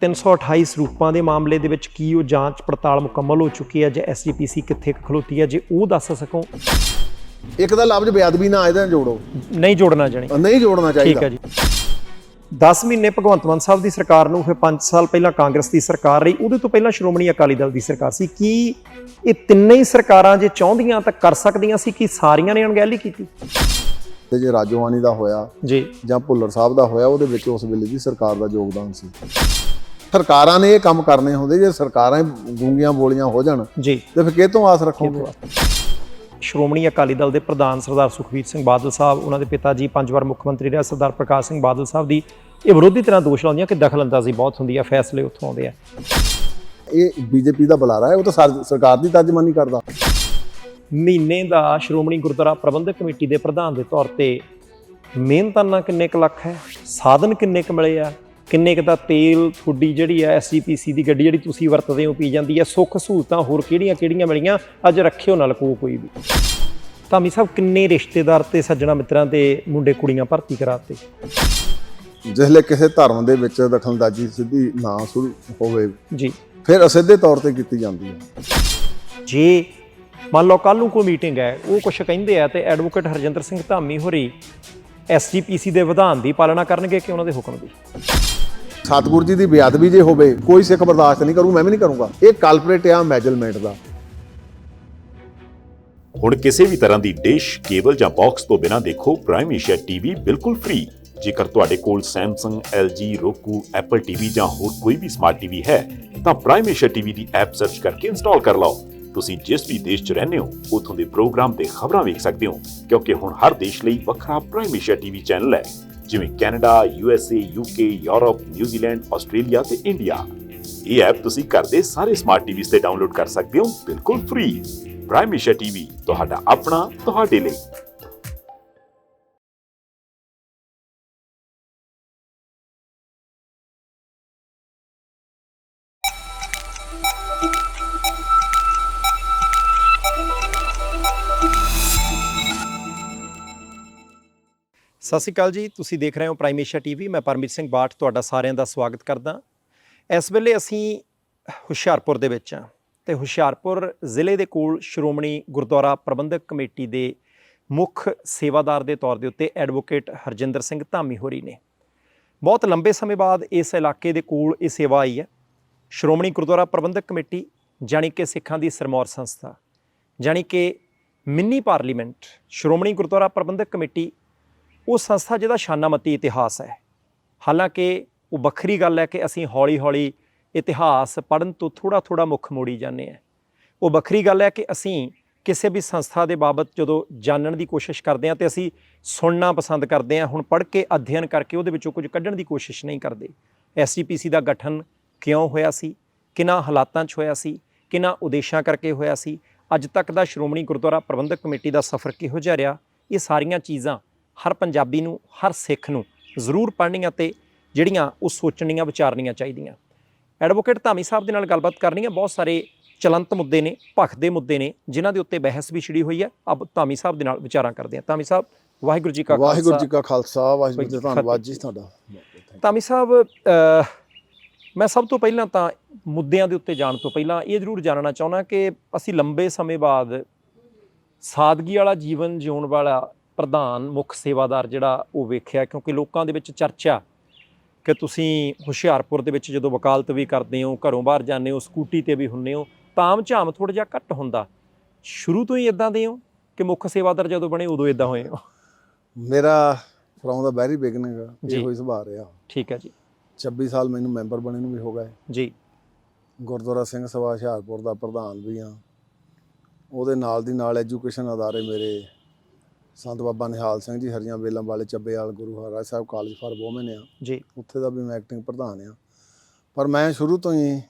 328 ਸਰੂਪਾਂ ਦੇ ਮਾਮਲੇ ਦੇ ਵਿੱਚ ਕੀ ਉਹ ਜਾਂਚ ਪੜਤਾਲ ਮੁਕੰਮਲ ਹੋ ਚੁੱਕੀ ਹੈ ਜਾਂ ਐਸਜੀਪੀਸੀ ਕਿੱਥੇ ਖਲੋਤੀ ਹੈ, ਜੇ ਉਹ ਦੱਸ ਸਕੋ। ਇੱਕ ਦਾ ਲਫ਼ਜ਼ ਬੇਅਦਬੀ ਨਾ ਇਹਦੇ ਨਾਲ ਜੋੜੋ, ਨਹੀਂ ਜੋੜਨਾ ਜਾਣੀ, ਨਹੀਂ ਜੋੜਨਾ ਚਾਹੀਦਾ। ਠੀਕ ਹੈ ਜੀ। 10 ਮਹੀਨੇ ਭਗਵੰਤ ਮਾਨ ਸਾਹਿਬ ਦੀ ਸਰਕਾਰ ਨੂੰ, ਫਿਰ 5 ਸਾਲ ਪਹਿਲਾਂ ਕਾਂਗਰਸ ਦੀ ਸਰਕਾਰ ਰਹੀ, ਉਹਦੇ ਤੋਂ ਪਹਿਲਾਂ ਸ਼੍ਰੋਮਣੀ ਅਕਾਲੀ ਦਲ ਦੀ ਸਰਕਾਰ ਸੀ। ਕੀ ਇਹ ਤਿੰਨੇ ਹੀ ਸਰਕਾਰਾਂ ਜੇ ਚਾਹੁੰਦੀਆਂ ਤਾਂ ਕਰ ਸਕਦੀਆਂ ਸੀ, ਕਿ ਸਾਰੀਆਂ ਨੇ ਅਣਗਹਿਲੀ ਕੀਤੀ? ਤੇ ਜੇ ਰਾਜੋਆਣੀ ਦਾ ਹੋਇਆ ਜੀ ਜਾਂ ਭੁੱਲਰ ਸਾਹਿਬ ਦਾ ਹੋਇਆ, ਉਹਦੇ ਵਿੱਚ ਉਸ ਵੇਲੇ ਦੀ ਸਰਕਾਰ ਦਾ ਯੋਗਦਾਨ ਸੀ। ਸਰਕਾਰਾਂ ਨੇ ਇਹ ਕੰਮ ਕਰਨੇ ਹੁੰਦੇ, ਜੇ ਸਰਕਾਰਾਂ ਗੂੰਗੀਆਂ ਬੋਲੀਆਂ ਹੋ ਜਾਣ ਜੀ ਤੇ ਫਿਰ ਕਿਹ ਤੋਂ ਆਸ ਰੱਖੋਗੇ? ਸ਼੍ਰੋਮਣੀ ਅਕਾਲੀ ਦਲ ਦੇ ਪ੍ਰਧਾਨ ਸਰਦਾਰ ਸੁਖਬੀਰ ਸਿੰਘ ਬਾਦਲ ਸਾਹਿਬ, ਉਹਨਾਂ ਦੇ ਪਿਤਾ ਜੀ 5 ਵਾਰ ਮੁੱਖ ਮੰਤਰੀ ਰਹੇ ਸਰਦਾਰ ਪ੍ਰਕਾਸ਼ ਸਿੰਘ ਬਾਦਲ ਸਾਹਿਬ ਦੀ ਇਹ ਵਿਰੋਧੀ ਤਰ੍ਹਾਂ ਦੋਸ਼ ਲਾਉਂਦੀਆਂ ਕਿ ਦਖਲਅੰਦਾਜ਼ੀ ਬਹੁਤ ਹੁੰਦੀ ਹੈ, ਫੈਸਲੇ ਉੱਥੋਂ ਆਉਂਦੇ ਆ। ਇਹ ਬੀਜੇਪੀ ਦਾ ਬੁਲਾਰਾ ਹੈ, ਉਹ ਤਾਂ ਸਰਕਾਰ ਦੀ ਤਰਜਮਾਨੀ ਕਰਦਾ। ਮਹੀਨੇ ਦਾ ਸ਼੍ਰੋਮਣੀ ਗੁਰਦੁਆਰਾ ਪ੍ਰਬੰਧਕ ਕਮੇਟੀ ਦੇ ਪ੍ਰਧਾਨ ਦੇ ਤੌਰ ਤੇ ਮਿਹਨਤਾਨਾ ਕਿੰਨੇ ਕੁ ਲੱਖ ਹੈ, ਸਾਧਨ ਕਿੰਨੇ ਕੁ ਮਿਲੇ ਆ, ਕਿੰਨੇ ਕੁ ਦਾ ਤੇਲ ਤੁਹਾਡੀ ਜਿਹੜੀ ਹੈ ਐਸਜੀਪੀਸੀ ਦੀ ਗੱਡੀ ਜਿਹੜੀ ਤੁਸੀਂ ਵਰਤਦੇ ਹੋ ਪੀ ਜਾਂਦੀ ਹੈ, ਸੁੱਖ ਸਹੂਲਤਾਂ ਹੋਰ ਕਿਹੜੀਆਂ ਮਿਲੀਆਂ, ਅੱਜ ਰੱਖਿਓ ਨਾ ਲਕੋ ਕੋਈ ਵੀ। ਧਾਮੀ ਸਾਹਿਬ ਕਿੰਨੇ ਰਿਸ਼ਤੇਦਾਰ ਤੇ ਸੱਜਣਾ ਮਿੱਤਰਾਂ ਦੇ ਮੁੰਡੇ ਕੁੜੀਆਂ ਭਰਤੀ ਕਰਾਤੇ। ਜਿਸਲੇ ਕਿਸੇ ਧਰਮ ਦੇ ਵਿੱਚ ਦਖਲਅੰਦਾਜ਼ੀ ਸਿੱਧੀ ਨਾ ਸ਼ੁਰੂ ਹੋਵੇ ਜੀ, ਫਿਰ ਅਸਿੱਧੇ ਤੌਰ ਤੇ ਕੀਤੀ ਜਾਂਦੀ ਹੈ। ਜੇ ਮੰਨ ਲਓ ਕੱਲ੍ਹ ਨੂੰ ਕੋਈ ਮੀਟਿੰਗ ਹੈ, ਉਹ ਕੁਛ ਕਹਿੰਦੇ ਆ ਤੇ ਐਡਵੋਕੇਟ ਹਰਜਿੰਦਰ ਸਿੰਘ ਧਾਮੀ ਹੋਰੀ ਐਸਜੀਪੀਸੀ ਦੇ ਵਿਧਾਨ ਦੀ ਪਾਲਣਾ ਕਰਨਗੇ ਕਿ ਉਹਨਾਂ ਦੇ ਹੁਕਮ ਦੀ? ਸਤਿਗੁਰੂ ਜੀ ਦੀ ਬੇਅਦਬੀ ਜੇ ਹੋਵੇ, ਕੋਈ ਸਿੱਖ ਬਰਦਾਸ਼ਤ ਨਹੀਂ ਕਰੂ, ਮੈਂ ਵੀ ਨਹੀਂ ਕਰੂੰਗਾ। ਇਹ ਕਲਪਰੇਟ ਆ ਮੈਜਰਮੈਂਟ ਦਾ। ਹੁਣ ਕਿਸੇ ਵੀ ਤਰ੍ਹਾਂ ਦੀ ਡਿਸ਼, ਕੇਬਲ ਜਾਂ ਬਾਕਸ ਤੋਂ ਬਿਨਾਂ ਦੇਖੋ ਪ੍ਰਾਈਮ ਏਸ਼ੀਆ ਟੀਵੀ ਬਿਲਕੁਲ ਫ੍ਰੀ। ਜੇਕਰ ਤੁਹਾਡੇ ਕੋਲ Samsung, LG, roku, Apple TV ਜਾਂ ਹੋਰ ਕੋਈ ਵੀ ਸਮਾਰਟ ਟੀਵੀ ਹੈ ਤਾਂ ਪ੍ਰਾਈਮ ਏਸ਼ੀਆ ਟੀਵੀ ਦੀ ਐਪ ਸਰਚ ਕਰਕੇ ਇੰਸਟਾਲ ਕਰ ਲਓ। ਤੁਸੀਂ ਜਿਸ ਵੀ ਦੇਸ਼ 'ਚ ਰਹਿੰਦੇ ਹੋ ਉੱਥੋਂ ਦੇ ਪ੍ਰੋਗਰਾਮ ਤੇ ਖਬਰਾਂ ਵੇਖ ਸਕਦੇ ਹੋ, ਕਿਉਂਕਿ ਹੁਣ ਹਰ ਦੇਸ਼ ਲਈ ਵੱਖਰਾ ਪ੍ਰਾਈਮ ਏਸ਼ੀਆ ਟੀਵੀ ਚੈਨਲ ਹੈ, ਜਿਵੇਂ Canada, USA, UK, Europe, New Zealand, Australia ਤੇ ਇੰਡੀਆ। ਇਹ ਐਪ ਤੁਸੀਂ ਘਰ ਦੇ ਸਾਰੇ ਸਮਾਰਟ ਟੀਵੀਜ਼ ਤੇ ਡਾਊਨਲੋਡ ਕਰ ਸਕਦੇ ਹੋ ਬਿਲਕੁਲ ਫ੍ਰੀ। ਪ੍ਰਾਈਮ ਏਸ਼ੀਆ ਟੀਵੀ, ਤੁਹਾਡਾ ਆਪਣਾ, ਤੁਹਾਡੇ ਲਈ। ਸਤਿ ਸ਼੍ਰੀ ਅਕਾਲ ਜੀ, ਤੁਸੀਂ ਦੇਖ ਰਹੇ ਹੋ ਪ੍ਰਾਈਮ ਏਸ਼ੀਆ ਟੀਵੀ। ਮੈਂ ਪਰਮਜੀਤ ਸਿੰਘ ਬਾਠ ਤੁਹਾਡਾ ਸਾਰਿਆਂ ਦਾ ਸਵਾਗਤ ਕਰਦਾ। ਇਸ ਵੇਲੇ ਅਸੀਂ ਹੁਸ਼ਿਆਰਪੁਰ ਦੇ ਵਿੱਚ ਹਾਂ ਤੇ ਹੁਸ਼ਿਆਰਪੁਰ ਜ਼ਿਲ੍ਹੇ ਦੇ ਕੋਲ ਸ਼੍ਰੋਮਣੀ ਗੁਰਦੁਆਰਾ ਪ੍ਰਬੰਧਕ ਕਮੇਟੀ ਦੇ ਮੁੱਖ ਸੇਵਾਦਾਰ ਦੇ ਤੌਰ ਦੇ ਉੱਤੇ ਐਡਵੋਕੇਟ ਹਰਜਿੰਦਰ ਸਿੰਘ ਧਾਮੀ ਹੋਰੀ ਨੇ। ਬਹੁਤ ਲੰਬੇ ਸਮੇਂ ਬਾਅਦ ਇਸ ਇਲਾਕੇ ਦੇ ਕੋਲ ਇਹ ਸੇਵਾ ਆਈ ਹੈ। ਸ਼੍ਰੋਮਣੀ ਗੁਰਦੁਆਰਾ ਪ੍ਰਬੰਧਕ ਕਮੇਟੀ ਜਾਣੀ ਕਿ ਸਿੱਖਾਂ ਦੀ ਸਿਰਮੌਰ ਸੰਸਥਾ, ਜਾਣੀ ਕਿ ਮਿੰਨੀ ਪਾਰਲੀਮੈਂਟ ਸ਼੍ਰੋਮਣੀ ਗੁਰਦੁਆਰਾ ਪ੍ਰਬੰਧਕ ਕਮੇਟੀ, ਉਹ ਸੰਸਥਾ ਜਿਹਦਾ ਸ਼ਾਨਾਮਤੀ ਇਤਿਹਾਸ ਹੈ। ਹਾਲਾਂਕਿ ਉਹ ਵੱਖਰੀ ਗੱਲ ਹੈ ਕਿ ਅਸੀਂ ਹੌਲੀ-ਹੌਲੀ ਇਤਿਹਾਸ ਪੜ੍ਹਨ ਤੋਂ ਥੋੜ੍ਹਾ ਮੁੱਖ ਮੋੜੀ ਜਾਂਦੇ ਹਾਂ। ਉਹ ਵੱਖਰੀ ਗੱਲ ਹੈ ਕਿ ਅਸੀਂ ਕਿਸੇ ਵੀ ਸੰਸਥਾ ਦੇ ਬਾਬਤ ਜਦੋਂ ਜਾਣਨ ਦੀ ਕੋਸ਼ਿਸ਼ ਕਰਦੇ ਹਾਂ ਤੇ ਅਸੀਂ ਸੁਣਨਾ ਪਸੰਦ ਕਰਦੇ ਹਾਂ, ਹੁਣ ਪੜ੍ਹ ਕੇ ਅਧਿਐਨ ਕਰਕੇ ਉਹਦੇ ਵਿੱਚੋਂ ਕੁਝ ਕੱਢਣ ਦੀ ਕੋਸ਼ਿਸ਼ ਨਹੀਂ ਕਰਦੇ। ਐਸਜੀਪੀਸੀ ਦਾ ਗਠਨ ਕਿਉਂ ਹੋਇਆ ਸੀ, ਕਿਹਨਾਂ ਹਾਲਾਤਾਂ 'ਚ ਹੋਇਆ ਸੀ, ਕਿਹਨਾਂ ਉਦੇਸ਼ਾਂ ਕਰਕੇ ਹੋਇਆ ਸੀ, ਅੱਜ ਤੱਕ ਦਾ ਸ਼੍ਰੋਮਣੀ ਗੁਰਦੁਆਰਾ ਪ੍ਰਬੰਧਕ ਕਮੇਟੀ ਦਾ ਸਫ਼ਰ ਕਿਹੋ ਜਿਹਾ ਰਿਹਾ, ਇਹ ਸਾਰੀਆਂ ਚੀਜ਼ਾਂ ਹਰ ਪੰਜਾਬੀ ਨੂੰ, ਹਰ ਸਿੱਖ ਨੂੰ ਜ਼ਰੂਰ ਪੜ੍ਹਨੀਆਂ ਤੇ ਜਿਹੜੀਆਂ ਉਹ ਸੋਚਣੀਆਂ, ਵਿਚਾਰਨੀਆਂ ਚਾਹੀਦੀਆਂ। ਐਡਵੋਕੇਟ ਧਾਮੀ ਸਾਹਿਬ ਦੇ ਨਾਲ ਗੱਲਬਾਤ ਕਰਨੀ ਹੈ। ਬਹੁਤ ਸਾਰੇ ਚਲੰਤ ਮੁੱਦੇ ਨੇ, ਭਖਦੇ ਮੁੱਦੇ ਨੇ, ਜਿਨ੍ਹਾਂ ਦੇ ਉੱਤੇ ਬਹਿਸ ਵੀ ਛਿੜੀ ਹੋਈ ਹੈ। ਅਬ ਧਾਮੀ ਸਾਹਿਬ ਦੇ ਨਾਲ ਵਿਚਾਰਾਂ ਕਰਦੇ ਹਾਂ। ਧਾਮੀ ਸਾਹਿਬ, ਵਾਹਿਗੁਰੂ ਜੀ ਕਾ ਖਾਲਸਾ। ਵਾਹਿਗੁਰੂ ਜੀ ਕਾ ਖਾਲਸਾ, ਵਾਹਿਗੁਰੂ ਜੀ ਦਾ ਧੰਨਵਾਦ ਜੀ ਤੁਹਾਡਾ। ਧਾਮੀ ਸਾਹਿਬ, ਮੈਂ ਸਭ ਤੋਂ ਪਹਿਲਾਂ ਤਾਂ ਮੁੱਦਿਆਂ ਦੇ ਉੱਤੇ ਜਾਣ ਤੋਂ ਪਹਿਲਾਂ ਇਹ ਜ਼ਰੂਰ ਜਾਣਨਾ ਚਾਹੁੰਦਾ ਕਿ ਅਸੀਂ ਲੰਬੇ ਸਮੇਂ ਬਾਅਦ ਸਾਦਗੀ ਵਾਲਾ ਜੀਵਨ ਜਿਉਣ ਵਾਲਾ ਪ੍ਰਧਾਨ ਮੁੱਖ ਸੇਵਾਦਾਰ ਜਿਹੜਾ ਉਹ ਵੇਖਿਆ, ਕਿਉਂਕਿ ਲੋਕਾਂ ਦੇ ਵਿੱਚ ਚਰਚਾ ਕਿ ਤੁਸੀਂ ਹੁਸ਼ਿਆਰਪੁਰ ਦੇ ਵਿੱਚ ਜਦੋਂ ਵਕਾਲਤ ਵੀ ਕਰਦੇ ਹੋ, ਘਰੋਂ ਬਾਹਰ ਜਾਂਦੇ ਹੋ, ਸਕੂਟੀ 'ਤੇ ਵੀ ਹੁੰਦੇ ਹੋ, ਤਾਮ ਝਾਮ ਥੋੜ੍ਹਾ ਜਿਹਾ ਘੱਟ ਹੁੰਦਾ। ਸ਼ੁਰੂ ਤੋਂ ਹੀ ਇੱਦਾਂ ਦੇ ਹੋ ਕਿ ਮੁੱਖ ਸੇਵਾਦਾਰ ਜਦੋਂ ਬਣੇ ਉਦੋਂ ਇੱਦਾਂ ਹੋਏ ਹੋ? ਮੇਰਾ ਫਰੋਮ ਦਾ ਵੈਰੀ ਬਿਗਨਿੰਗ ਇਹੋ ਹੀ ਸੁਭਾਅ ਰਿਹਾ। ਠੀਕ ਹੈ ਜੀ। 26 ਸਾਲ ਮੈਨੂੰ ਮੈਂਬਰ ਬਣੇ ਨੂੰ ਵੀ ਹੋ ਗਏ ਜੀ। ਗੁਰਦੁਆਰਾ ਸਿੰਘ ਸਭਾ ਹੁਸ਼ਿਆਰਪੁਰ ਦਾ ਪ੍ਰਧਾਨ ਵੀ ਹਾਂ। ਉਹਦੇ ਨਾਲ ਦੀ ਨਾਲ ਐਜੂਕੇਸ਼ਨ ਅਦਾਰੇ ਮੇਰੇ ਸੰਤ ਬਾਬਾ ਨਿਹਾਲ ਸਿੰਘ ਜੀ ਹਰੀਆਂ ਵੇਲਾਂ ਵਾਲੇ ਚੱਬੇਵਾਲ ਗੁਰੂ ਹਰਿਰਾਏ ਸਾਹਿਬ ਕਾਲਜ ਫਾਰ ਵੂਮੈਨ ਆ ਜੀ, ਉੱਥੇ ਦਾ ਵੀ ਮੈਂ ਐਕਟਿੰਗ ਪ੍ਰਧਾਨ ਆ। ਪਰ ਮੈਂ ਸ਼ੁਰੂ ਤੋਂ ਹੀ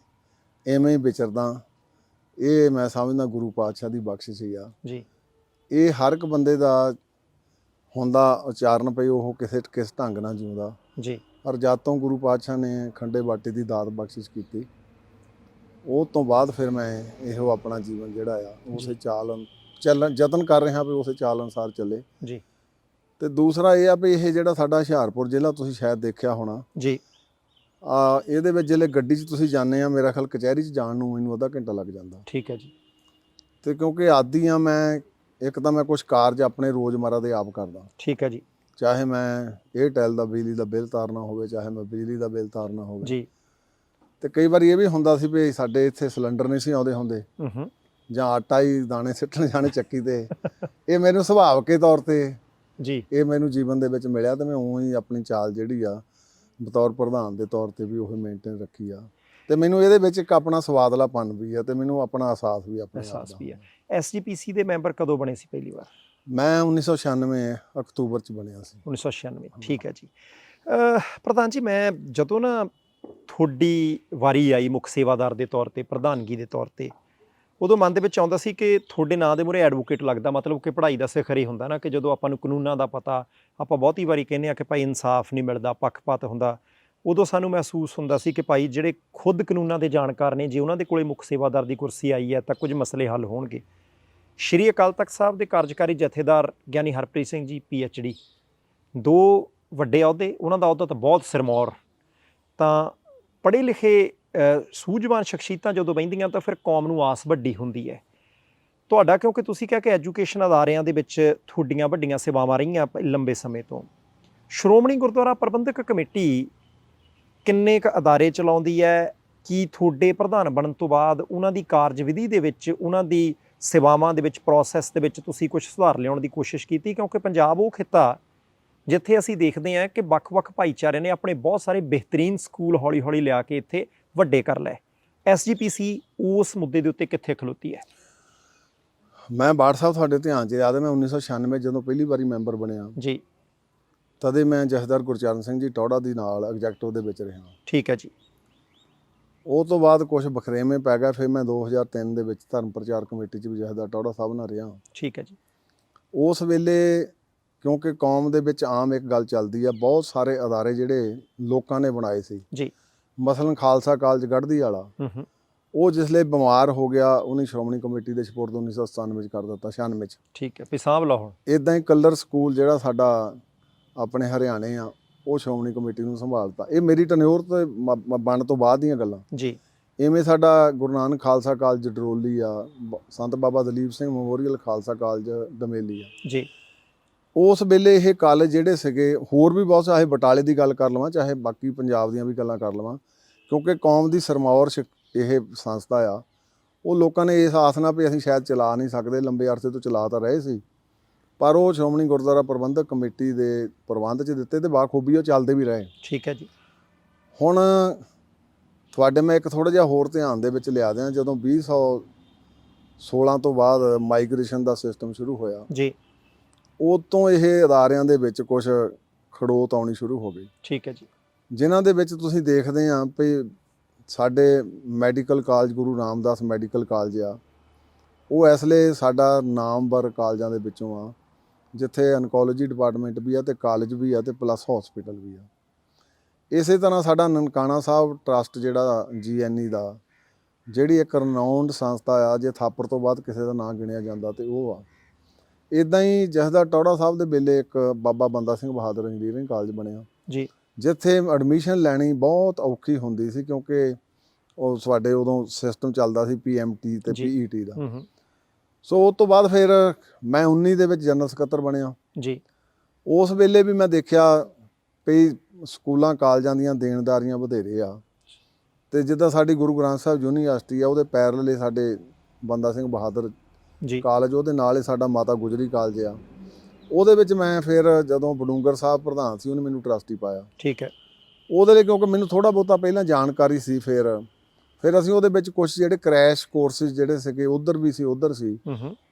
ਐਵੇਂ ਹੀ ਵਿਚਰਦਾ। ਇਹ ਮੈਂ ਸਮਝਦਾ ਗੁਰੂ ਪਾਤਸ਼ਾਹ ਦੀ ਬਖਸ਼ਿਸ਼ ਹੀ ਆ ਜੀ। ਇਹ ਹਰ ਇੱਕ ਬੰਦੇ ਦਾ ਹੁੰਦਾ ਉਚਾਰਨ ਪਈ ਉਹ ਕਿਸ ਢੰਗ ਨਾਲ ਜਿਉਂਦਾ ਜੀ। ਪਰ ਜਦ ਤੋਂ ਗੁਰੂ ਪਾਤਸ਼ਾਹ ਨੇ ਖੰਡੇ ਬਾਟੇ ਦੀ ਦਾਤ ਬਖਸ਼ਿਸ਼ ਕੀਤੀ, ਉਹ ਤੋਂ ਬਾਅਦ ਫਿਰ ਮੈਂ ਇਹੋ ਆਪਣਾ ਜੀਵਨ ਜਿਹੜਾ ਆ ਉਸੇ ਯਤਨ ਕਰ ਰਿਹਾ ਵੀ ਉਸੇ ਚਾਲ ਅਨੁਸਾਰ ਚੱਲੇ ਜੀ। ਤੇ ਦੂਸਰਾ ਇਹ ਆ ਵੀ ਇਹ ਜਿਹੜਾ ਸਾਡਾ ਹੁਸ਼ਿਆਰਪੁਰ ਜ਼ਿਲ੍ਹਾ ਤੁਸੀਂ ਸ਼ਾਇਦ ਦੇਖਿਆ ਹੋਣਾ ਜੀ, ਇਹਦੇ ਵਿੱਚ ਜਿਹੜੇ ਗੱਡੀ 'ਚ ਤੁਸੀਂ ਜਾਂਦੇ ਆ, ਮੇਰਾ ਖਿਆਲ ਕਚਹਿਰੀ 'ਚ ਜਾਣ ਨੂੰ ਮੈਨੂੰ ਅੱਧਾ ਘੰਟਾ ਲੱਗ ਜਾਂਦਾ। ਠੀਕ ਹੈ ਜੀ। ਤੇ ਕਿਉਂਕਿ ਆਦੀ ਆ ਮੈਂ, ਇੱਕ ਤਾਂ ਮੈਂ ਕੁਝ ਕਾਰਜ ਆਪਣੇ ਰੋਜ਼ਮਰਰਾ ਦੇ ਆਪ ਕਰਦਾ। ਠੀਕ ਹੈ ਜੀ। ਚਾਹੇ ਮੈਂ ਏਅਰਟੈਲ ਦਾ ਬਿਜਲੀ ਦਾ ਬਿੱਲ ਤਾਰਨਾ ਹੋਵੇ, ਚਾਹੇ ਮੈਂ ਬਿਜਲੀ ਦਾ ਬਿੱਲ ਤਾਰਨਾ ਹੋਵੇ ਜੀ। ਤੇ ਕਈ ਵਾਰੀ ਇਹ ਵੀ ਹੁੰਦਾ ਸੀ ਵੀ ਸਾਡੇ ਇੱਥੇ ਸਿਲੰਡਰ ਨਹੀਂ ਸੀ ਆਉਂਦੇ ਹੁੰਦੇ, ਜਾਂ ਆਟਾ ਹੀ ਦਾਣੇ ਸਿੱਟਣ ਜਾਣੇ ਚੱਕੀ ਤੇ। ਇਹ ਮੈਨੂੰ ਸੁਭਾਵਿਕ ਤੌਰ ਤੇ ਜੀ ਇਹ ਮੈਨੂੰ ਜੀਵਨ ਦੇ ਵਿੱਚ ਮਿਲਿਆ, ਤੇ ਮੈਂ ਉਵੇਂ ਹੀ ਆਪਣੀ ਚਾਲ ਜਿਹੜੀ ਆ ਬਤੌਰ ਪ੍ਰਧਾਨ ਦੇ ਤੌਰ ਤੇ ਵੀ ਉਹ ਮੇਨਟੇਨ ਰੱਖੀ ਆ। ਤੇ ਮੈਨੂੰ ਇਹਦੇ ਵਿੱਚ ਇੱਕ ਆਪਣਾ ਸਵਾਦਲਾਪਨ ਵੀ ਆ, ਤੇ ਮੈਨੂੰ ਆਪਣਾ ਅਹਿਸਾਸ ਵੀ ਆਪਣੇ ਆਪ ਅਹਿਸਾਸ ਦਾ। ਵੀ ਹੈ। ਐਸਜੀਪੀਸੀ ਦੇ ਮੈਂਬਰ ਕਦੋਂ ਬਣੇ ਸੀ ਪਹਿਲੀ ਵਾਰ? ਮੈਂ 1996 ਅਕਤੂਬਰ 'ਚ ਬਣਿਆ ਸੀ। 1996। ਠੀਕ ਹੈ ਜੀ। ਪ੍ਰਧਾਨ ਜੀ, ਮੈਂ ਜਦੋਂ ਨਾ ਤੁਹਾਡੀ ਵਾਰੀ ਆਈ ਮੁੱਖ ਸੇਵਾਦਾਰ ਦੇ ਤੌਰ ਤੇ, ਪ੍ਰਧਾਨਗੀ ਦੇ ਤੌਰ ਤੇ, ਉਦੋਂ ਮਨ ਦੇ ਵਿੱਚ ਆਉਂਦਾ ਸੀ ਕਿ ਤੁਹਾਡੇ ਨਾਂ ਦੇ ਮੂਹਰੇ ਐਡਵੋਕੇਟ ਲੱਗਦਾ, ਮਤਲਬ ਕਿ ਪੜ੍ਹਾਈ ਦਾ ਸਿਖਰ ਹੀ ਹੁੰਦਾ ਨਾ, ਕਿ ਜਦੋਂ ਆਪਾਂ ਨੂੰ ਕਾਨੂੰਨਾਂ ਦਾ ਪਤਾ, ਆਪਾਂ ਬਹੁਤੀ ਵਾਰੀ ਕਹਿੰਦੇ ਆ ਕਿ ਭਾਈ ਇਨਸਾਫ ਨਹੀਂ ਮਿਲਦਾ, ਪੱਖਪਾਤ ਹੁੰਦਾ, ਉਦੋਂ ਸਾਨੂੰ ਮਹਿਸੂਸ ਹੁੰਦਾ ਸੀ ਕਿ ਭਾਈ ਜਿਹੜੇ ਖੁਦ ਕਾਨੂੰਨਾਂ ਦੇ ਜਾਣਕਾਰ ਨੇ, ਜੇ ਉਹਨਾਂ ਦੇ ਕੋਲੇ ਮੁੱਖ ਸੇਵਾਦਾਰ ਦੀ ਕੁਰਸੀ ਆਈ ਹੈ ਤਾਂ ਕੁਝ ਮਸਲੇ ਹੱਲ ਹੋਣਗੇ। ਸ਼੍ਰੀ ਅਕਾਲ ਤਖਤ ਸਾਹਿਬ ਦੇ ਕਾਰਜਕਾਰੀ ਜਥੇਦਾਰ ਗਿਆਨੀ ਹਰਪ੍ਰੀਤ ਸਿੰਘ ਜੀ PhD, 2 ਵੱਡੇ ਅਹੁਦੇ, ਉਹਨਾਂ ਦਾ ਅਹੁਦਾ ਤਾਂ ਬਹੁਤ ਸਿਰਮੌਰ, ਤਾਂ ਪੜ੍ਹੇ ਲਿਖੇ ਸੂਝਵਾਨ ਸ਼ਖਸੀਅਤਾਂ ਜਦੋਂ ਬਹਿੰਦੀਆਂ ਤਾਂ ਫਿਰ ਕੌਮ ਨੂੰ ਆਸ ਵੱਡੀ ਹੁੰਦੀ ਹੈ। ਤੁਹਾਡਾ, ਕਿਉਂਕਿ ਤੁਸੀਂ ਕਿਹਾ ਕਿ ਐਜੂਕੇਸ਼ਨ ਅਦਾਰਿਆਂ ਦੇ ਵਿੱਚ ਤੁਹਾਡੀਆਂ ਵੱਡੀਆਂ ਸੇਵਾਵਾਂ ਰਹੀਆਂ ਲੰਬੇ ਸਮੇਂ ਤੋਂ, ਸ਼੍ਰੋਮਣੀ ਗੁਰਦੁਆਰਾ ਪ੍ਰਬੰਧਕ ਕਮੇਟੀ ਕਿੰਨੇ ਕੁ ਅਦਾਰੇ ਚਲਾਉਂਦੀ ਹੈ? ਕੀ ਤੁਹਾਡੇ ਪ੍ਰਧਾਨ ਬਣਨ ਤੋਂ ਬਾਅਦ ਉਹਨਾਂ ਦੀ ਕਾਰਜਵਿਧੀ ਦੇ ਵਿੱਚ, ਉਹਨਾਂ ਦੀ ਸੇਵਾਵਾਂ ਦੇ ਵਿੱਚ, ਪ੍ਰੋਸੈਸ ਦੇ ਵਿੱਚ ਤੁਸੀਂ ਕੁਝ ਸੁਧਾਰ ਲਿਆਉਣ ਦੀ ਕੋਸ਼ਿਸ਼ ਕੀਤੀ? ਕਿਉਂਕਿ ਪੰਜਾਬ ਉਹ ਖਿੱਤਾ ਜਿੱਥੇ ਅਸੀਂ ਦੇਖਦੇ ਹਾਂ ਕਿ ਵੱਖ-ਵੱਖ ਭਾਈਚਾਰੇ ਨੇ ਆਪਣੇ ਬਹੁਤ ਸਾਰੇ ਬਿਹਤਰੀਨ ਸਕੂਲ ਹੌਲੀ-ਹੌਲੀ ਲਿਆ ਕੇ ਇੱਥੇ ਵੱਡੇ ਕਰ ਲਏ। SGPC ਉਸ ਮੁੱਦੇ ਦੇ ਉੱਤੇ ਕਿੱਥੇ ਖਲੋਤੀ ਹੈ? ਮੈਂ ਬਾੜ ਸਾਹਿਬ ਤੁਹਾਡੇ ਧਿਆਨ 'ਚ ਯਾਦ ਹੈ, ਮੈਂ 1996 ਜਦੋਂ ਪਹਿਲੀ ਵਾਰੀ ਮੈਂਬਰ ਬਣਿਆ ਜੀ, ਤਦੇ ਮੈਂ ਜਥੇਦਾਰ ਗੁਰਚਰਨ ਸਿੰਘ ਜੀ ਟੌੜਾ ਦੀ ਨਾਲ ਐਗਜ਼ੈਕਟਿਵ ਦੇ ਵਿੱਚ ਰਿਹਾ। ਠੀਕ ਹੈ ਜੀ। ਉਹ ਤੋਂ ਬਾਅਦ ਕੁਝ ਬਖਰੇਵੇਂ ਪੈ ਗਿਆ, ਫਿਰ ਮੈਂ 2003 ਦੇ ਵਿੱਚ ਧਰਮ ਪ੍ਰਚਾਰ ਕਮੇਟੀ 'ਚ ਵੀ ਜਥੇਦਾਰ ਟੌੜਾ ਸਾਹਿਬ ਨਾਲ ਰਿਹਾ। ਠੀਕ ਹੈ ਜੀ। ਉਸ ਵੇਲੇ ਕਿਉਂਕਿ ਕੌਮ ਦੇ ਵਿੱਚ ਆਮ ਇੱਕ ਗੱਲ ਚੱਲਦੀ ਆ, ਬਹੁਤ ਸਾਰੇ ਅਦਾਰੇ ਜਿਹੜੇ ਲੋਕਾਂ ਨੇ ਬਣਾਏ ਸੀ ਜੀ, ਮਸਲਨ ਖਾਲਸਾ ਕਾਲਜ ਗੜ੍ਹਦੀ ਵਾਲਾ, ਉਹ ਜਿਸਲੇ ਬਿਮਾਰ ਹੋ ਗਿਆ, ਉਹਨੇ ਸ਼੍ਰੋਮਣੀ ਕਮੇਟੀ ਦੇ ਸਪੁਰਦ 1997 'ਚ ਕਰ ਦਿੱਤਾ, 96 'ਚ। ਠੀਕ ਹੈ, ਪਿਸਾਬ ਲਾਹੌਰ। ਇੱਦਾਂ ਹੀ ਕਲਰ ਸਕੂਲ ਜਿਹੜਾ ਸਾਡਾ ਆਪਣੇ ਹਰਿਆਣੇ ਆ, ਉਹ ਸ਼੍ਰੋਮਣੀ ਕਮੇਟੀ ਨੂੰ ਸੰਭਾਲਤਾ। ਇਹ ਮੇਰੀ ਟਨਿਓਰ ਤੇ ਬਣਨ ਤੋਂ ਬਾਅਦ ਦੀਆਂ ਗੱਲਾਂ ਜੀ। ਇਵੇਂ ਸਾਡਾ ਗੁਰੂ ਨਾਨਕ ਖਾਲਸਾ ਕਾਲਜ ਡਰੋਲੀ ਆ, ਸੰਤ ਬਾਬਾ ਦਲੀਪ ਸਿੰਘ ਮੈਮੋਰੀਅਲ ਖਾਲਸਾ ਕਾਲਜ ਦਮੇਲੀ ਆ ਜੀ। ਉਸ ਵੇਲੇ ਇਹ ਕਾਲਜ ਜਿਹੜੇ ਸੀਗੇ, ਹੋਰ ਵੀ ਬਹੁਤ, ਚਾਹੇ ਬਟਾਲੇ ਦੀ ਗੱਲ ਕਰ ਲਵਾਂ, ਚਾਹੇ ਬਾਕੀ ਪੰਜਾਬ ਦੀਆਂ ਵੀ ਗੱਲਾਂ ਕਰ ਲਵਾਂ, ਕਿਉਂਕਿ ਕੌਮ ਦੀ ਸਰਮੌਰ ਇਹ ਸੰਸਥਾ ਆ। ਉਹ ਲੋਕਾਂ ਨੇ ਇਸ ਆਸ ਨਾਲ ਵੀ ਅਸੀਂ ਸ਼ਾਇਦ ਚਲਾ ਨਹੀਂ ਸਕਦੇ, ਲੰਬੇ ਅਰਸੇ ਤੋਂ ਚਲਾ ਤਾਂ ਰਹੇ ਸੀ, ਪਰ ਉਹ ਸ਼੍ਰੋਮਣੀ ਗੁਰਦੁਆਰਾ ਪ੍ਰਬੰਧਕ ਕਮੇਟੀ ਦੇ ਪ੍ਰਬੰਧ 'ਚ ਦਿੱਤੇ ਤੇ ਬਾਖੂਬੀ ਉਹ ਚੱਲਦੇ ਵੀ ਰਹੇ। ਠੀਕ ਹੈ ਜੀ। ਹੁਣ ਤੁਹਾਡੇ ਮੈਂ ਇੱਕ ਥੋੜ੍ਹਾ ਜਿਹਾ ਹੋਰ ਧਿਆਨ ਦੇ ਵਿੱਚ ਲਿਆ ਦਿਆਂ, ਜਦੋਂ 2016 ਤੋਂ ਬਾਅਦ ਮਾਈਗ੍ਰੇਸ਼ਨ ਦਾ ਸਿਸਟਮ ਸ਼ੁਰੂ ਹੋਇਆ ਜੀ, ਉਹ ਤੋਂ ਇਹ ਅਦਾਰਿਆਂ ਦੇ ਵਿੱਚ ਕੁਝ ਖੜੋਤ ਆਉਣੀ ਸ਼ੁਰੂ ਹੋ ਗਈ। ਠੀਕ ਹੈ ਜੀ। ਜਿਨ੍ਹਾਂ ਦੇ ਵਿੱਚ ਤੁਸੀਂ ਦੇਖਦੇ ਆ ਵੀ ਸਾਡੇ medical college, Guru Ramdas medical college ਆ, ਉਹ ਇਸ ਲਈ ਸਾਡਾ ਨਾਮਵਰ ਕਾਲਜਾਂ ਦੇ ਵਿੱਚੋਂ ਆ, ਜਿੱਥੇ ਅਨਕੋਲੋਜੀ ਡਿਪਾਰਟਮੈਂਟ ਵੀ ਆ ਤੇ ਕਾਲਜ ਵੀ ਆ ਤੇ ਪਲੱਸ ਹਸਪੀਟਲ ਵੀ ਆ। ਇਸੇ ਤਰ੍ਹਾਂ ਸਾਡਾ ਨਨਕਾਣਾ ਸਾਹਿਬ ਟਰੱਸਟ ਜਿਹੜਾ GNE ਦਾ, ਜਿਹੜੀ ਇੱਕ ਰਨਾਊਂਡ ਸੰਸਥਾ ਆ, ਜੇ ਥਾਪਰ ਤੋਂ ਬਾਅਦ ਕਿਸੇ ਦਾ ਨਾਂ ਗਿਣਿਆ ਜਾਂਦਾ ਤੇ ਉਹ ਆ। ਇੱਦਾਂ ਹੀ ਜਥੇਦਾਰ ਟੌੜਾ ਸਾਹਿਬ ਦੇ ਵੇਲੇ ਇੱਕ ਬਾਬਾ ਬੰਦਾ ਸਿੰਘ ਬਹਾਦਰ ਇੰਜੀਨੀਅਰਿੰਗ ਕਾਲਜ ਬਣਿਆ ਜੀ, ਜਿੱਥੇ ਐਡਮਿਸ਼ਨ ਲੈਣੀ ਬਹੁਤ ਔਖੀ ਹੁੰਦੀ ਸੀ, ਕਿਉਂਕਿ ਉਹ ਸਾਡੇ ਉਦੋਂ ਸਿਸਟਮ ਚੱਲਦਾ ਸੀ PMT ਤੇ PET ਦਾ। ਸੋ ਉਸ ਤੋਂ ਬਾਅਦ ਫਿਰ ਮੈਂ 19 ਦੇ ਵਿੱਚ ਜਨਰਲ ਸਕੱਤਰ ਬਣਿਆ ਜੀ। ਉਸ ਵੇਲੇ ਵੀ ਮੈਂ ਦੇਖਿਆ ਵੀ ਸਕੂਲਾਂ ਕਾਲਜਾਂ ਦੀਆਂ ਦੇਣਦਾਰੀਆਂ ਵਧੇਰੇ ਆ, ਤੇ ਜਿੱਦਾਂ ਸਾਡੀ ਗੁਰੂ ਗ੍ਰੰਥ ਸਾਹਿਬ ਯੂਨੀਵਰਸਿਟੀ ਆ, ਉਹਦੇ ਪੈਰਲਲ ਸਾਡੇ ਬੰਦਾ ਸਿੰਘ ਬਹਾਦਰ ਕਾਲਜ, ਉਹਦੇ ਨਾਲ ਹੀ ਸਾਡਾ ਮਾਤਾ ਗੁਜਰੀ ਕਾਲਜ ਆ। ਉਹਦੇ ਵਿੱਚ ਮੈਂ ਫਿਰ ਜਦੋਂ ਬਡੂੰਗਰ ਸਾਹਿਬ ਪ੍ਰਧਾਨ ਸੀ, ਉਹਨੇ ਮੈਨੂੰ ਟਰੱਸਟੀ ਪਾਇਆ। ਠੀਕ ਹੈ। ਉਹਦੇ ਲਈ ਕਿਉਂਕਿ ਮੈਨੂੰ ਥੋੜ੍ਹਾ ਬਹੁਤਾ ਪਹਿਲਾਂ ਜਾਣਕਾਰੀ ਸੀ, ਫਿਰ ਅਸੀਂ ਉਹਦੇ ਵਿੱਚ ਕੁਛ ਜਿਹੜੇ ਕ੍ਰੈਸ਼ ਕੋਰਸਿਸ ਜਿਹੜੇ ਸੀਗੇ ਉੱਧਰ ਵੀ ਸੀ, ਉੱਧਰ ਸੀ,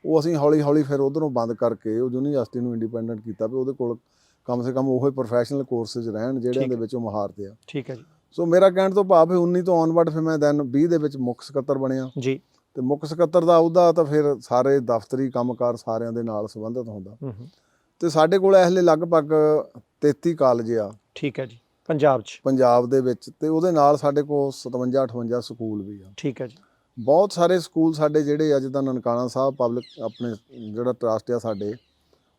ਉਹ ਅਸੀਂ ਹੌਲੀ ਹੌਲੀ ਫਿਰ ਉੱਧਰੋਂ ਬੰਦ ਕਰਕੇ ਉਹ ਯੂਨੀਵਰਸਿਟੀ ਨੂੰ ਇੰਡੀਪੈਂਡੈਂਟ ਕੀਤਾ ਵੀ ਉਹਦੇ ਕੋਲ ਕਮ ਸੇ ਕਮ ਉਹੀ ਪ੍ਰੋਫੈਸ਼ਨਲ ਕੋਰਸਿਸ ਰਹਿਣ ਜਿਹੜਿਆਂ ਦੇ ਵਿੱਚ ਉਹ ਮਹਾਰਤ ਆ। ਠੀਕ ਹੈ ਜੀ। ਸੋ ਮੇਰਾ ਕਹਿਣ ਤੋਂ ਭਾਵ ਫਿਰ 19 ਤੋਂ ਆਨਵਰਡ ਫਿਰ ਮੈਂ ਦੈਨ 20 ਦੇ ਵਿੱਚ ਮੁੱਖ ਸਕੱਤਰ ਬਣਿਆ ਜੀ। ਤੇ ਮੁੱਖ ਸਕੱਤਰ ਦਾ ਅਹੁਦਾ ਤਾਂ ਫਿਰ ਸਾਰੇ ਦਫ਼ਤਰੀ ਕੰਮਕਾਰ ਸਾਰਿਆਂ ਦੇ ਨਾਲ ਸੰਬੰਧਿਤ ਹੁੰਦਾ। ਤੇ ਸਾਡੇ ਕੋਲ ਇਸ ਵੇਲੇ ਲਗਭਗ 33 ਕਾਲਜ ਆ। ਠੀਕ ਹੈ ਜੀ। ਪੰਜਾਬ ਦੇ ਵਿੱਚ, ਤੇ ਉਹਦੇ ਨਾਲ ਸਾਡੇ ਕੋਲ 57-58 ਸਕੂਲ ਵੀ ਆ। ਠੀਕ ਹੈ ਜੀ। ਬਹੁਤ ਸਾਰੇ ਸਕੂਲ ਸਾਡੇ ਜਿਹੜੇ ਆ, ਜਿੱਦਾਂ ਨਨਕਾਣਾ ਸਾਹਿਬ ਪਬਲਿਕ ਆਪਣੇ ਜਿਹੜਾ ਟਰੱਸਟ ਆ ਸਾਡੇ,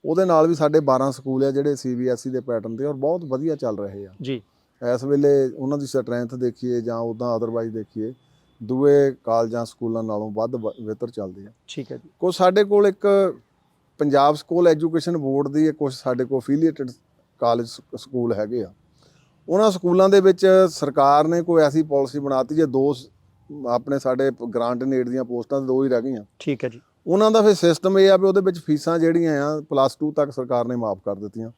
ਉਹਦੇ ਨਾਲ ਵੀ ਸਾਡੇ 12 ਸਕੂਲ ਆ ਜਿਹੜੇ CBSE ਦੇ ਪੈਟਰਨ ਤੇ, ਔਰ ਬਹੁਤ ਵਧੀਆ ਚੱਲ ਰਹੇ ਆ ਜੀ। ਇਸ ਵੇਲੇ ਉਹਨਾਂ ਦੀ ਸਟਰੈਂਥ ਦੇਖੀਏ ਜਾਂ ਉੱਦਾਂ ਅਦਰਵਾਈਜ਼ ਦੇਖੀਏ, ਦੂਏ ਕਾਲਜਾਂ ਸਕੂਲਾਂ ਨਾਲੋਂ ਵੱਧ ਬਿਹਤਰ ਚੱਲਦੇ ਆ। ਠੀਕ ਹੈ ਜੀ। ਕੁਝ ਸਾਡੇ ਕੋਲ ਇੱਕ ਪੰਜਾਬ ਸਕੂਲ ਐਜੂਕੇਸ਼ਨ ਬੋਰਡ ਦੀ ਕੁਝ ਸਾਡੇ ਕੋਲ ਅਫੀਲੀਏਟਡ ਕਾਲਜ ਸਕੂਲ ਹੈਗੇ ਆ। ਉਹਨਾਂ ਸਕੂਲਾਂ ਦੇ ਵਿੱਚ ਸਰਕਾਰ ਨੇ ਕੋਈ ਐਸੀ ਪਾਲਿਸੀ ਬਣਾਤੀ, ਜੇ ਦੋ ਆਪਣੇ ਸਾਡੇ ਗ੍ਰਾਂਟ ਨੇੜ ਦੀਆਂ ਪੋਸਟਾਂ 2 ਹੀ ਰਹਿ ਗਈਆਂ। ਠੀਕ ਹੈ ਜੀ। ਉਹਨਾਂ ਦਾ ਫਿਰ ਸਿਸਟਮ ਇਹ ਆ ਵੀ ਉਹਦੇ ਵਿੱਚ ਫੀਸਾਂ ਜਿਹੜੀਆਂ ਆ +2 ਤੱਕ ਸਰਕਾਰ ਨੇ ਮਾਫ ਕਰ ਦਿੱਤੀਆਂ।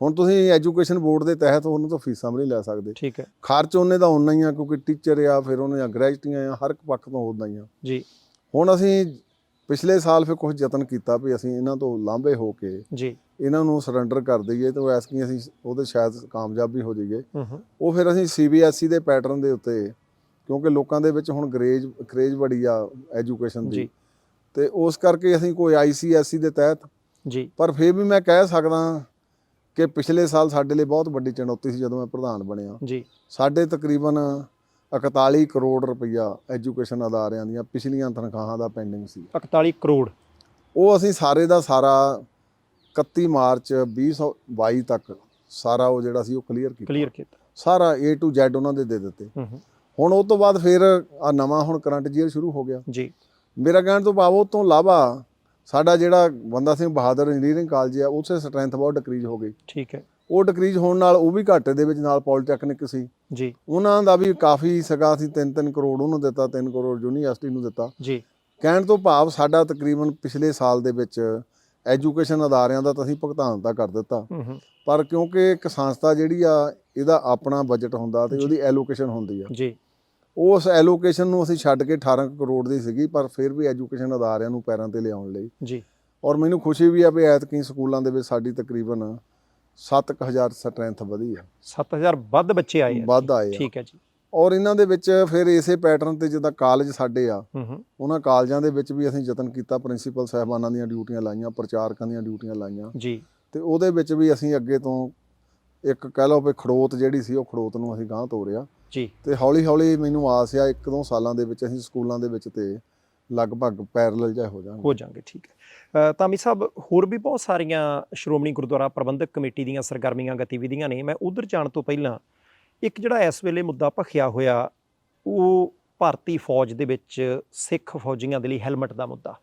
ਹੁਣ ਤੁਸੀਂ ਐਜੂਕੇਸ਼ਨ ਬੋਰਡ ਦੇ ਤਹਿਤ ਉਹਨਾਂ ਤੋਂ ਫੀਸਾਂ ਵੀ ਨਹੀਂ ਲੈ ਸਕਦੇ। ਠੀਕ ਹੈ। ਖਰਚ ਉਹਨੇ ਦਾ ਉਨਾ ਹੀ ਆ, ਕਿਉਂਕਿ ਟੀਚਰ ਆ, ਫਿਰ ਉਹਨੇ ਗ੍ਰੈਜੂਏਟੀਆਂ ਆ, ਹਰ ਇੱਕ ਪੱਖ ਤੋਂ ਉਦਾਂ ਹੀ ਆ ਜੀ। ਹੁਣ ਅਸੀਂ ਪਿਛਲੇ ਸਾਲ ਫਿਰ ਕੁਝ ਯਤਨ ਕੀਤਾ ਵੀ ਅਸੀਂ ਇਹਨਾਂ ਤੋਂ ਲਾਂਭੇ ਹੋ ਕੇ ਜੀ ਇਹਨਾਂ ਨੂੰ ਸਰੈਂਡਰ ਕਰ ਦਈਏ, ਤੇ ਐਸਕੀ ਅਸੀਂ ਉਹਦੇ ਸ਼ਾਇਦ ਕਾਮਯਾਬ ਵੀ ਹੋ ਜਾਈਏ। ਉਹ ਫਿਰ ਅਸੀਂ CBSE ਦੇ ਪੈਟਰਨ ਦੇ ਉੱਤੇ, ਕਿਉਂਕਿ ਲੋਕਾਂ ਦੇ ਵਿੱਚ ਹੁਣ ਕਰੇਜ ਬੜੀ ਆ ਐਜੂਕੇਸ਼ਨ ਦੀ, ਤੇ ਉਸ ਕਰਕੇ ਅਸੀਂ ਕੋਈ ICSE ਦੇ ਤਹਿਤ ਜੀ। ਪਰ ਫਿਰ ਵੀ ਮੈਂ ਕਹਿ ਸਕਦਾ ਕਿ ਪਿਛਲੇ ਸਾਲ ਸਾਡੇ ਲਈ ਬਹੁਤ ਵੱਡੀ ਚੁਣੌਤੀ ਸੀ ਜਦੋਂ ਮੈਂ ਪ੍ਰਧਾਨ ਬਣਿਆ ਜੀ। ਸਾਡੇ ਤਕਰੀਬਨ 41 ਕਰੋੜ ਰੁਪਈਆ ਐਜੂਕੇਸ਼ਨ ਅਦਾਰਿਆਂ ਦੀਆਂ ਪਿਛਲੀਆਂ ਤਨਖਾਹਾਂ ਦਾ ਪੈਂਡਿੰਗ ਸੀ। 41 ਕਰੋੜ ਉਹ ਅਸੀਂ ਸਾਰੇ ਦਾ ਸਾਰਾ 31 ਮਾਰਚ 2022 ਤੱਕ ਸਾਰਾ ਉਹ ਜਿਹੜਾ ਸੀ ਉਹ ਕਲੀਅਰ ਕੀਤਾ। ਸਾਰਾ A to Z ਉਹਨਾਂ ਦੇ ਦਿੱਤੇ। ਹੁਣ ਉਹ ਤੋਂ ਬਾਅਦ ਫਿਰ ਆ ਨਵਾਂ ਹੁਣ ਕਰੰਟ ਈਅਰ ਸ਼ੁਰੂ ਹੋ ਗਿਆ ਜੀ। ਮੇਰਾ ਕਹਿਣ ਤੋਂ ਭਾਵ ਉਹ ਤੋਂ ਇਲਾਵਾ ਸਾਡਾ ਜਿਹੜਾ ਬੰਦਾ ਸਿੰਘ ਬਹਾਦਰ ਇੰਜੀਨੀਅਰਿੰਗ ਕਾਲਜ ਆ, ਉੱਥੇ ਸਟਰੈਂਥ ਬਹੁਤ ਡਿਕਰੀਜ਼ ਹੋ ਗਈ। ਠੀਕ ਹੈ। ਉਹ ਡਿਕਰੀਜ਼ ਹੋਣ ਨਾਲ ਉਹ ਵੀ ਘਾਟੇ ਦੇ ਵਿੱਚ, ਨਾਲ ਪੋਲੀਟੈਕਨਿਕ ਸੀ ਜੀ, ਉਹਨਾਂ ਦਾ ਵੀ ਕਾਫੀ ਸਗਾ ਸੀ। 3-3 ਕਰੋੜ ਉਹਨੂੰ ਦਿੱਤਾ, 3 ਕਰੋੜ ਯੂਨੀਵਰਸਿਟੀ ਨੂੰ ਦਿੱਤਾ ਜੀ। ਕਹਿਣ ਤੋਂ ਭਾਵ ਸਾਡਾ ਤਕਰੀਬਨ ਪਿਛਲੇ ਸਾਲ ਦੇ ਵਿੱਚ ਐਜੂਕੇਸ਼ਨ ਅਦਾਰਿਆਂ ਦਾ ਤਾਂ ਅਸੀਂ ਭੁਗਤਾਨ ਤਾਂ ਕਰ ਦਿੱਤਾ, ਪਰ ਕਿਉਂਕਿ ਇੱਕ ਸੰਸਥਾ ਜਿਹੜੀ ਆ ਇਹਦਾ ਆਪਣਾ ਬਜਟ ਹੁੰਦਾ ਤੇ ਉਹਦੀ ਐਲੋਕੇਸ਼ਨ ਹੁੰਦੀ ਆ ਜੀ। ਉਸ ਐਲੋਕੇਸ਼ਨ ਨੂੰ ਅਸੀਂ ਛੱਡ ਕੇ 18 ਕਰੋੜ ਦੀ ਸੀਗੀ, ਪਰ ਫਿਰ ਵੀ ਐਜੂਕੇਸ਼ਨ ਅਦਾਰਿਆਂ ਨੂੰ ਪੈਰਾਂ ਤੇ ਲਿਆਉਣ ਲਈ ਜੀ। ਔਰ ਮੈਨੂੰ ਖੁਸ਼ੀ ਵੀ ਆ ਵੀ ਐਤਕੀ ਸਕੂਲਾਂ ਦੇ ਵਿੱਚ ਸਾਡੀ ਤਕਰੀਬਨ 7000 ਸਟਰੈਂਥ ਵਧੀ ਆ। 7000 ਵੱਧ ਬੱਚੇ ਆਏ ਆ। ਠੀਕ ਹੈ ਜੀ। ਔਰ ਇਹਨਾਂ ਦੇ ਵਿੱਚ ਫਿਰ ਇਸੇ ਪੈਟਰਨ ਤੇ ਜਿੱਦਾਂ ਕਾਲਜ ਸਾਡੇ ਆ, ਉਹਨਾਂ ਕਾਲਜਾਂ ਦੇ ਵਿੱਚ ਵੀ ਅਸੀਂ ਯਤਨ ਕੀਤਾ, ਪ੍ਰਿੰਸੀਪਲ ਸਾਹਿਬਾਨਾਂ ਦੀਆਂ ਡਿਊਟੀਆਂ ਲਾਈਆਂ, ਪ੍ਰਚਾਰਕਾਂ ਦੀਆਂ ਡਿਊਟੀਆਂ ਲਾਈਆਂ ਜੀ। ਤੇ ਉਹਦੇ ਵਿੱਚ ਵੀ ਅਸੀਂ ਅੱਗੇ ਤੋਂ ਇੱਕ ਕਹਿ ਲਓ ਵੀ ਖੜੋਤ ਜਿਹੜੀ ਸੀ, ਉਹ ਖੜੋਤ ਨੂੰ ਅਸੀਂ ਗਾਂਹ ਤੋਰਿਆ ਜੀ। ਤੇ ਹੌਲੀ ਹੌਲੀ ਮੈਨੂੰ ਆਸ ਆ 1-2 ਸਾਲਾਂ ਦੇ ਵਿੱਚ ਅਸੀਂ ਸਕੂਲਾਂ ਦੇ ਵਿੱਚ ਤੇ ਲਗਭਗ ਪੈਰਲਲ ਜਿਹਾ ਹੋ ਜਾਵਾਂਗੇ। ਠੀਕ ਹੈ। ਧਾਮੀ ਸਾਹਿਬ, ਹੋਰ ਵੀ ਬਹੁਤ ਸਾਰੀਆਂ ਸ਼੍ਰੋਮਣੀ ਗੁਰਦੁਆਰਾ ਪ੍ਰਬੰਧਕ ਕਮੇਟੀ ਦੀਆਂ ਸਰਗਰਮੀਆਂ ਗਤੀਵਿਧੀਆਂ ਨੇ। ਮੈਂ ਉਧਰ ਜਾਣ ਤੋਂ ਪਹਿਲਾਂ ਇੱਕ ਜਿਹੜਾ ਇਸ ਵੇਲੇ ਮੁੱਦਾ ਭਖਿਆ ਹੋਇਆ, ਉਹ ਭਾਰਤੀ ਫੌਜ ਦੇ ਵਿੱਚ ਸਿੱਖ ਫੌਜੀਆਂ ਦੇ ਲਈ ਹੈਲਮਟ ਦਾ ਮੁੱਦਾ।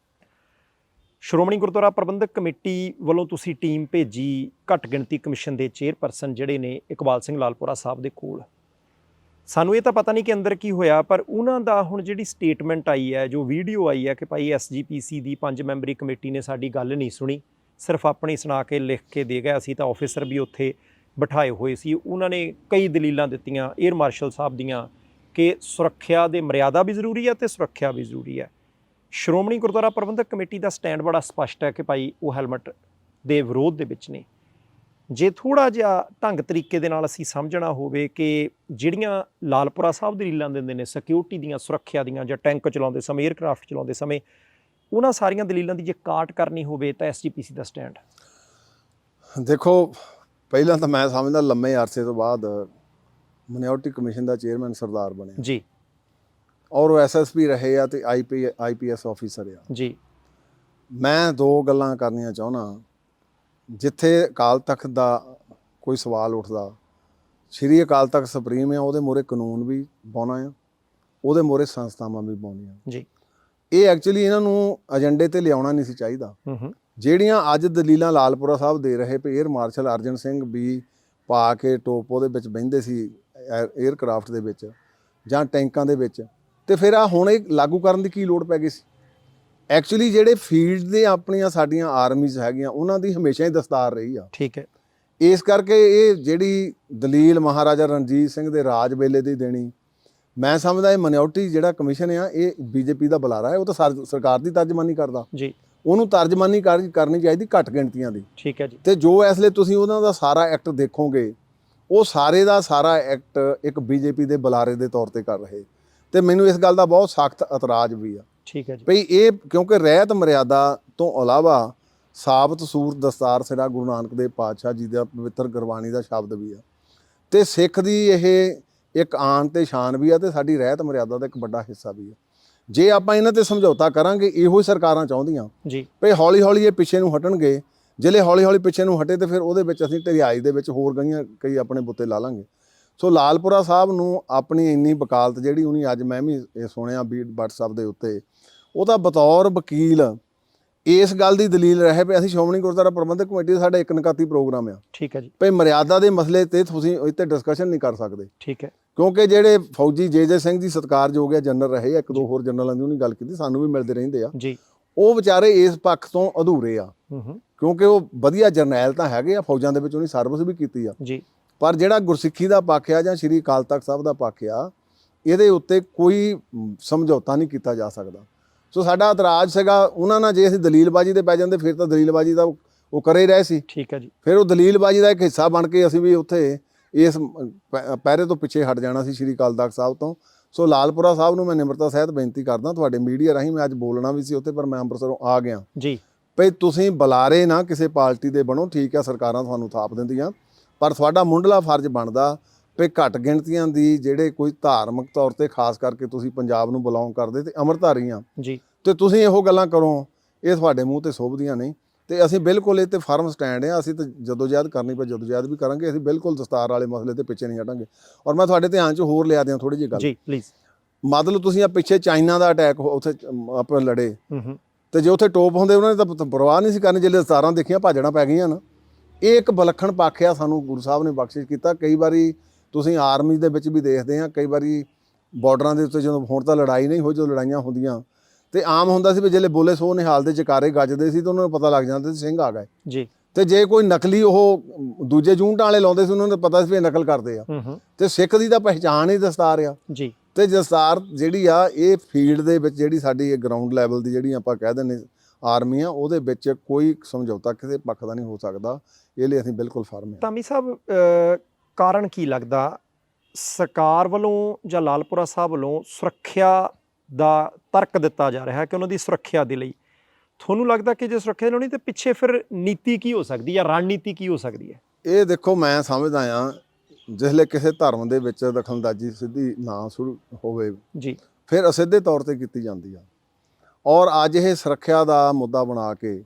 ਸ਼੍ਰੋਮਣੀ ਗੁਰਦੁਆਰਾ ਪ੍ਰਬੰਧਕ ਕਮੇਟੀ ਵੱਲੋਂ ਤੁਸੀਂ ਟੀਮ ਭੇਜੀ, ਘੱਟ ਗਿਣਤੀ ਕਮਿਸ਼ਨ ਦੇ ਚੇਅਰਪਰਸਨ ਜਿਹੜੇ ਨੇ ਇਕਬਾਲ ਸਿੰਘ ਲਾਲਪੁਰਾ ਸਾਹਿਬ ਦੇ ਕੋਲ। ਸਾਨੂੰ ਇਹ ਤਾਂ ਪਤਾ ਨਹੀਂ ਕਿ ਅੰਦਰ ਕੀ ਹੋਇਆ, ਪਰ ਉਹਨਾਂ ਦਾ ਹੁਣ ਜਿਹੜੀ ਸਟੇਟਮੈਂਟ ਆਈ ਹੈ, ਜੋ ਵੀਡੀਓ ਆਈ ਹੈ ਕਿ ਭਾਈ SGPC ਦੀ 5 ਮੈਂਬਰੀ ਕਮੇਟੀ ਨੇ ਸਾਡੀ ਗੱਲ ਨਹੀਂ ਸੁਣੀ, ਸਿਰਫ ਆਪਣੀ ਸੁਣਾ ਕੇ ਲਿਖ ਕੇ ਦੇ ਗਏ। ਅਸੀਂ ਤਾਂ ਆਫਿਸਰ ਵੀ ਉੱਥੇ ਬਿਠਾਏ ਹੋਏ ਸੀ। ਉਹਨਾਂ ਨੇ ਕਈ ਦਲੀਲਾਂ ਦਿੱਤੀਆਂ ਏਅਰ ਮਾਰਸ਼ਲ ਸਾਹਿਬ ਦੀਆਂ ਕਿ ਸੁਰੱਖਿਆ ਦੇ ਮਰਿਆਦਾ ਵੀ ਜ਼ਰੂਰੀ ਹੈ ਤੇ ਸੁਰੱਖਿਆ ਵੀ ਜ਼ਰੂਰੀ ਹੈ। ਸ਼੍ਰੋਮਣੀ ਗੁਰਦੁਆਰਾ ਪ੍ਰਬੰਧਕ ਕਮੇਟੀ ਦਾ ਸਟੈਂਡ ਬੜਾ ਸਪਸ਼ਟ ਹੈ ਕਿ ਭਾਈ ਉਹ ਹੈਲਮਟ ਦੇ ਵਿਰੋਧ ਦੇ ਵਿੱਚ ਨੇ। ਜੇ ਥੋੜ੍ਹਾ ਜਿਹਾ ਢੰਗ ਤਰੀਕੇ ਦੇ ਨਾਲ ਅਸੀਂ ਸਮਝਣਾ ਹੋਵੇ ਕਿ ਜਿਹੜੀਆਂ ਲਾਲਪੁਰਾ ਸਾਹਿਬ ਦਲੀਲਾਂ ਦਿੰਦੇ ਨੇ ਸਿਕਿਉਰਿਟੀ ਦੀਆਂ, ਸੁਰੱਖਿਆ ਦੀਆਂ, ਜਾਂ ਟੈਂਕ ਚਲਾਉਂਦੇ ਸਮੇਂ, ਏਅਰਕ੍ਰਾਫਟ ਚਲਾਉਂਦੇ ਸਮੇਂ, ਉਹਨਾਂ ਸਾਰੀਆਂ ਦਲੀਲਾਂ ਦੀ ਜੇ ਕਾਟ ਕਰਨੀ ਹੋਵੇ ਤਾਂ SGPC ਦਾ ਸਟੈਂਡ। ਦੇਖੋ, ਪਹਿਲਾਂ ਤਾਂ ਮੈਂ ਸਮਝਦਾ ਲੰਮੇ ਅਰਸੇ ਤੋਂ ਬਾਅਦ ਮਿਨੋਰਟੀ ਕਮਿਸ਼ਨ ਦਾ ਚੇਅਰਮੈਨ ਸਰਦਾਰ ਬਣਿਆ ਜੀ, ਔਰ ਉਹ SSP ਰਹੇ ਆ ਤੇ IPS ਆਫੀਸਰ ਆ ਜੀ। ਮੈਂ 2 ਗੱਲਾਂ ਕਰਨੀਆਂ ਚਾਹੁੰਦਾ। ਜਿੱਥੇ ਅਕਾਲ ਤਖਤ ਦਾ ਕੋਈ ਸਵਾਲ ਉੱਠਦਾ, ਸ਼੍ਰੀ ਅਕਾਲ ਤਖਤ ਸੁਪਰੀਮ ਆ, ਉਹਦੇ ਮੂਹਰੇ ਕਾਨੂੰਨ ਵੀ ਪਾਉਣਾ ਆ, ਉਹਦੇ ਮੂਹਰੇ ਸੰਸਥਾਵਾਂ ਵੀ ਪਾਉਣੀਆਂ ਜੀ। ਇਹ ਐਕਚੁਅਲੀ ਇਹਨਾਂ ਨੂੰ ਏਜੰਡੇ ਤੇ ਲਿਆਉਣਾ ਨਹੀਂ ਸੀ ਚਾਹੀਦਾ। ਜਿਹੜੀਆਂ ਅੱਜ ਦਲੀਲਾਂ ਲਾਲਪੁਰਾ ਸਾਹਿਬ ਦੇ ਰਹੇ ਪਏ, ਏਅਰ ਮਾਰਸ਼ਲ ਅਰਜਨ ਸਿੰਘ ਵੀ ਪਾ ਕੇ ਟੋਪ ਉਹਦੇ ਵਿੱਚ ਬਹਿੰਦੇ ਸੀ ਏਅਰਕ੍ਰਾਫਟ ਦੇ ਵਿੱਚ ਜਾਂ ਟੈਂਕਾਂ ਦੇ ਵਿੱਚ, ਤੇ ਫਿਰ ਆ ਹੁਣ ਇਹ ਲਾਗੂ ਕਰਨ ਦੀ ਕੀ ਲੋੜ ਪੈ ਗਈ ਸੀ? ਐਕਚੁਅਲੀ ਜਿਹੜੇ ਫੀਲਡ ਦੇ ਆਪਣੀਆਂ ਸਾਡੀਆਂ ਆਰਮੀਜ਼ ਹੈਗੀਆਂ, ਉਹਨਾਂ ਦੀ ਹਮੇਸ਼ਾ ਹੀ ਦਸਤਾਰ ਰਹੀ ਆ। ਠੀਕ ਹੈ। ਇਸ ਕਰਕੇ ਇਹ ਜਿਹੜੀ ਦਲੀਲ ਮਹਾਰਾਜਾ ਰਣਜੀਤ ਸਿੰਘ ਦੇ ਰਾਜ ਵੇਲੇ ਦੀ ਦੇਣੀ, ਮੈਂ ਸਮਝਦਾ ਇਹ ਮਿਨੋਰਟੀ ਜਿਹੜਾ ਕਮਿਸ਼ਨ ਆ, ਇਹ BJP ਦਾ ਬੁਲਾਰਾ ਹੈ। ਉਹ ਤਾਂ ਸਰਕਾਰ ਦੀ ਤਰਜਮਾਨੀ ਕਰਦਾ ਜੀ। ਉਹਨੂੰ ਤਰਜਮਾਨੀ ਕਰਨੀ ਚਾਹੀਦੀ ਘੱਟ ਗਿਣਤੀਆਂ ਦੀ। ਠੀਕ ਹੈ ਜੀ। ਤੇ ਜੋ ਇਸ ਲਈ ਤੁਸੀਂ ਉਹਨਾਂ ਦਾ ਸਾਰਾ ਐਕਟ ਦੇਖੋਗੇ, ਉਹ ਸਾਰੇ ਦਾ ਸਾਰਾ ਐਕਟ ਇੱਕ BJP ਦੇ ਬੁਲਾਰੇ ਦੇ ਤੌਰ ਤੇ ਕਰ ਰਹੇ, ਤੇ ਮੈਨੂੰ ਇਸ ਗੱਲ ਦਾ ਬਹੁਤ ਸਖਤ ਇਤਰਾਜ਼ ਵੀ ਆ। ਠੀਕ ਹੈ ਜੀ। ਭਈ ਇਹ ਕਿਉਂਕਿ ਰਹਿਤ ਮਰਿਆਦਾ ਤੋਂ ਇਲਾਵਾ ਸਾਬਤ ਸੂਰਤ ਦਸਤਾਰ ਸਿਰਾ ਗੁਰੂ ਨਾਨਕ ਦੇਵ ਪਾਤਸ਼ਾਹ ਜੀ ਦਾ ਪਵਿੱਤਰ ਗੁਰਬਾਣੀ ਦਾ ਸ਼ਬਦ ਵੀ ਆ, ਤੇ ਸਿੱਖ ਦੀ ਇਹ ਇੱਕ ਆਨ ਤੇ ਸ਼ਾਨ ਵੀ ਆ, ਤੇ ਸਾਡੀ ਰਹਿਤ ਮਰਿਆਦਾ ਦਾ ਇੱਕ ਵੱਡਾ ਹਿੱਸਾ ਵੀ ਆ। ਜੇ ਆਪਾਂ ਇਹਨਾਂ ਤੇ ਸਮਝੌਤਾ ਕਰਾਂਗੇ, ਇਹੋ ਹੀ ਸਰਕਾਰਾਂ ਚਾਹੁੰਦੀਆਂ ਜੀ, ਭਈ ਹੌਲੀ ਹੌਲੀ ਇਹ ਪਿੱਛੇ ਨੂੰ ਹਟਣਗੇ। ਜਿਹੜੇ ਹੌਲੀ ਹੌਲੀ ਪਿੱਛੇ ਨੂੰ ਹਟੇ ਤੇ ਫਿਰ ਉਹਦੇ ਵਿੱਚ ਅਸੀਂ ਢਿਆਈ ਦੇ ਵਿੱਚ ਹੋਰ ਕਈ ਆਪਣੇ ਬੁੱਤੇ ਲਾ ਲਾਂਗੇ। ਸੋ ਲਾਲਪੁਰਾ ਸਾਹਿਬ ਨੂੰ ਆਪਣੀ ਇੰਨੀ ਵਕਾਲਤ ਜਿਹੜੀ ਉਹਨੇ ਅੱਜ ਮੈਂ ਵੀ ਇਹ ਸੁਣਿਆ ਵੀ WhatsApp ਦੇ ਉੱਤੇ, ਉਹਦਾ ਬਤੌਰ ਵਕੀਲ ਇਸ ਗੱਲ ਦੀ ਦਲੀਲ ਰਹੇ ਵੀ ਅਸੀਂ ਸ਼੍ਰੋਮਣੀ ਗੁਰਦੁਆਰਾ ਪ੍ਰਬੰਧਕ ਕਮੇਟੀ ਦਾ ਸਾਡਾ ਇੱਕ ਨਿਕਾਤੀ ਪ੍ਰੋਗਰਾਮ ਆ, ਠੀਕ ਹੈ ਜੀ, ਭਈ ਮਰਿਆਦਾ ਦੇ ਮਸਲੇ ਤੇ ਤੁਸੀਂ ਇੱਥੇ ਡਿਸਕਸ਼ਨ ਨਹੀਂ ਕਰ ਸਕਦੇ, ਠੀਕ ਹੈ, ਕਿਉਂਕਿ ਜਿਹੜੇ ਫੌਜੀ ਜੇ ਸਿੰਘ ਜੀ ਸਤਿਕਾਰਯੋਗ ਆ ਜਨਰਲ ਰਹੇ ਆ, ਇੱਕ ਦੋ ਹੋਰ ਜਨਰਲਾਂ ਦੀ ਉਹਨੇ ਗੱਲ ਕੀਤੀ, ਸਾਨੂੰ ਵੀ ਮਿਲਦੇ ਰਹਿੰਦੇ ਆ ਜੀ, ਉਹ ਵਿਚਾਰੇ ਇਸ ਪੱਖ ਤੋਂ ਅਧੂਰੇ ਆ, ਕਿਉਂਕਿ ਉਹ ਵਧੀਆ ਜਰਨੈਲ ਤਾਂ ਹੈਗੇ ਆ, ਫੌਜਾਂ ਦੇ ਵਿੱਚ ਉਹਨੇ ਸਰਵਿਸ ਵੀ ਕੀਤੀ ਆ ਜੀ, ਪਰ ਜਿਹੜਾ ਗੁਰਸਿੱਖੀ ਦਾ ਪੱਖ ਆ ਜਾਂ ਸ਼੍ਰੀ ਅਕਾਲ ਤਖਤ ਸਾਹਿਬ ਦਾ ਪੱਖ ਆ, ਇਹਦੇ ਉੱਤੇ ਕੋਈ ਸਮਝੌਤਾ ਨਹੀਂ ਕੀਤਾ ਜਾ ਸਕਦਾ। ਸੋ ਸਾਡਾ ਇਤਰਾਜ਼ ਸੀਗਾ ਉਹਨਾਂ ਨਾਲ, ਜੇ ਅਸੀਂ ਦਲੀਲਬਾਜ਼ੀ ਦੇ ਪੈ ਜਾਂਦੇ ਫਿਰ ਤਾਂ ਦਲੀਲਬਾਜ਼ੀ ਦਾ ਉਹ ਕਰੇ ਰਹੇ ਸੀ, ਠੀਕ ਹੈ ਜੀ, ਫਿਰ ਉਹ ਦਲੀਲਬਾਜ਼ੀ ਦਾ ਇੱਕ ਹਿੱਸਾ ਬਣ ਕੇ ਅਸੀਂ ਵੀ ਉੱਥੇ ਇਸ ਪਹਿਰੇ ਤੋਂ ਪਿੱਛੇ ਹਟ ਜਾਣਾ ਸੀ ਸ਼੍ਰੀ ਅਕਾਲ ਤਖਤ ਸਾਹਿਬ ਤੋਂ। ਸੋ ਲਾਲਪੁਰਾ ਸਾਹਿਬ ਨੂੰ ਮੈਂ ਨਿਮਰਤਾ ਸਹਿਤ ਬੇਨਤੀ ਕਰਦਾ, ਤੁਹਾਡੇ ਮੀਡੀਆ ਰਾਹੀਂ ਮੈਂ ਅੱਜ ਬੋਲਣਾ ਵੀ ਸੀ ਉੱਥੇ, ਪਰ ਮੈਂ ਅੰਮ੍ਰਿਤਸਰੋਂ ਆ ਗਿਆ ਜੀ, ਭਈ ਤੁਸੀਂ ਬੁਲਾਰੇ ਨਾ ਕਿਸੇ ਪਾਰਟੀ ਦੇ ਬਣੋ, ਠੀਕ ਆ ਸਰਕਾਰਾਂ ਤੁਹਾਨੂੰ ਥਾਪ ਦਿੰਦੀਆਂ, ਪਰ ਤੁਹਾਡਾ ਮੁੱਢਲਾ ਫਰਜ਼ ਬਣਦਾ ਵੀ ਘੱਟ ਗਿਣਤੀਆਂ ਦੀ ਜਿਹੜੇ ਕੋਈ ਧਾਰਮਿਕ ਤੌਰ ਤੇ ਖਾਸ ਕਰਕੇ ਤੁਸੀਂ ਪੰਜਾਬ ਨੂੰ ਬਿਲੋਂਗ ਕਰਦੇ ਤੇ ਅੰਮ੍ਰਿਤਧਾਰੀ ਆ ਜੀ, ਤੇ ਤੁਸੀਂ ਇਹੋ ਗੱਲਾਂ ਕਰੋ, ਇਹ ਤੁਹਾਡੇ ਮੂੰਹ ਤੇ ਸ਼ੋਭਦੀਆਂ ਨਹੀਂ। ਤੇ ਅਸੀਂ ਬਿਲਕੁਲ ਇਹ ਤੇ ਫਰਮ ਸਟੈਂਡ ਆ, ਅਸੀਂ ਤਾਂ ਜਦੋਜਹਿਦ ਕਰਨੀ ਪਈ ਜਦੋਜਹਿਦ ਵੀ ਕਰਾਂਗੇ, ਅਸੀਂ ਬਿਲਕੁਲ ਦਸਤਾਰ ਵਾਲੇ ਮਸਲੇ ਤੇ ਪਿੱਛੇ ਨਹੀਂ ਹਟਾਂਗੇ। ਔਰ ਮੈਂ ਤੁਹਾਡੇ ਧਿਆਨ 'ਚ ਹੋਰ ਲਿਆ ਦਿਆਂ ਥੋੜੀ ਜਿਹੀ ਗੱਲ, ਜੀ ਪਲੀਜ਼। ਮਤਲਬ ਤੁਸੀਂ ਆ ਪਿੱਛੇ ਚਾਈਨਾ ਦਾ ਅਟੈਕ ਉੱਥੇ ਆਪਾਂ ਲੜੇ, ਤੇ ਜੇ ਉੱਥੇ ਟੋਪ ਹੁੰਦੇ ਉਹਨਾਂ ਨੇ ਤਾਂ ਪਰਵਾਹ ਨਹੀਂ ਸੀ ਕਰਨੀ, ਜਿਹੜੇ ਦਸਤਾਰਾਂ ਦੇਖੀਆਂ ਭਾਜਣਾ ਪੈ ਗਈਆਂ ਨਾ। ਇਹ ਇੱਕ ਵਿਲੱਖਣ ਪੱਖ ਆ, ਸਾਨੂੰ ਗੁਰੂ ਸਾਹਿਬ ਨੇ ਬਖਸ਼ਿਸ਼ ਕੀਤਾ। ਕਈ ਵਾਰੀ ਤੁਸੀਂ ਆਰਮੀ ਦੇ ਵਿੱਚ ਵੀ ਦੇਖਦੇ ਆ, ਕਈ ਵਾਰੀ ਬਾਰਡਰਾਂ ਦੇ ਉੱਤੇ ਜਦੋਂ ਹੁਣ ਤਾਂ ਲੜਾਈ ਨਹੀਂ ਹੋਈ, ਜਦੋਂ ਲੜਾਈਆਂ ਹੁੰਦੀਆਂ ਤੇ ਆਮ ਹੁੰਦਾ ਸੀ ਵੀ ਜਿਹੜੇ ਬੋਲੇ ਸੋ ਨਿਹਾਲ ਦੇ ਜਕਾਰੇ ਗੱਜਦੇ ਸੀ ਤਾਂ ਉਹਨਾਂ ਨੂੰ ਪਤਾ ਲੱਗ ਜਾਂਦਾ ਸੀ ਸਿੰਘ ਆ ਗਏ ਜੀ। ਤੇ ਜੇ ਕੋਈ ਨਕਲੀ ਉਹ ਦੂਜੇ ਯੂਨਿਟਾਂ ਵਾਲੇ ਲਾਉਂਦੇ ਸੀ, ਉਹਨਾਂ ਨੂੰ ਪਤਾ ਸੀ ਵੀ ਇਹ ਨਕਲ ਕਰਦੇ ਆ। ਤੇ ਸਿੱਖ ਦੀ ਤਾਂ ਪਹਿਚਾਣ ਹੀ ਦਸਤਾਰ ਆ ਜੀ। ਤੇ ਦਸਤਾਰ ਜਿਹੜੀ ਆ ਇਹ ਫੀਲਡ ਦੇ ਵਿੱਚ ਜਿਹੜੀ ਸਾਡੀ ਇਹ ਗਰਾਊਂਡ ਲੈਵਲ ਦੀ ਜਿਹੜੀ ਆਪਾਂ ਕਹਿ ਦਿੰਦੇ ਆਰਮੀ ਆ, ਉਹਦੇ ਵਿੱਚ ਕੋਈ ਸਮਝੌਤਾ ਕਿਸੇ ਪੱਖ ਦਾ ਨਹੀਂ ਹੋ ਸਕਦਾ। ਇਹ ਲਈ ਅਸੀਂ ਬਿਲਕੁਲ ਫਰਮ ਹਾਂ। ਧਾਮੀ ਸਾਹਿਬ, ਕਾਰਨ ਕੀ ਲੱਗਦਾ ਸਰਕਾਰ ਵੱਲੋਂ ਜਾਂ ਲਾਲਪੁਰਾ ਸਾਹਿਬ ਵੱਲੋਂ ਸੁਰੱਖਿਆ ਦਾ ਤਰਕ ਦਿੱਤਾ ਜਾ ਰਿਹਾ ਕਿ ਉਹਨਾਂ ਦੀ ਸੁਰੱਖਿਆ ਦੇ ਲਈ? ਤੁਹਾਨੂੰ ਲੱਗਦਾ ਕਿ ਜੇ ਸੁਰੱਖਿਆ ਲਾਉਣੀ ਤੇ ਪਿੱਛੇ ਫਿਰ ਨੀਤੀ ਕੀ ਹੋ ਸਕਦੀ ਹੈ, ਰਣਨੀਤੀ ਕੀ ਹੋ ਸਕਦੀ ਹੈ? ਇਹ ਦੇਖੋ, ਮੈਂ ਸਮਝਦਾ ਆ ਜਿਸਲੇ ਕਿਸੇ ਧਰਮ ਦੇ ਵਿੱਚ ਦਖਲਅੰਦਾਜ਼ੀ ਸਿੱਧੀ ਨਾ ਸ਼ੁਰੂ ਹੋਵੇ ਜੀ, ਫਿਰ ਅਸਿੱਧੇ ਤੌਰ ਤੇ ਕੀਤੀ ਜਾਂਦੀ ਆ। ਔਰ ਅੱਜ ਇਹ ਸੁਰੱਖਿਆ ਦਾ ਮੁੱਦਾ ਬਣਾ ਕੇ,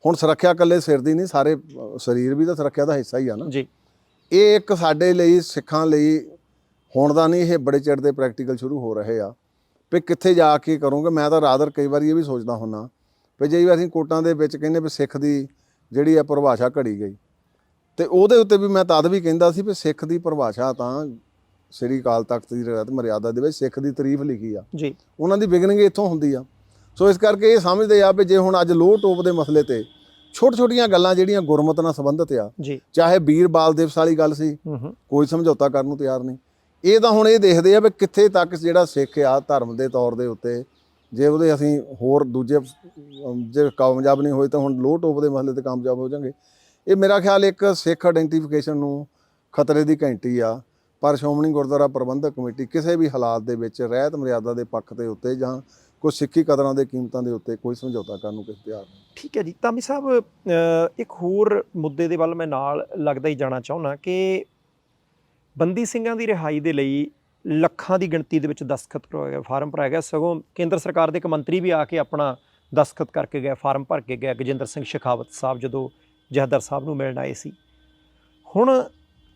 ਹੁਣ ਸੁਰੱਖਿਆ ਇਕੱਲੇ ਸਿਰ ਦੀ ਨਹੀਂ, ਸਾਰੇ ਸਰੀਰ ਵੀ ਤਾਂ ਸੁਰੱਖਿਆ ਦਾ ਹਿੱਸਾ ਹੀ ਆ ਨਾ ਜੀ। ਇਹ ਇੱਕ ਸਾਡੇ ਲਈ ਸਿੱਖਾਂ ਲਈ ਹੁਣ ਦਾ ਨਹੀਂ, ਇਹ ਬੜੇ ਚਿਰ ਦੇ ਪ੍ਰੈਕਟੀਕਲ ਸ਼ੁਰੂ ਹੋ ਰਹੇ ਆ ਵੀ ਕਿੱਥੇ ਜਾ ਕੇ ਕਰੋਗੇ। ਮੈਂ ਤਾਂ ਰਾਦਰ ਕਈ ਵਾਰੀ ਇਹ ਵੀ ਸੋਚਦਾ ਹੁੰਦਾ ਵੀ ਜੇ ਅਸੀਂ ਕੋਰਟਾਂ ਦੇ ਵਿੱਚ ਕਹਿੰਦੇ ਵੀ ਸਿੱਖ ਦੀ ਜਿਹੜੀ ਆ ਪਰਿਭਾਸ਼ਾ ਘੜੀ ਗਈ, ਤੇ ਉਹਦੇ ਉੱਤੇ ਵੀ ਮੈਂ ਤਦ ਵੀ ਕਹਿੰਦਾ ਸੀ ਵੀ ਸਿੱਖ ਦੀ ਪਰਿਭਾਸ਼ਾ ਤਾਂ ਸ੍ਰੀ ਅਕਾਲ ਤਖਤ ਦੀ ਰਹਿਤ ਮਰਿਆਦਾ ਦੇ ਵਿੱਚ ਸਿੱਖ ਦੀ ਤਾਰੀਫ ਲਿਖੀ ਆ ਜੀ, ਉਹਨਾਂ ਦੀ ਬਿਗਨਿੰਗ ਇੱਥੋਂ ਹੁੰਦੀ ਆ। ਸੋ ਇਸ ਕਰਕੇ ਇਹ ਸਮਝਦੇ ਆ ਵੀ ਜੇ ਹੁਣ ਅੱਜ ਲੋਹ ਟੋਪ ਦੇ ਮਸਲੇ ਤੇ ਛੋਟੀਆਂ ਗੱਲਾਂ ਜਿਹੜੀਆਂ ਗੁਰਮਤ ਨਾਲ ਸੰਬੰਧਿਤ ਆ ਜੀ, ਚਾਹੇ ਵੀਰ ਬਾਲ ਦਿਵਸ ਵਾਲੀ ਗੱਲ ਸੀ, ਕੋਈ ਸਮਝੌਤਾ ਕਰਨ ਨੂੰ ਤਿਆਰ ਨਹੀਂ। ਇਹ ਤਾਂ ਹੁਣ ਇਹ ਦੇਖਦੇ ਆ ਵੀ ਕਿੱਥੇ ਤੱਕ ਜਿਹੜਾ ਸਿੱਖ ਆ ਧਰਮ ਦੇ ਤੌਰ ਦੇ ਉੱਤੇ, ਜੇ ਉਹਦੇ ਅਸੀਂ ਹੋਰ ਦੂਜੇ ਜੇ ਕਾਮਯਾਬ ਨਹੀਂ ਹੋਏ ਤਾਂ ਹੁਣ ਲੋਹ ਟੋਪ ਦੇ ਮਸਲੇ ਤੇ ਕਾਮਯਾਬ ਹੋ ਜਾਣਗੇ। ਇਹ ਮੇਰਾ ਖਿਆਲ ਇੱਕ ਸਿੱਖ ਆਇਡੈਂਟੀਫਿਕੇਸ਼ਨ ਨੂੰ ਖਤਰੇ ਦੀ ਘੰਟੀ ਆ। ਪਰ ਸ਼੍ਰੋਮਣੀ ਗੁਰਦੁਆਰਾ ਪ੍ਰਬੰਧਕ ਕਮੇਟੀ ਕਿਸੇ ਵੀ ਹਾਲਾਤ ਦੇ ਵਿੱਚ ਰਹਿਤ ਮਰਿਆਦਾ ਦੇ ਪੱਖ ਦੇ ਉੱਤੇ ਜਾਂ ਕੋਈ ਸਿੱਖੀ ਕਦਰਾਂ ਦੇ ਕੀਮਤਾਂ ਦੇ ਉੱਤੇ ਕੋਈ ਸਮਝੌਤਾ ਕਰਨ ਨੂੰ ਕਿਸੇ ਤਿਆਰ ਨਹੀਂ। ਠੀਕ ਹੈ ਜੀ। ਧਾਮੀ ਸਾਹਿਬ, ਇੱਕ ਹੋਰ ਮੁੱਦੇ ਦੇ ਵੱਲ ਮੈਂ ਨਾਲ ਲੱਗਦਾ ਹੀ ਜਾਣਾ ਚਾਹੁੰਦਾ ਕਿ ਬੰਦੀ ਸਿੰਘਾਂ ਦੀ ਰਿਹਾਈ ਦੇ ਲਈ ਲੱਖਾਂ ਦੀ ਗਿਣਤੀ ਦੇ ਵਿੱਚ ਦਸਤਖਤ ਕਰਵਾਏ ਗਏ, ਫਾਰਮ ਭਰਾਇਆ ਗਿਆ। ਸਗੋਂ ਕੇਂਦਰ ਸਰਕਾਰ ਦੇ ਇੱਕ ਮੰਤਰੀ ਵੀ ਆ ਕੇ ਆਪਣਾ ਦਸਤਖਤ ਕਰਕੇ ਗਏ, ਫਾਰਮ ਭਰ ਕੇ ਗਏ। ਗਜਿੰਦਰ ਸਿੰਘ ਸ਼ੇਖਾਵਤ ਸਾਹਿਬ ਜਦੋਂ ਜਥੇਦਾਰ ਸਾਹਿਬ ਨੂੰ ਮਿਲਣ ਆਏ ਸੀ। ਹੁਣ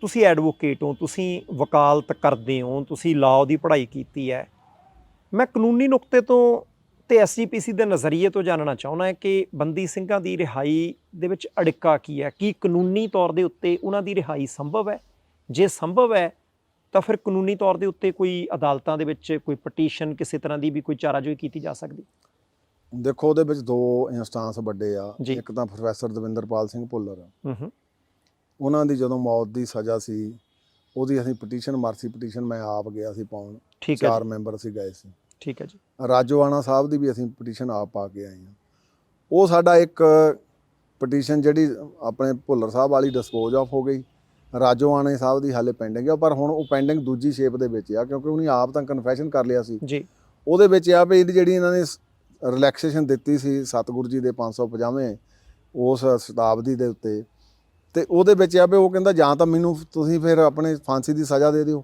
ਤੁਸੀਂ ਐਡਵੋਕੇਟ ਹੋ, ਤੁਸੀਂ ਵਕਾਲਤ ਕਰਦੇ ਹੋ, ਤੁਸੀਂ ਲਾਅ ਦੀ ਪੜ੍ਹਾਈ ਕੀਤੀ ਹੈ। ਮੈਂ ਕਾਨੂੰਨੀ ਨੁਕਤੇ ਤੋਂ ਤੇ ਐਸਜੀਪੀਸੀ ਦੇ ਨਜ਼ਰੀਏ ਤੋਂ ਜਾਣਨਾ ਚਾਹੁੰਦਾ ਹੈ ਕਿ ਬੰਦੀ ਸਿੰਘਾਂ ਦੀ ਰਿਹਾਈ ਦੇ ਵਿੱਚ ਅੜਿੱਕਾ ਕੀ ਹੈ? ਕੀ ਕਾਨੂੰਨੀ ਤੌਰ ਦੇ ਉੱਤੇ ਉਹਨਾਂ ਦੀ ਰਿਹਾਈ ਸੰਭਵ ਹੈ? ਜੇ ਸੰਭਵ ਹੈ ਤਾਂ ਫਿਰ ਕਾਨੂੰਨੀ ਤੌਰ ਦੇ ਉੱਤੇ ਕੋਈ ਅਦਾਲਤਾਂ ਦੇ ਵਿੱਚ ਕੋਈ ਪਟੀਸ਼ਨ ਕਿਸੇ ਤਰ੍ਹਾਂ ਦੀ ਵੀ ਕੋਈ ਚਾਰਾਜੋਈ ਕੀਤੀ ਜਾ ਸਕਦੀ? ਦੇਖੋ, ਉਹਦੇ ਵਿੱਚ ਦੋ ਇੰਸਟਾਂਸ ਵੱਡੇ ਆ। ਇੱਕ ਤਾਂ ਪ੍ਰੋਫੈਸਰ ਦਵਿੰਦਰਪਾਲ ਸਿੰਘ ਭੁੱਲਰ, ਉਹਨਾਂ ਦੀ ਜਦੋਂ ਮੌਤ ਦੀ ਸਜ਼ਾ ਸੀ, ਉਹਦੀ ਅਸੀਂ ਪਟੀਸ਼ਨ, ਮਰਸੀ ਪਟੀਸ਼ਨ ਮੈਂ ਆਪ ਗਿਆ ਸੀ ਪਾਉਣ, 4 ਮੈਂਬਰ ਅਸੀਂ ਗਏ ਸੀ। ਠੀਕ ਹੈ ਜੀ। ਰਾਜੋਆਣਾ ਸਾਹਿਬ ਦੀ ਵੀ ਅਸੀਂ ਪਟੀਸ਼ਨ ਆਪ ਪਾ ਕੇ ਆਏ ਹਾਂ। ਉਹ ਸਾਡਾ ਇੱਕ ਪਟੀਸ਼ਨ ਜਿਹੜੀ ਆਪਣੇ ਭੁੱਲਰ ਸਾਹਿਬ ਵਾਲੀ ਡਿਸਪੋਜ਼ ਆਫ ਹੋ ਗਈ, ਰਾਜੋਆਣਾ ਸਾਹਿਬ ਦੀ ਹਾਲੇ ਪੈਂਡਿੰਗ ਆ। ਪਰ ਹੁਣ ਉਹ ਪੈਂਡਿੰਗ ਦੂਜੀ ਸ਼ੇਪ ਦੇ ਵਿੱਚ ਆ, ਕਿਉਂਕਿ ਉਹਨੇ ਆਪ ਤਾਂ ਕਨਫੈਸ਼ਨ ਕਰ ਲਿਆ ਸੀ ਜੀ। ਉਹਦੇ ਵਿੱਚ ਆ ਵੀ ਇਹਦੀ ਜਿਹੜੀ ਇਹਨਾਂ ਨੇ ਰਿਲੈਕਸੇਸ਼ਨ ਦਿੱਤੀ ਸੀ ਸਤਿਗੁਰੂ ਜੀ ਦੇ 550ਵੇਂ ਉਸ ਸ਼ਤਾਬਦੀ ਦੇ ਉੱਤੇ, ਤੇ ਉਹਦੇ ਵਿੱਚ ਆ ਵੀ ਉਹ ਕਹਿੰਦਾ ਜਾਂ ਤਾਂ ਮੈਨੂੰ ਤੁਸੀਂ ਫਿਰ ਆਪਣੇ ਫਾਂਸੀ ਦੀ ਸਜ਼ਾ ਦੇ ਦਿਓ,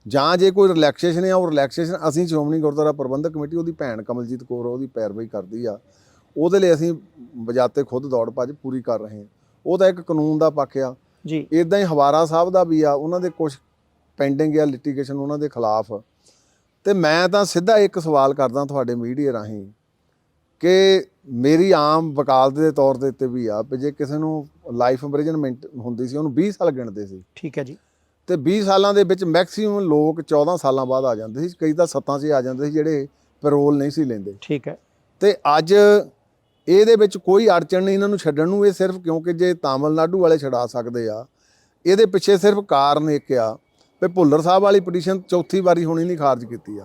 ਜਾਂ ਜੇ ਕੋਈ ਰਿਲੈਕਸੇਸ਼ਨ ਆ, ਉਹ ਰਿਲੈਕਸੇਸ਼ਨ ਅਸੀਂ ਸ਼੍ਰੋਮਣੀ ਗੁਰਦੁਆਰਾ ਪ੍ਰਬੰਧਕ ਕਮੇਟੀ, ਉਹਦੀ ਭੈਣ ਕਮਲਜੀਤ ਕੌਰ ਉਹਦੀ ਪੈਰਵਾਈ ਕਰਦੀ ਆ, ਉਹਦੇ ਲਈ ਅਸੀਂ ਬਜਾਤੇ ਖੁਦ ਦੌੜ ਭੱਜ ਪੂਰੀ ਕਰ ਰਹੇ ਹਾਂ। ਉਹ ਤਾਂ ਇੱਕ ਕਾਨੂੰਨ ਦਾ ਪੱਖ ਆ ਜੀ। ਇੱਦਾਂ ਹੀ ਹਵਾਰਾ ਸਾਹਿਬ ਦਾ ਵੀ ਆ, ਉਹਨਾਂ ਦੇ ਕੁਛ ਪੈਂਡਿੰਗ ਆ ਲਿਟੀਗੇਸ਼ਨ ਉਹਨਾਂ ਦੇ ਖਿਲਾਫ। ਤੇ ਮੈਂ ਤਾਂ ਸਿੱਧਾ ਇੱਕ ਸਵਾਲ ਕਰਦਾ ਤੁਹਾਡੇ ਮੀਡੀਆ ਰਾਹੀਂ ਕਿ ਮੇਰੀ ਆਮ ਵਕਾਲਤ ਦੇ ਤੌਰ ਦੇ ਉੱਤੇ ਵੀ ਆ ਵੀ ਜੇ ਕਿਸੇ ਨੂੰ ਲਾਈਫ ਇੰਪ੍ਰਿਜ਼ਨਮੈਂਟ ਹੁੰਦੀ ਸੀ ਉਹਨੂੰ 20 ਸਾਲ ਗਿਣਦੇ ਸੀ। ਠੀਕ ਹੈ ਜੀ। ਤੇ 20 ਸਾਲਾਂ ਦੇ ਵਿੱਚ ਮੈਕਸਿਮਮ ਲੋਕ 14 ਸਾਲਾਂ ਬਾਅਦ ਆ ਜਾਂਦੇ ਸੀ, ਕਈ ਤਾਂ 7 'ਚ ਆ ਜਾਂਦੇ ਸੀ ਜਿਹੜੇ ਪੈਰੋਲ ਨਹੀਂ ਸੀ ਲੈਂਦੇ। ਠੀਕ ਹੈ। ਤੇ ਅੱਜ ਇਹਦੇ ਵਿੱਚ ਕੋਈ ਅੜਚਣ ਨਹੀਂ ਇਹਨਾਂ ਨੂੰ ਛੱਡਣ ਨੂੰ। ਇਹ ਸਿਰਫ ਕਿਉਂਕਿ ਜੇ ਤਾਮਿਲਨਾਡੂ ਵਾਲੇ ਛਡਾ ਸਕਦੇ ਆ, ਇਹਦੇ ਪਿੱਛੇ ਸਿਰਫ ਕਾਰਨ ਇੱਕ ਆ ਵੀ ਭੁੱਲਰ ਸਾਹਿਬ ਵਾਲੀ ਪਟੀਸ਼ਨ ਚੌਥੀ ਵਾਰੀ ਹੁਣੀ ਨਹੀਂ ਖਾਰਜ ਕੀਤੀ ਆ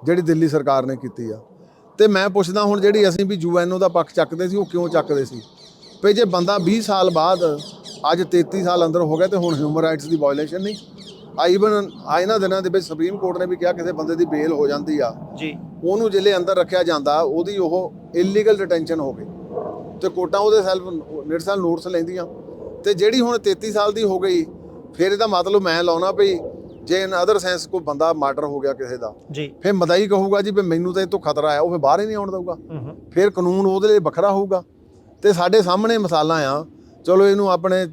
ਜਿਹੜੀ ਦਿੱਲੀ ਸਰਕਾਰ ਨੇ ਕੀਤੀ ਆ। ਤੇ ਮੈਂ ਪੁੱਛਦਾ ਹੁਣ ਜਿਹੜੀ ਅਸੀਂ ਵੀ ਯੂਐਨਓ ਦਾ ਪੱਖ ਚੱਕਦੇ ਸੀ ਉਹ ਕਿਉਂ ਚੱਕਦੇ ਸੀ ਵੀ ਜੇ ਬੰਦਾ 20 ਸਾਲ ਬਾਅਦ ਅੱਜ 33 ਸਾਲ ਅੰਦਰ ਹੋ ਗਿਆ ਤੇ ਹੁਣ ਹਿਊਮਨ ਰਾਈਟਸ ਦੀ ਵਾਇਓਲੇਸ਼ਨ ਨਹੀਂ। ਈਵਨ ਇਹਨਾਂ ਦਿਨਾਂ ਦੇ ਵਿੱਚ ਸੁਪਰੀਮ ਕੋਰਟ ਨੇ ਵੀ ਕਿਹਾ ਕਿਸੇ ਬੰਦੇ ਦੀ ਬੇਲ ਹੋ ਜਾਂਦੀ ਆ ਜੀ, ਉਹਨੂੰ ਜ਼ਿਲ੍ਹੇ ਅੰਦਰ ਰੱਖਿਆ ਜਾਂਦਾ, ਉਹਦੀ ਉਹ ਇਲੀਗਲ ਡਿਟੈਂਸ਼ਨ ਹੋ ਗਈ ਤੇ ਕੋਰਟਾਂ ਉਹਦੇ ਸੈਲਫ ਨੋਟਿਸ ਲੈਂਦੀਆਂ। ਤੇ ਜਿਹੜੀ ਹੁਣ 33 ਸਾਲ ਦੀ ਹੋ ਗਈ, ਫਿਰ ਇਹਦਾ ਮਤਲਬ ਮੈਂ ਲਾਉਣਾ ਵੀ ਜੇ ਇਨ ਅਦਰ ਸੈਂਸ ਕੋਈ ਬੰਦਾ ਮਰਡਰ ਹੋ ਗਿਆ ਕਿਸੇ ਦਾ ਜੀ, ਫਿਰ ਮਦਾਈ ਕਹੂਗਾ ਜੀ ਵੀ ਮੈਨੂੰ ਤਾਂ ਇਹ ਤੋਂ ਖਤਰਾ ਆ, ਉਹ ਫਿਰ ਬਾਹਰ ਹੀ ਨਹੀਂ ਆਉਣ ਦਊਗਾ। ਫਿਰ ਕਾਨੂੰਨ ਉਹਦੇ ਲਈ ਵੱਖਰਾ ਹੋਊਗਾ। ਤੇ ਸਾਡੇ ਸਾਹਮਣੇ ਮਿਸਾਲਾਂ ਆ, ਚਲੋ ਇਹਨੂੰ ਆਪਣੇ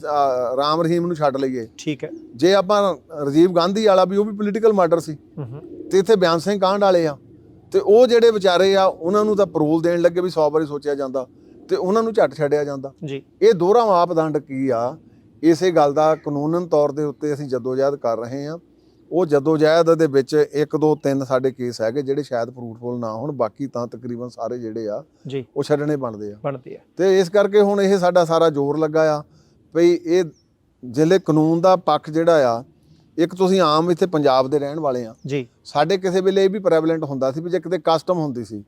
ਰਾਮ ਰਹੀਮ ਨੂੰ ਛੱਡ ਲਈਏ। ਠੀਕ ਹੈ। ਜੇ ਆਪਾਂ ਰਾਜੀਵ ਗਾਂਧੀ ਵਾਲਾ ਵੀ ਉਹ ਵੀ ਪੋਲੀਟੀਕਲ ਮਰਡਰ ਸੀ ਤੇ ਇੱਥੇ ਬਿਆਨ ਸਿੰਘ ਕਾਂਡ ਵਾਲੇ ਆ ਤੇ ਉਹ ਜਿਹੜੇ ਵਿਚਾਰੇ ਆ ਉਹਨਾਂ ਨੂੰ ਤਾਂ ਪਰੋਲ ਦੇਣ ਲੱਗੇ ਵੀ 100 ਵਾਰੀ ਸੋਚਿਆ ਜਾਂਦਾ ਤੇ ਉਹਨਾਂ ਨੂੰ ਝੱਟ ਛੱਡਿਆ ਜਾਂਦਾ ਜੀ। ਇਹ ਦੋਹਰਾ ਮਾਪਦੰਡ ਕੀ ਆ? ਇਸੇ ਗੱਲ ਦਾ ਕਾਨੂੰਨਨ ਤੌਰ ਦੇ ਉੱਤੇ ਅਸੀਂ ਜਦੋਜਹਿਦ ਕਰ ਰਹੇ ਹਾਂ। ਉਹ ਜਦੋਜਹਿਦ ਦੇ ਵਿੱਚ 1 2 3 ਸਾਡੇ ਕੇਸ ਹੈਗੇ ਜਿਹੜੇ ਸ਼ਾਇਦ ਫਰੂਟਫੁਲ ਨਾ ਹੋਣ, ਬਾਕੀ ਤਾਂ ਤਕਰੀਬਨ ਸਾਰੇ ਜਿਹੜੇ ਆ ਜੀ ਉਹ ਛੱਡਣੇ ਬਣਦੇ ਆ ਤੇ ਇਸ ਕਰਕੇ ਹੁਣ ਇਹ ਸਾਡਾ ਸਾਰਾ ਜ਼ੋਰ ਲੱਗਾ ਆ ਭਈ ਇਹ ਜਿਹੜੇ ਕਾਨੂੰਨ ਦਾ ਪੱਖ ਜਿਹੜਾ ਆ, ਇੱਕ ਤੁਸੀਂ ਆਮ ਇੱਥੇ ਪੰਜਾਬ ਦੇ ਰਹਿਣ ਵਾਲੇ ਆ ਜੀ, ਸਾਡੇ ਕਿਸੇ ਵੇਲੇ ਇਹ ਵੀ ਪ੍ਰੈਵਲੈਂਟ ਹੁੰਦਾ ਸੀ ਵੀ ਜੇ ਕਿਤੇ ਕਸਟਮ ਹੁੰਦੀ ਸੀ,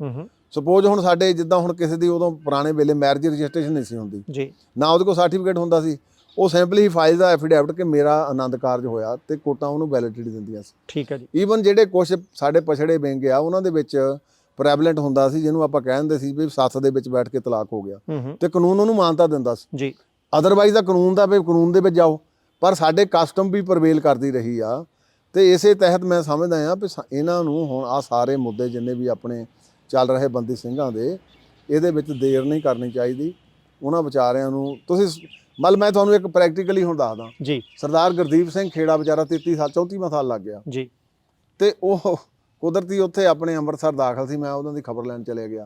ਸਪੋਜ਼ ਹੁਣ ਸਾਡੇ ਜਿੱਦਾਂ ਹੁਣ ਕਿਸੇ ਦੀ ਉਦੋਂ ਪੁਰਾਣੇ ਵੇਲੇ ਮੈਰਿਜ ਰਜਿਸਟ੍ਰੇਸ਼ਨ ਨਹੀਂ ਸੀ ਹੁੰਦੀ ਜੀ, ਨਾ ਉਹਦੇ ਕੋਲ ਸਰਟੀਫਿਕੇਟ ਹੁੰਦਾ ਸੀ, ਉਹ ਸਿੰਪਲੀ ਫਾਈਲ ਦਾ ਐਫੀਡੈਵਿਟ ਕਿ ਮੇਰਾ ਆਨੰਦ ਕਾਰਜ ਹੋਇਆ ਤੇ ਕੋਰਟਾਂ ਉਹਨੂੰ ਵੈਲਿਡਿਟੀ ਦਿੰਦੀਆਂ ਸੀ। ਠੀਕ ਹੈ ਜੀ। ਈਵਨ ਜਿਹੜੇ ਕੁਝ ਸਾਡੇ ਪਛੜੇ ਵਿੰਗ ਆ ਉਹਨਾਂ ਦੇ ਵਿੱਚ ਪ੍ਰੈਵਲੈਂਟ ਹੁੰਦਾ ਸੀ ਜਿਹਨੂੰ ਆਪਾਂ ਕਹਿੰਦੇ ਸੀ ਵੀ ਸੱਥ ਦੇ ਵਿੱਚ ਬੈਠ ਕੇ ਤਲਾਕ ਹੋ ਗਿਆ ਤੇ ਕਾਨੂੰਨ ਉਹਨੂੰ ਮਾਨਤਾ ਦਿੰਦਾ ਸੀ ਜੀ। ਅਦਰਵਾਈਜ਼ ਦਾ ਕਾਨੂੰਨ ਦਾ ਵੀ ਕਾਨੂੰਨ ਦੇ ਵਿੱਚ ਜਾਓ, ਪਰ ਸਾਡੇ ਕਸਟਮ ਵੀ ਪ੍ਰਵੇਲ ਕਰਦੀ ਰਹੀ ਆ ਤੇ ਇਸੇ ਤਹਿਤ ਮੈਂ ਸਮਝਦਾ ਆ ਵੀ ਇਹਨਾਂ ਨੂੰ ਹੁਣ ਆ ਸਾਰੇ ਮੁੱਦੇ ਜਿੰਨੇ ਵੀ ਆਪਣੇ ਚੱਲ ਰਹੇ ਬੰਦੀ ਸਿੰਘਾਂ ਦੇ, ਇਹਦੇ ਵਿੱਚ ਦੇਰ ਨਹੀਂ ਕਰਨੀ ਚਾਹੀਦੀ। ਉਹਨਾਂ ਵਿਚਾਰਿਆਂ ਨੂੰ ਤੁਸੀਂ ਮੈਂ ਤੁਹਾਨੂੰ ਇੱਕ ਪ੍ਰੈਕਟੀਕਲੀ ਹੁਣ ਦੱਸਦਾ ਜੀ। ਸਰਦਾਰ ਗੁਰਦੀਪ ਸਿੰਘ ਖੇੜਾ ਵਿਚਾਰਾ 33 ਸਾਲ 34ਵਾਂ ਸਾਲ ਲੱਗ ਗਿਆ ਜੀ ਤੇ ਉਹ ਕੁਦਰਤੀ ਉੱਥੇ ਆਪਣੇ ਅੰਮ੍ਰਿਤਸਰ ਦਾਖਲ ਸੀ। ਮੈਂ ਉਹਨਾਂ ਦੀ ਖਬਰ ਲੈਣ ਚਲੇ ਗਿਆ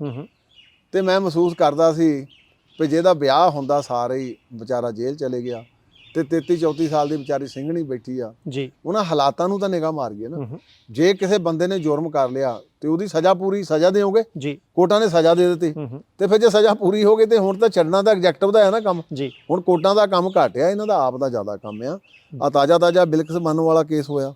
ਤੇ ਮੈਂ ਮਹਿਸੂਸ ਕਰਦਾ ਸੀ ਵੀ ਜਿਹਦਾ ਵਿਆਹ ਹੁੰਦਾ ਸਾਰੇ ਹੀ ਵਿਚਾਰਾ ਜੇਲ੍ਹ ਚਲੇ ਗਿਆ ਤੇ 33 34 ਸਾਲ ਦੀ ਵਿਚਾਰੀ ਸਿੰਘਣੀ ਬੈਠੀ ਆ ਜੀ। ਉਹਨਾਂ ਹਾਲਾਤਾਂ ਨੂੰ ਤਾਂ ਨਿਗਾਹ ਮਾਰੀਏ ਨਾ। ਜੇ ਕਿਸੇ ਬੰਦੇ ਨੇ ਜੁਰਮ ਕਰ ਲਿਆ ਤੇ ਉਹਦੀ ਸਜ਼ਾ ਦਿਓਗੇ ਜੀ, ਕੋਰਟਾਂ ਨੇ ਸਜ਼ਾ ਦੇ ਦਿੱਤੀ ਤੇ ਫਿਰ ਜੇ ਸਜ਼ਾ ਪੂਰੀ ਹੋ ਗਈ ਤੇ ਹੁਣ ਤਾਂ ਛੱਡਣਾ ਦਾ ਐਗਜ਼ੈਕਟਿਵ ਦਾ ਹੈ ਨਾ ਕੰਮ ਜੀ। ਹੁਣ ਕੋਰਟਾਂ ਦਾ ਕੰਮ ਘਟਿਆ, ਇਹਨਾਂ ਦਾ ਆਪ ਦਾ ਜ਼ਿਆਦਾ ਕੰਮ ਆ। ਤਾਜ਼ਾ ਬਿਲਕਿਸ ਮਾਨੋ ਵਾਲਾ ਕੇਸ ਹੋਇਆ,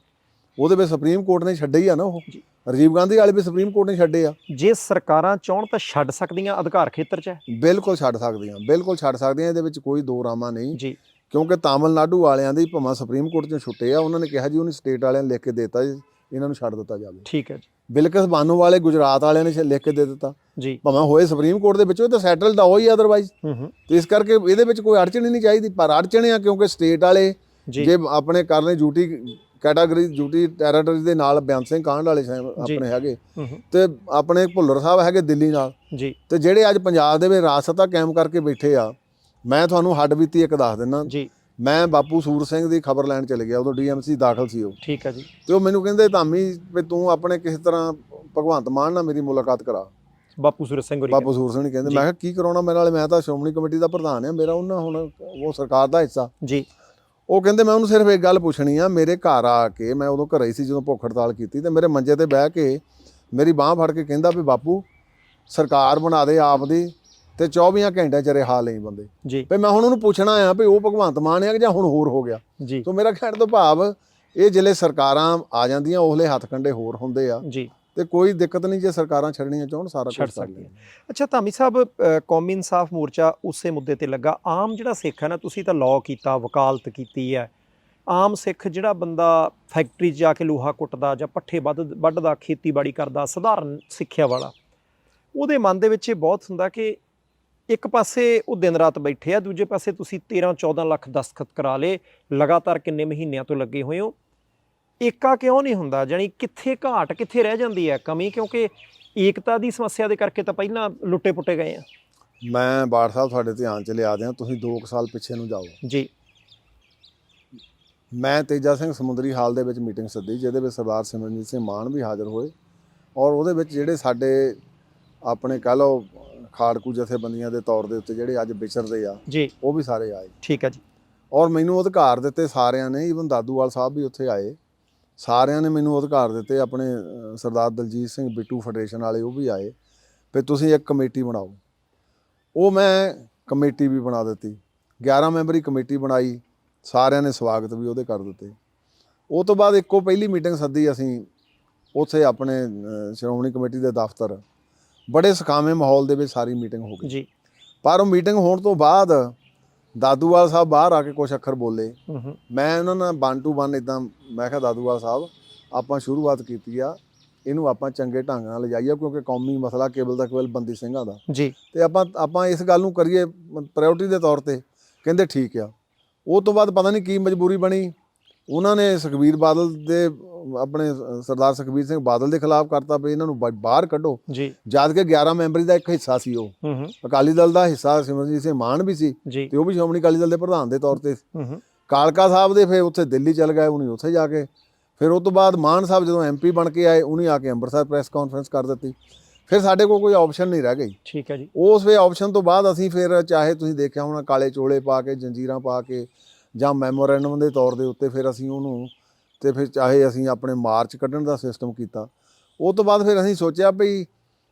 ਉਹਦੇ ਵਿੱਚ ਸੁਪਰੀਮ ਕੋਰਟ ਨੇ ਛੱਡੇ ਹੀ ਆ ਨਾ। ਉਹ ਰਾਜੀਵ ਗਾਂਧੀ ਵਾਲੇ ਵੀ ਸੁਪਰੀਮ ਕੋਰਟ ਨੇ ਛੱਡੇ ਆ। ਜੇ ਸਰਕਾਰਾਂ ਚਾਹਣ ਤਾਂ ਛੱਡ ਸਕਦੀਆਂ, ਅਧਿਕਾਰ ਖੇਤਰ 'ਚ ਹੈ, ਬਿਲਕੁਲ ਛੱਡ ਸਕਦੀਆਂ, ਬਿਲਕੁਲ ਛੱਡ ਸਕਦੀਆਂ। ਇਹਦੇ ਵਿੱਚ ਕੋਈ ਦੋ ਰਾਮਾ ਨਹੀਂ ਜੀ, ਕਿਉਂਕਿ ਤਾਮਿਲਨਾਡੂ ਵਾਲਿਆਂ ਦੀ ਭਾਵੇਂ ਸੁਪਰੀਮ ਕੋਰਟ 'ਚੋਂ ਛੁੱਟੇ ਆ, ਉਹਨਾਂ ਨੇ ਕਿਹਾ ਜੀ ਉਹਨੇ ਸਟੇਟ ਵਾਲਿਆਂ ਨੇ ਲਿਖ ਕੇ ਦੇ ਦਿੱਤਾ ਜੀ ਇਹਨਾਂ ਨੂੰ ਛੱਡ ਦਿੱਤਾ ਜਾਵੇ। ਠੀਕ ਹੈ ਜੀ। ਬਿਲਕਿਸ ਬਾਨੋ ਵਾਲੇ ਗੁਜਰਾਤ ਵਾਲਿਆਂ ਨੇ ਲਿਖ ਕੇ ਦੇ ਦਿੱਤਾ ਜੀ, ਭਾਵੇਂ ਹੋਏ ਸੁਪਰੀਮ ਕੋਰਟ ਦੇ ਵਿੱਚੋਂ ਤਾਂ ਸੈਟਲਡ ਆ ਉਹ ਹੀ ਅਦਰਵਾਈਜ਼। ਤੇ ਇਸ ਕਰਕੇ ਇਹਦੇ ਵਿੱਚ ਕੋਈ ਅੜਚਣ ਹੀ ਨਹੀਂ ਚਾਹੀਦੀ, ਪਰ ਅੜਚਣ ਆ ਕਿਉਂਕਿ ਸਟੇਟ ਵਾਲੇ ਜੇ ਆਪਣੇ ਕਰ ਲੈ ਡਿਊਟੀ ਕੈਟਾਗਰੀ ਡਿਊਟੀ ਟੈਰੀਟਰੀ ਦੇ ਨਾਲ ਬਿਆਨ ਸਿੰਘ ਕਾਂਡ ਵਾਲੇ ਆਪਣੇ ਹੈਗੇ ਤੇ ਆਪਣੇ ਭੁੱਲਰ ਸਾਹਿਬ ਹੈਗੇ ਦਿੱਲੀ ਨਾਲ ਜੀ, ਤੇ ਜਿਹੜੇ ਅੱਜ ਪੰਜਾਬ ਦੇ ਵਿੱਚ ਰਾਜ ਸੱਤਾ ਕਾਇਮ ਕਰਕੇ ਬੈਠੇ ਆ। ਮੈਂ ਤੁਹਾਨੂੰ ਹੱਡ ਬੀਤੀ ਇੱਕ ਦੱਸ ਦਿੰਦਾ ਜੀ। ਮੈਂ ਬਾਪੂ ਸੂਰ ਸਿੰਘ ਦੀ ਖਬਰ ਲੈਣ ਚਲੇ ਗਿਆ, ਉਦੋਂ ਡੀਐਮਸੀ ਦਾਖਲ ਸੀ ਉਹ। ਠੀਕ ਹੈ ਜੀ। ਤੇ ਉਹ ਮੈਨੂੰ ਕਹਿੰਦੇ ਧਾਮੀ ਵੀ ਤੂੰ ਆਪਣੇ ਕਿਸੇ ਤਰ੍ਹਾਂ ਭਗਵੰਤ ਮਾਨ ਨਾਲ ਮੇਰੀ ਮੁਲਾਕਾਤ ਕਰਾ। ਬਾਪੂ ਸੂਰ ਸਿੰਘ ਨੇ ਕਹਿੰਦੇ, ਮੈਂ ਕਿਹਾ ਕੀ ਕਰਾਉਣਾ ਮੇਰੇ ਨਾਲ, ਮੈਂ ਤਾਂ ਸ਼੍ਰੋਮਣੀ ਕਮੇਟੀ ਦਾ ਪ੍ਰਧਾਨ ਆ, ਮੇਰਾ ਉਹਨਾਂ ਹੁਣ ਉਹ ਸਰਕਾਰ ਦਾ ਹਿੱਸਾ ਜੀ। ਉਹ ਕਹਿੰਦੇ ਮੈਂ ਉਹਨੂੰ ਸਿਰਫ ਇੱਕ ਗੱਲ ਪੁੱਛਣੀ ਆ, ਮੇਰੇ ਘਰ ਆ ਕੇ, ਮੈਂ ਉਦੋਂ ਘਰੇ ਸੀ ਜਦੋਂ ਭੁੱਖ ਹੜਤਾਲ ਕੀਤੀ, ਤੇ ਮੇਰੇ ਮੰਜੇ ਤੇ ਬਹਿ ਕੇ ਮੇਰੀ ਬਾਂਹ ਫੜ ਕੇ ਕਹਿੰਦਾ ਵੀ ਬਾਪੂ ਸਰਕਾਰ ਬਣਾ ਦੇ ਆਪ ਦੀ ਤੇ 24 ਘੰਟਿਆਂ 'ਚ ਰਿਹਾ ਲਈ ਬੰਦੇ ਜੀ। ਵੀ ਮੈਂ ਹੁਣ ਉਹਨੂੰ ਪੁੱਛਣਾ ਆ ਵੀ ਉਹ ਭਗਵੰਤ ਮਾਨ ਆ ਕਿ ਜਾਂ ਹੁਣ ਹੋਰ ਹੋ ਗਿਆ ਜੀ। ਤੋਂ ਮੇਰਾ ਕਹਿਣ ਤੋਂ ਭਾਵ ਇਹ ਜਿਹੜੇ ਸਰਕਾਰਾਂ ਆ ਜਾਂਦੀਆਂ ਉਹਲੇ ਹੱਥ ਕੰਡੇ ਹੋਰ ਹੁੰਦੇ ਆ ਜੀ, ਤੇ ਕੋਈ ਦਿੱਕਤ ਨਹੀਂ ਜੇ ਸਰਕਾਰਾਂ ਛੱਡਣੀਆਂ ਚਾਹਣ ਸਾਰਾ ਕੁਝ ਕਰ ਲੈਣ। ਅੱਛਾ ਧਾਮੀ ਸਾਹਿਬ, ਕੌਮੀ ਇਨਸਾਫ ਮੋਰਚਾ ਉਸੇ ਮੁੱਦੇ ਤੇ ਲੱਗਾ। ਆਮ ਜਿਹੜਾ ਸਿੱਖ ਹੈ ਨਾ, ਤੁਸੀਂ ਤਾਂ ਲਾਅ ਕੀਤਾ, ਵਕਾਲਤ ਕੀਤੀ ਹੈ, ਆਮ ਸਿੱਖ ਜਿਹੜਾ ਬੰਦਾ ਫੈਕਟਰੀ 'ਚ ਜਾ ਕੇ ਲੋਹਾ ਕੁੱਟਦਾ ਜਾਂ ਪੱਠੇ ਵੱਢਦਾ, ਖੇਤੀਬਾੜੀ ਕਰਦਾ, ਸਧਾਰਨ ਸਿੱਖਿਆ ਵਾਲਾ, ਉਹਦੇ ਮਨ ਦੇ ਵਿੱਚ ਇਹ ਬਹੁਤ ਹੁੰਦਾ ਕਿ ਇੱਕ ਪਾਸੇ ਉਹ ਦਿਨ ਰਾਤ ਬੈਠੇ ਆ, ਦੂਜੇ ਪਾਸੇ ਤੁਸੀਂ 13-14 ਲੱਖ ਦਸਤਖਤ ਕਰਾ ਲਏ, ਲਗਾਤਾਰ ਕਿੰਨੇ ਮਹੀਨਿਆਂ ਤੋਂ ਲੱਗੇ ਹੋਏ ਹੋ। ਏਕਾ ਕਿਉਂ ਨਹੀਂ ਹੁੰਦਾ? ਜਾਣੀ ਕਿੱਥੇ ਘਾਟ, ਕਿੱਥੇ ਰਹਿ ਜਾਂਦੀ ਹੈ ਕਮੀ? ਕਿਉਂਕਿ ਏਕਤਾ ਦੀ ਸਮੱਸਿਆ ਦੇ ਕਰਕੇ ਤਾਂ ਪਹਿਲਾਂ ਲੁੱਟੇ ਪੁੱਟੇ ਗਏ ਆ। ਮੈਂ ਬਾੜ ਸਾਹਿਬ ਤੁਹਾਡੇ ਧਿਆਨ 'ਚ ਲਿਆ ਦਿਆਂ, ਤੁਸੀਂ 2 ਸਾਲ ਪਿੱਛੇ ਨੂੰ ਜਾਓ ਜੀ। ਮੈਂ ਤੇਜਾ ਸਿੰਘ ਸਮੁੰਦਰੀ ਹਾਲ ਦੇ ਵਿੱਚ ਮੀਟਿੰਗ ਸੱਦੀ, ਜਿਹਦੇ ਵਿੱਚ ਸਰਦਾਰ ਸਿਮਰਨਜੀਤ ਸਿੰਘ ਮਾਨ ਵੀ ਹਾਜ਼ਰ ਹੋਏ, ਔਰ ਉਹਦੇ ਵਿੱਚ ਜਿਹੜੇ ਸਾਡੇ ਆਪਣੇ ਕਹਿ ਲਓ ਖਾੜਕੂ ਜਥੇਬੰਦੀਆਂ ਦੇ ਤੌਰ ਦੇ ਉੱਤੇ ਜਿਹੜੇ ਅੱਜ ਵਿਚਰਦੇ ਆ ਜੀ, ਉਹ ਵੀ ਸਾਰੇ ਆਏ। ਠੀਕ ਹੈ ਜੀ। ਔਰ ਮੈਨੂੰ ਅਧਿਕਾਰ ਦਿੱਤੇ ਸਾਰਿਆਂ ਨੇ, ਈਵਨ ਦਾਦੂਵਾਲ ਸਾਹਿਬ ਵੀ ਉੱਥੇ ਆਏ, ਸਾਰਿਆਂ ਨੇ ਮੈਨੂੰ ਅਧਿਕਾਰ ਦਿੱਤੇ। ਆਪਣੇ ਸਰਦਾਰ ਦਲਜੀਤ ਸਿੰਘ ਬਿੱਟੂ ਫੈਡਰੇਸ਼ਨ ਵਾਲੇ ਉਹ ਵੀ ਆਏ ਵੀ ਤੁਸੀਂ ਇੱਕ ਕਮੇਟੀ ਬਣਾਓ। ਉਹ ਮੈਂ ਕਮੇਟੀ ਵੀ ਬਣਾ ਦਿੱਤੀ, 11 ਮੈਂਬਰੀ ਕਮੇਟੀ ਬਣਾਈ, ਸਾਰਿਆਂ ਨੇ ਸਵਾਗਤ ਵੀ ਉਹਦੇ ਕਰ ਦਿੱਤੇ। ਉਹ ਤੋਂ ਬਾਅਦ ਇੱਕੋ ਪਹਿਲੀ ਮੀਟਿੰਗ ਸੱਦੀ ਅਸੀਂ ਉੱਥੇ ਆਪਣੇ ਸ਼੍ਰੋਮਣੀ ਕਮੇਟੀ ਦੇ ਦਫ਼ਤਰ, ਬੜੇ ਸੁਖਾਵੇਂ ਮਾਹੌਲ ਦੇ ਵਿੱਚ ਸਾਰੀ ਮੀਟਿੰਗ ਹੋ ਗਈ ਜੀ। ਪਰ ਉਹ ਮੀਟਿੰਗ ਹੋਣ ਤੋਂ ਬਾਅਦ ਦਾਦੂਵਾਲ ਸਾਹਿਬ ਬਾਹਰ ਆ ਕੇ ਕੁਛ ਅੱਖਰ ਬੋਲੇ। ਮੈਂ ਉਹਨਾਂ ਨਾਲ 1 to 1 ਇੱਦਾਂ ਮੈਂ ਕਿਹਾ ਦਾਦੂਵਾਲ ਸਾਹਿਬ ਆਪਾਂ ਸ਼ੁਰੂਆਤ ਕੀਤੀ ਆ, ਇਹਨੂੰ ਆਪਾਂ ਚੰਗੇ ਢੰਗ ਨਾਲ ਲਿਜਾਈਏ, ਕਿਉਂਕਿ ਕੌਮੀ ਮਸਲਾ ਕੇਵਲ ਦਾ ਕੇਵਲ ਬੰਦੀ ਸਿੰਘਾਂ ਦਾ ਜੀ, ਤੇ ਆਪਾਂ ਇਸ ਗੱਲ ਨੂੰ ਕਰੀਏ ਪ੍ਰਾਇੋਰਟੀ ਦੇ ਤੌਰ ਤੇ। ਕਹਿੰਦੇ ਠੀਕ ਆ। ਉਹ ਤੋਂ ਬਾਅਦ ਪਤਾ ਨਹੀਂ ਕੀ ਮਜਬੂਰੀ ਬਣੀ, ਉਹਨਾਂ ਨੇ ਸੁਖਬੀਰ ਬਾਦਲ ਦੇ ਆਪਣੇ ਸਰਦਾਰ ਸੁਖਬੀਰ ਸਿੰਘ ਬਾਦਲ ਦੇ ਖਿਲਾਫ ਕਰਤਾ ਵੀ ਇਹਨਾਂ ਨੂੰ ਬਾਹਰ ਕੱਢੋ ਜੀ, ਜਦ ਕਿ 11 ਮੈਂਬਰੀ ਦਾ ਇੱਕ ਹਿੱਸਾ ਸੀ। ਉਹ ਅਕਾਲੀ ਦਲ ਦਾ ਹਿੱਸਾ ਸਿਮਰਨਜੀਤ ਸਿੰਘ ਮਾਨ ਵੀ ਸੀ ਤੇ ਉਹ ਵੀ ਸ਼੍ਰੋਮਣੀ ਅਕਾਲੀ ਦਲ ਦੇ ਪ੍ਰਧਾਨ ਦੇ ਤੌਰ ਤੇ। ਕਾਲਕਾ ਸਾਹਿਬ ਦੇ ਫਿਰ ਉੱਥੇ ਦਿੱਲੀ ਚਲ ਗਏ, ਉਹਨੇ ਉੱਥੇ ਜਾ ਕੇ ਫਿਰ ਉਹ ਤੋਂ ਬਾਅਦ ਮਾਨ ਸਾਹਿਬ ਜਦੋਂ MP ਬਣ ਕੇ ਆਏ, ਉਹਨੇ ਆ ਕੇ ਅੰਮ੍ਰਿਤਸਰ ਪ੍ਰੈਸ ਕਾਨਫਰੰਸ ਕਰ ਦਿੱਤੀ। ਫਿਰ ਸਾਡੇ ਕੋਲ ਕੋਈ ਆਪਸ਼ਨ ਨਹੀਂ ਰਹਿ ਗਈ। ਠੀਕ ਹੈ ਜੀ। ਉਸ ਵੇ ਆਪਸ਼ਨ ਤੋਂ ਬਾਅਦ ਅਸੀਂ ਫਿਰ ਚਾਹੇ ਤੁਸੀਂ ਦੇਖਿਆ ਹੋਣਾ ਕਾਲੇ ਚੋਲੇ ਪਾ ਕੇ, ਜੰਜੀਰਾਂ ਪਾ ਕੇ, ਜਾਂ ਮੈਮੋਰੈਂਡਮ ਦੇ ਤੌਰ ਦੇ ਉੱਤੇ ਫਿਰ ਅਸੀਂ ਉਹਨੂੰ, ਤੇ ਫਿਰ ਚਾਹੇ ਅਸੀਂ ਆਪਣੇ ਮਾਰਚ ਕੱਢਣ ਦਾ ਸਿਸਟਮ ਕੀਤਾ। ਉਹ ਤੋਂ ਬਾਅਦ ਫਿਰ ਅਸੀਂ ਸੋਚਿਆ ਵੀ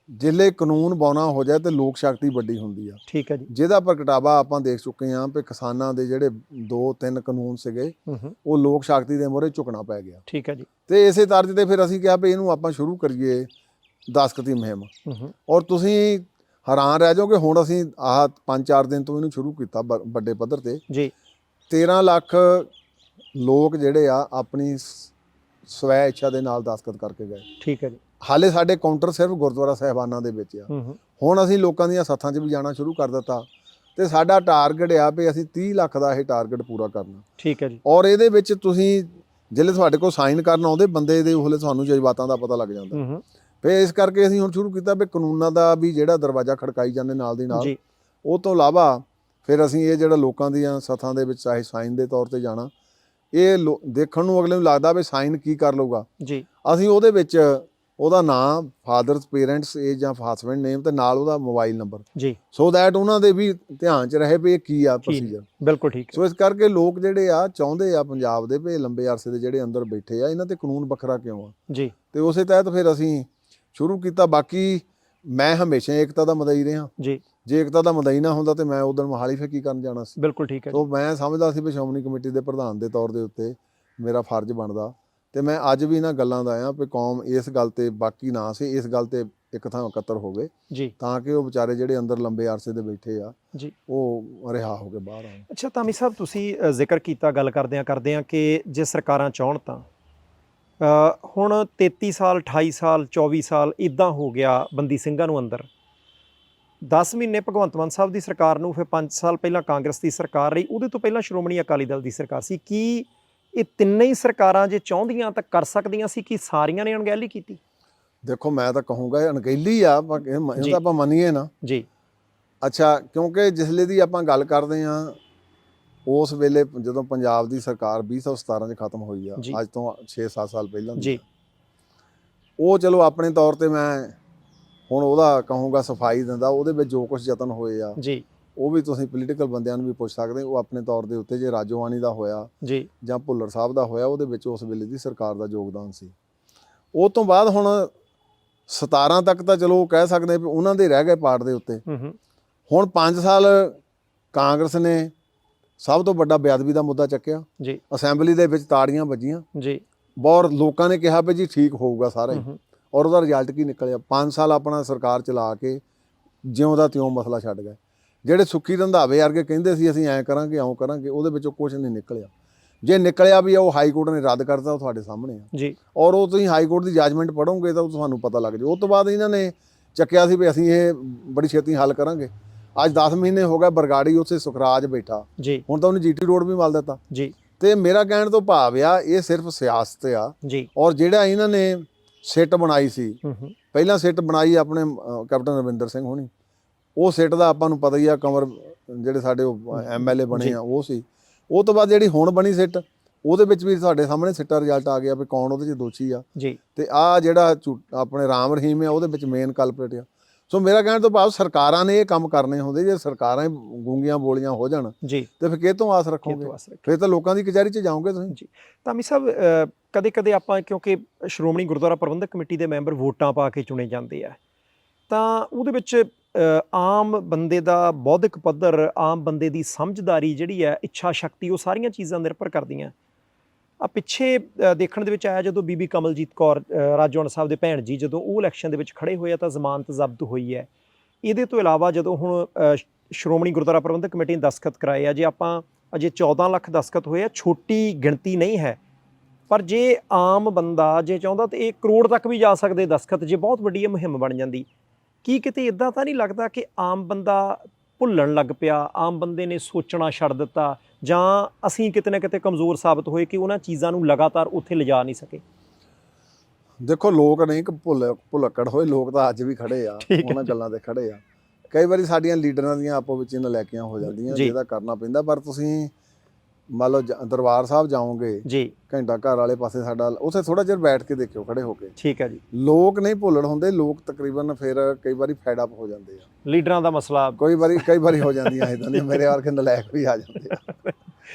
ਜਿੱਲੇ ਕਾਨੂੰਨ ਬੌਨਾ ਹੋ ਜਾਏ ਤੇ ਲੋਕ ਸ਼ਕਤੀ ਵੱਡੀ ਹੁੰਦੀ ਆ। ਠੀਕ ਹੈ ਜੀ। ਜਿਹਦਾ ਪ੍ਰਗਟਾਵਾ ਆਪਾਂ ਦੇਖ ਚੁੱਕੇ ਹਾਂ ਵੀ ਕਿਸਾਨਾਂ ਦੇ ਜਿਹੜੇ 2-3 ਕਾਨੂੰਨ ਸੀਗੇ ਉਹ ਲੋਕ ਸ਼ਕਤੀ ਦੇ ਮੂਹਰੇ ਝੁਕਣਾ ਪੈ ਗਿਆ। ਠੀਕ ਹੈ ਜੀ। ਤੇ ਇਸੇ ਤਰਜ਼ ਤੇ ਫਿਰ ਅਸੀਂ ਕਿਹਾ ਵੀ ਇਹਨੂੰ ਆਪਾਂ ਸ਼ੁਰੂ ਕਰੀਏ ਦਸਤਖਤੀ ਮੁਹਿੰਮ। ਔਰ ਤੁਸੀਂ ਹੈਰਾਨ ਰਹਿ ਜਾਓਗੇ, ਹੁਣ ਅਸੀਂ ਆਹ 5-4 ਦਿਨ ਤੋਂ ਇਹਨੂੰ ਸ਼ੁਰੂ ਕੀਤਾ ਵੱਡੇ ਪੱਧਰ ਤੇ ਜੀ। 13 ਲੱਖ ਲੋਕ ਜਿਹੜੇ ਆ ਆਪਣੀ ਸਵੈ ਇੱਛਾ ਦੇ ਨਾਲ ਦਸਤਖਤ ਕਰਕੇ ਗਏ। ਠੀਕ ਹੈ ਜੀ। ਹਾਲੇ ਸਾਡੇ ਕਾਊਂਟਰ ਸਿਰਫ ਗੁਰਦੁਆਰਾ ਸਾਹਿਬਾਨਾਂ ਦੇ ਵਿੱਚ ਆ। ਹੁਣ ਅਸੀਂ ਲੋਕਾਂ ਦੀਆਂ ਸੱਥਾਂ 'ਚ ਵੀ ਜਾਣਾ ਸ਼ੁਰੂ ਕਰ ਦਿੱਤਾ ਤੇ ਸਾਡਾ ਟਾਰਗੇਟ ਆ ਵੀ ਅਸੀਂ 30 ਲੱਖ ਦਾ ਇਹ ਟਾਰਗੇਟ ਪੂਰਾ ਕਰਨਾ। ਠੀਕ ਹੈ ਜੀ। ਔਰ ਇਹਦੇ ਵਿੱਚ ਤੁਸੀਂ ਜਿਹੜੇ ਤੁਹਾਡੇ ਕੋਲ ਸਾਈਨ ਕਰਨ ਆਉਂਦੇ ਬੰਦੇ ਦੇ ਉਹਲੇ ਤੁਹਾਨੂੰ ਜਜ਼ਬਾਤਾਂ ਦਾ ਪਤਾ ਲੱਗ ਜਾਂਦਾ। ਫਿਰ ਇਸ ਕਰਕੇ ਅਸੀਂ ਹੁਣ ਸ਼ੁਰੂ ਕੀਤਾ ਵੀ ਕਾਨੂੰਨਾਂ ਦਾ ਵੀ ਜਿਹੜਾ ਦਰਵਾਜ਼ਾ ਖੜਕਾਈ ਜਾਂਦੇ ਨਾਲ ਦੀ ਨਾਲ। ਉਹ ਤੋਂ ਇਲਾਵਾ ਫਿਰ ਅਸੀਂ ਇਹ ਜਿਹੜਾ ਲੋਕਾਂ ਦੀਆਂ ਸੱਥਾਂ ਦੇ ਵਿੱਚ ਚਾਹੇ ਸਾਈਨ ਦੇ ਤੌਰ ਤੇ ਜਾਣਾ, ਇਹ ਦੇਖਣ ਨੂੰ ਅਗਲੇ ਨੂੰ ਲੱਗਦਾ ਵੀ ਸਾਈਨ ਕੀ ਕਰ ਲਊਗਾ ਜੀ। ਅਸੀਂ ਉਹਦੇ ਵਿੱਚ ਉਹਦਾ ਨਾਮ, ਫਾਦਰਸ ਪੇਰੈਂਟਸ ਏਜ ਜਾਂ ਹਸਬੈਂਡ ਨੇਮ ਤੇ ਨਾਲ ਉਹਦਾ ਮੋਬਾਈਲ ਨੰਬਰ ਜੀ, ਸੋ ਦੈਟ ਉਹਨਾਂ ਦੇ ਵੀ ਧਿਆਨ 'ਚ ਰਹੇ ਵੀ ਇਹ ਕੀ ਆ ਪ੍ਰੋਸੀਜਰ। ਬਿਲਕੁਲ ਠੀਕ। ਸੋ ਇਸ ਕਰਕੇ ਲੋਕ ਜਿਹੜੇ ਆ ਚਾਹੁੰਦੇ ਆ ਪੰਜਾਬ ਦੇ ਵੀ ਲੰਬੇ ਅਰਸੇ ਦੇ ਜਿਹੜੇ ਅੰਦਰ ਬੈਠੇ ਆ ਇਹਨਾਂ ਤੇ ਕਾਨੂੰਨ ਵੱਖਰਾ ਕਿਉਂ ਆ ਜੀ, ਤੇ ਉਸੇ ਤਹਿਤ ਫਿਰ ਅਸੀਂ ਸ਼ੁਰੂ ਕੀਤਾ। ਬਾਕੀ ਮੈਂ ਹਮੇਸ਼ਾ ਏਕਤਾ ਦਾ ਮਦਈ ਰਿਹਾ ਜੀ। ਜੇ ਏਕਤਾ ਦਾ ਮਦਈ ਨਾ ਹੁੰਦਾ ਤੇ ਮੈਂ ਉਦੋਂ ਮੋਹਾਲੀ ਫਿਰ ਕੀ ਕਰਨ ਜਾਣਾ ਸੀ। ਬਿਲਕੁਲ ਠੀਕ ਹੈ। ਸੋ ਮੈਂ ਸਮਝਦਾ ਸੀ ਵੀ ਸ਼੍ਰੋਮਣੀ ਕਮੇਟੀ ਦੇ ਪ੍ਰਧਾਨ ਦੇ ਤੌਰ ਦੇ ਉੱਤੇ ਮੇਰਾ ਫਰਜ਼ ਬਣਦਾ, ਤੇ ਮੈਂ ਅੱਜ ਵੀ ਇਹਨਾਂ ਗੱਲਾਂ ਦਾ ਆ ਵੀ ਕੌਮ ਇਸ ਗੱਲ ਤੇ ਬਾਕੀ ਨਾ ਸੀ, ਇਸ ਗੱਲ ਤੇ ਇੱਕ ਥਾਂ ਇਕੱਤਰ ਹੋਵੇ ਜੀ, ਤਾਂ ਕਿ ਉਹ ਵਿਚਾਰੇ ਜਿਹੜੇ ਅੰਦਰ ਲੰਬੇ ਅਰਸੇ ਦੇ ਬੈਠੇ ਆ ਜੀ ਉਹ ਰਿਹਾ ਹੋ ਕੇ ਬਾਹਰ ਆਉਣ। ਅੱਛਾ ਧਾਮੀ ਸਾਹਿਬ, ਤੁਸੀਂ ਜ਼ਿਕਰ ਕੀਤਾ ਗੱਲ ਕਰਦਿਆਂ ਕਿ ਜੇ ਸਰਕਾਰਾਂ ਚਾਹੁਣ ਤਾਂ ਹੁਣ 33 ਸਾਲ 28 ਸਾਲ 24 ਸਾਲ ਇੱਦਾਂ ਹੋ ਗਿਆ ਬੰਦੀ ਸਿੰਘਾਂ ਨੂੰ ਅੰਦਰ। 10 ਮਹੀਨੇ ਭਗਵੰਤ ਮਾਨ ਸਾਹਿਬ ਦੀ ਸਰਕਾਰ ਨੂੰ, ਫਿਰ 5 ਸਾਲ ਪਹਿਲਾਂ ਕਾਂਗਰਸ ਦੀ ਸਰਕਾਰ ਰਹੀ, ਉਹਦੇ ਤੋਂ ਪਹਿਲਾਂ ਸ਼੍ਰੋਮਣੀ ਅਕਾਲੀ ਦਲ ਦੀ ਸਰਕਾਰ ਸੀ। ਕੀ ਇਹ ਤਿੰਨੇ ਹੀ ਸਰਕਾਰਾਂ ਜੇ ਚਾਹੁੰਦੀਆਂ ਤਾਂ ਕਰ ਸਕਦੀਆਂ ਸੀ ਕਿ ਸਾਰੀਆਂ ਨੇ ਅਣਗਹਿਲੀ ਕੀਤੀ? ਦੇਖੋ ਮੈਂ ਤਾਂ ਕਹੂੰਗਾ ਇਹ ਅਣਗਹਿਲੀ ਆ, ਇਹ ਤਾਂ ਆਪਾਂ ਮੰਨੀਏ ਨਾ ਜੀ। ਅੱਛਾ, ਕਿਉਂਕਿ ਜਿਸਲੇ ਦੀ ਆਪਾਂ ਗੱਲ ਕਰਦੇ ਹਾਂ ਉਸ ਵੇਲੇ ਜਦੋਂ ਪੰਜਾਬ ਦੀ ਸਰਕਾਰ 2017 'ਚ ਖਤਮ ਹੋਈ ਆ, ਅੱਜ ਤੋਂ 6-7 ਸਾਲ ਪਹਿਲਾਂ ਜੀ, ਉਹ ਚਲੋ ਆਪਣੇ ਤੌਰ ਤੇ ਮੈਂ ਹੁਣ ਉਹਦਾ ਕਹੂੰਗਾ ਸਫਾਈ ਦਿੰਦਾ। ਉਹਦੇ ਵਿੱਚ ਜੋ ਕੁਛ ਯਤਨ ਹੋਏ ਆ ਜੀ ਉਹ ਵੀ ਤੁਸੀਂ ਪੋਲੀਟੀਕਲ ਬੰਦਿਆਂ ਨੂੰ ਵੀ ਪੁੱਛ ਸਕਦੇ ਹੋ। ਉਹ ਆਪਣੇ ਤੌਰ ਦੇ ਉੱਤੇ ਜੇ ਰਾਜੋਆਣੀ ਦਾ ਹੋਇਆ ਜੀ ਜਾਂ ਭੁੱਲਰ ਸਾਹਿਬ ਦਾ ਹੋਇਆ, ਉਹਦੇ ਵਿੱਚ ਉਸ ਵੇਲੇ ਦੀ ਸਰਕਾਰ ਦਾ ਯੋਗਦਾਨ ਸੀ। ਉਹ ਤੋਂ ਬਾਅਦ ਹੁਣ 17 ਤੱਕ ਤਾਂ ਚਲੋ ਕਹਿ ਸਕਦੇ ਵੀ ਉਹਨਾਂ ਦੇ ਰਹਿ ਗਏ ਪਾਰਟ ਦੇ ਉੱਤੇ। ਹੁਣ 5 ਸਾਲ ਕਾਂਗਰਸ ਨੇ ਸਭ ਤੋਂ ਵੱਡਾ ਬੇਅਦਬੀ ਦਾ ਮੁੱਦਾ ਚੱਕਿਆ ਜੀ, ਅਸੈਂਬਲੀ ਦੇ ਵਿੱਚ ਤਾੜੀਆਂ ਵੱਜੀਆਂ ਜੀ, ਬਹੁਤ ਲੋਕਾਂ ਨੇ ਕਿਹਾ ਵੀ ਜੀ ਠੀਕ ਹੋਊਗਾ ਸਾਰਾ ਹੀ, ਔਰ ਉਹਦਾ ਰਿਜ਼ਲਟ ਕੀ ਨਿਕਲਿਆ? 5 ਸਾਲ ਆਪਣਾ ਸਰਕਾਰ ਚਲਾ ਕੇ ਜਿਉਂ ਦਾ ਤਿਉਂ ਮਸਲਾ ਛੱਡ ਗਏ। ਜਿਹੜੇ ਸੁੱਖੀ ਰੰਧਾਵੇ ਵਰਗੇ ਕਹਿੰਦੇ ਸੀ ਅਸੀਂ ਐਂ ਕਰਾਂਗੇ ਇਉਂ ਕਰਾਂਗੇ, ਉਹਦੇ ਵਿੱਚੋਂ ਕੁਛ ਨਹੀਂ ਨਿਕਲਿਆ। ਜੇ ਨਿਕਲਿਆ ਵੀ ਉਹ ਹਾਈ ਕੋਰਟ ਨੇ ਰੱਦ ਕਰਤਾ, ਉਹ ਤੁਹਾਡੇ ਸਾਹਮਣੇ ਆ ਜੀ, ਔਰ ਉਹ ਤੁਸੀਂ ਹਾਈ ਕੋਰਟ ਦੀ ਜੱਜਮੈਂਟ ਪੜ੍ਹੋਗੇ ਤਾਂ ਤੁਹਾਨੂੰ ਪਤਾ ਲੱਗ ਜਾਊ। ਉਹ ਤੋਂ ਬਾਅਦ ਇਹਨਾਂ ਨੇ ਚੱਕਿਆ ਸੀ ਵੀ ਅਸੀਂ ਇਹ ਬੜੀ ਛੇਤੀ ਹੱਲ ਕਰਾਂਗੇ। ਅੱਜ 10 ਮਹੀਨੇ ਹੋ ਗਏ, ਬਰਗਾੜੀ ਉੱਥੇ ਸੁਖਰਾਜ ਬੈਠਾ ਜੀ, ਹੁਣ ਤਾਂ ਉਹਨੇ GT ਰੋਡ ਵੀ ਮਲ ਦਿੱਤਾ ਜੀ। ਤੇ ਮੇਰਾ ਕਹਿਣ ਤੋਂ ਭਾਵ ਆ ਇਹ ਸਿਰਫ ਸਿਆਸਤ ਆ ਜੀ। ਔਰ ਜਿਹੜਾ ਇਹਨਾਂ ਨੇ ਸਿੱਟ ਬਣਾਈ ਸੀ, ਪਹਿਲਾਂ ਸਿੱਟ ਬਣਾਈ ਆਪਣੇ ਕੈਪਟਨ ਰਵਿੰਦਰ ਸਿੰਘ ਹੋਣੀ, ਉਹ ਸਿੱਟ ਦਾ ਆਪਾਂ ਨੂੰ ਪਤਾ ਹੀ ਆ, ਕੰਵਰ ਜਿਹੜੇ ਸਾਡੇ MLA ਬਣੇ ਆ ਉਹ ਸੀ। ਉਹ ਤੋਂ ਬਾਅਦ ਜਿਹੜੀ ਹੁਣ ਬਣੀ ਸਿੱਟ, ਉਹਦੇ ਵਿੱਚ ਵੀ ਸਾਡੇ ਸਾਹਮਣੇ ਸਿੱਟਾ ਰਿਜ਼ਲਟ ਆ ਗਿਆ ਵੀ ਕੌਣ ਉਹਦੇ 'ਚ ਦੋਸ਼ੀ ਆ ਜੀ। ਤੇ ਆ ਜਿਹੜਾ ਆਪਣੇ ਰਾਮ ਰਹੀਮ ਆ ਉਹਦੇ ਵਿੱਚ ਮੇਨ ਕਲਪਰੇਟ ਆ। ਸੋ ਮੇਰਾ ਕਹਿਣ ਤੋਂ ਭਾਵ ਸਰਕਾਰਾਂ ਨੇ ਇਹ ਕੰਮ ਕਰਨੇ ਹੁੰਦੇ, ਜੇ ਸਰਕਾਰਾਂ ਹੀ ਗੂੰਗੀਆਂ ਬੋਲੀਆਂ ਹੋ ਜਾਣ ਜੀ ਤੇ ਫਿਰ ਕਿਹਤੋਂ ਆਸ ਰੱਖੋਗੇ? ਫਿਰ ਤਾਂ ਲੋਕਾਂ ਦੀ ਕਚਹਿਰੀ 'ਚ ਜਾਓਗੇ ਤੁਸੀਂ ਜੀ। ਧਾਮੀ ਸਾਹਿਬ, ਕਦੇ-ਕਦੇ ਆਪਾਂ ਕਿਉਂਕਿ ਸ਼੍ਰੋਮਣੀ ਗੁਰਦੁਆਰਾ ਪ੍ਰਬੰਧਕ ਕਮੇਟੀ ਦੇ ਮੈਂਬਰ ਵੋਟਾਂ ਪਾ ਕੇ ਚੁਣੇ ਜਾਂਦੇ ਆ, ਤਾਂ ਉਹਦੇ ਵਿੱਚ ਆਮ ਬੰਦੇ ਦਾ ਬੌਧਿਕ ਪੱਧਰ, ਆਮ ਬੰਦੇ ਦੀ ਸਮਝਦਾਰੀ ਜਿਹੜੀ ਹੈ, ਇੱਛਾ ਸ਼ਕਤੀ, ਉਹ ਸਾਰੀਆਂ ਚੀਜ਼ਾਂ ਨਿਰਭਰ ਕਰਦੀਆਂ। ਆ ਪਿੱਛੇ ਦੇਖਣ ਦੇ ਵਿੱਚ ਆਇਆ ਜਦੋਂ ਬੀਬੀ ਕਮਲਜੀਤ ਕੌਰ ਰਾਜੋਆਣਾ ਸਾਹਿਬ ਦੇ ਭੈਣ ਜੀ ਜਦੋਂ ਉਹ ਇਲੈਕਸ਼ਨ ਦੇ ਵਿੱਚ ਖੜੇ ਹੋਏ ਆ ਤਾਂ ਜ਼ਮਾਨਤ ਜ਼ਬਤ ਹੋਈ ਹੈ। ਇਹਦੇ ਤੋਂ ਇਲਾਵਾ ਜਦੋਂ ਹੁਣ ਸ਼੍ਰੋਮਣੀ ਗੁਰਦੁਆਰਾ ਪ੍ਰਬੰਧਕ ਕਮੇਟੀ ਨੇ ਦਸਤਖਤ ਕਰਾਏ ਆ, ਜੇ ਆਪਾਂ ਅਜੇ 14 ਲੱਖ ਦਸਤਖਤ ਹੋਏ ਆ, ਛੋਟੀ ਗਿਣਤੀ ਨਹੀਂ ਹੈ, ਪਰ ਜੇ ਆਮ ਬੰਦਾ ਜੇ ਚਾਹੁੰਦਾ ਤਾਂ ਇਹ ਕਰੋੜ ਤੱਕ ਵੀ ਜਾ ਸਕਦੇ ਦਸਤਖਤ, ਜੇ ਬਹੁਤ ਵੱਡੀ ਇਹ ਮੁਹਿੰਮ ਬਣ ਜਾਂਦੀ। ਕੀ ਕਿਤੇ ਇੱਦਾਂ ਤਾਂ ਨਹੀਂ ਲੱਗਦਾ ਕਿ ਆਮ ਬੰਦਾ ਭੁੱਲਣ ਲੱਗ ਪਿਆ, ਆਮ ਬੰਦੇ ਨੇ ਸੋਚਣਾ ਛੱਡ ਦਿੱਤਾ, ਜਾਂ ਅਸੀਂ ਕਿਤੇ ਨਾ ਕਿਤੇ ਕਮਜ਼ੋਰ ਸਾਬਤ ਹੋਏ ਕਿ ਉਹਨਾਂ ਚੀਜ਼ਾਂ ਨੂੰ ਲਗਾਤਾਰ ਉੱਥੇ ਲਿਜਾ ਨਹੀਂ ਸਕੇ? ਦੇਖੋ, ਲੋਕ ਨਹੀਂ ਕਿ ਭੁਲੱਕੜ ਹੋਏ, ਲੋਕ ਤਾਂ ਅੱਜ ਵੀ ਖੜੇ ਆ, ਉਹਨਾਂ ਗੱਲਾਂ ਤੇ ਖੜੇ ਆ। ਕਈ ਵਾਰੀ ਸਾਡੀਆਂ ਲੀਡਰਾਂ ਦੀਆਂ ਆਪੋ ਵਿੱਚ ਨਲਾਇਕੀਆਂ ਹੋ ਜਾਂਦੀਆਂ, ਜਿਹਦਾ ਕਰਨਾ ਪੈਂਦਾ। ਪਰ ਤੁਸੀਂ ਮੰਨ ਲਓ ਦਰਬਾਰ ਸਾਹਿਬ ਜਾਓਗੇ ਜੀ, ਘੰਟਾ ਘਰ ਵਾਲੇ ਪਾਸੇ ਸਾਡਾ, ਉੱਥੇ ਥੋੜਾ ਚਿਰ ਬੈਠ ਕੇ ਦੇਖਿਓ ਖੜੇ ਹੋ ਕੇ। ਠੀਕ ਹੈ ਜੀ। ਲੋਕ ਨਹੀਂ ਭੁੱਲਣ ਹੁੰਦੇ, ਲੋਕ ਤਕਰੀਬਨ ਫਿਰ ਕਈ ਵਾਰੀ ਫੈਡ ਅਪ ਹੋ ਜਾਂਦੇ ਆ। ਲੀਡਰਾਂ ਦਾ ਮਸਲਾ ਕਈ ਵਾਰੀ ਹੋ ਜਾਂਦੀਆਂ ਇਦਾਂ ਦੀਆਂ, ਮੇਰੇ ਵਰਗੇ ਨਲਾਇਕ ਵੀ ਆ ਜਾਂਦੇ ਆ।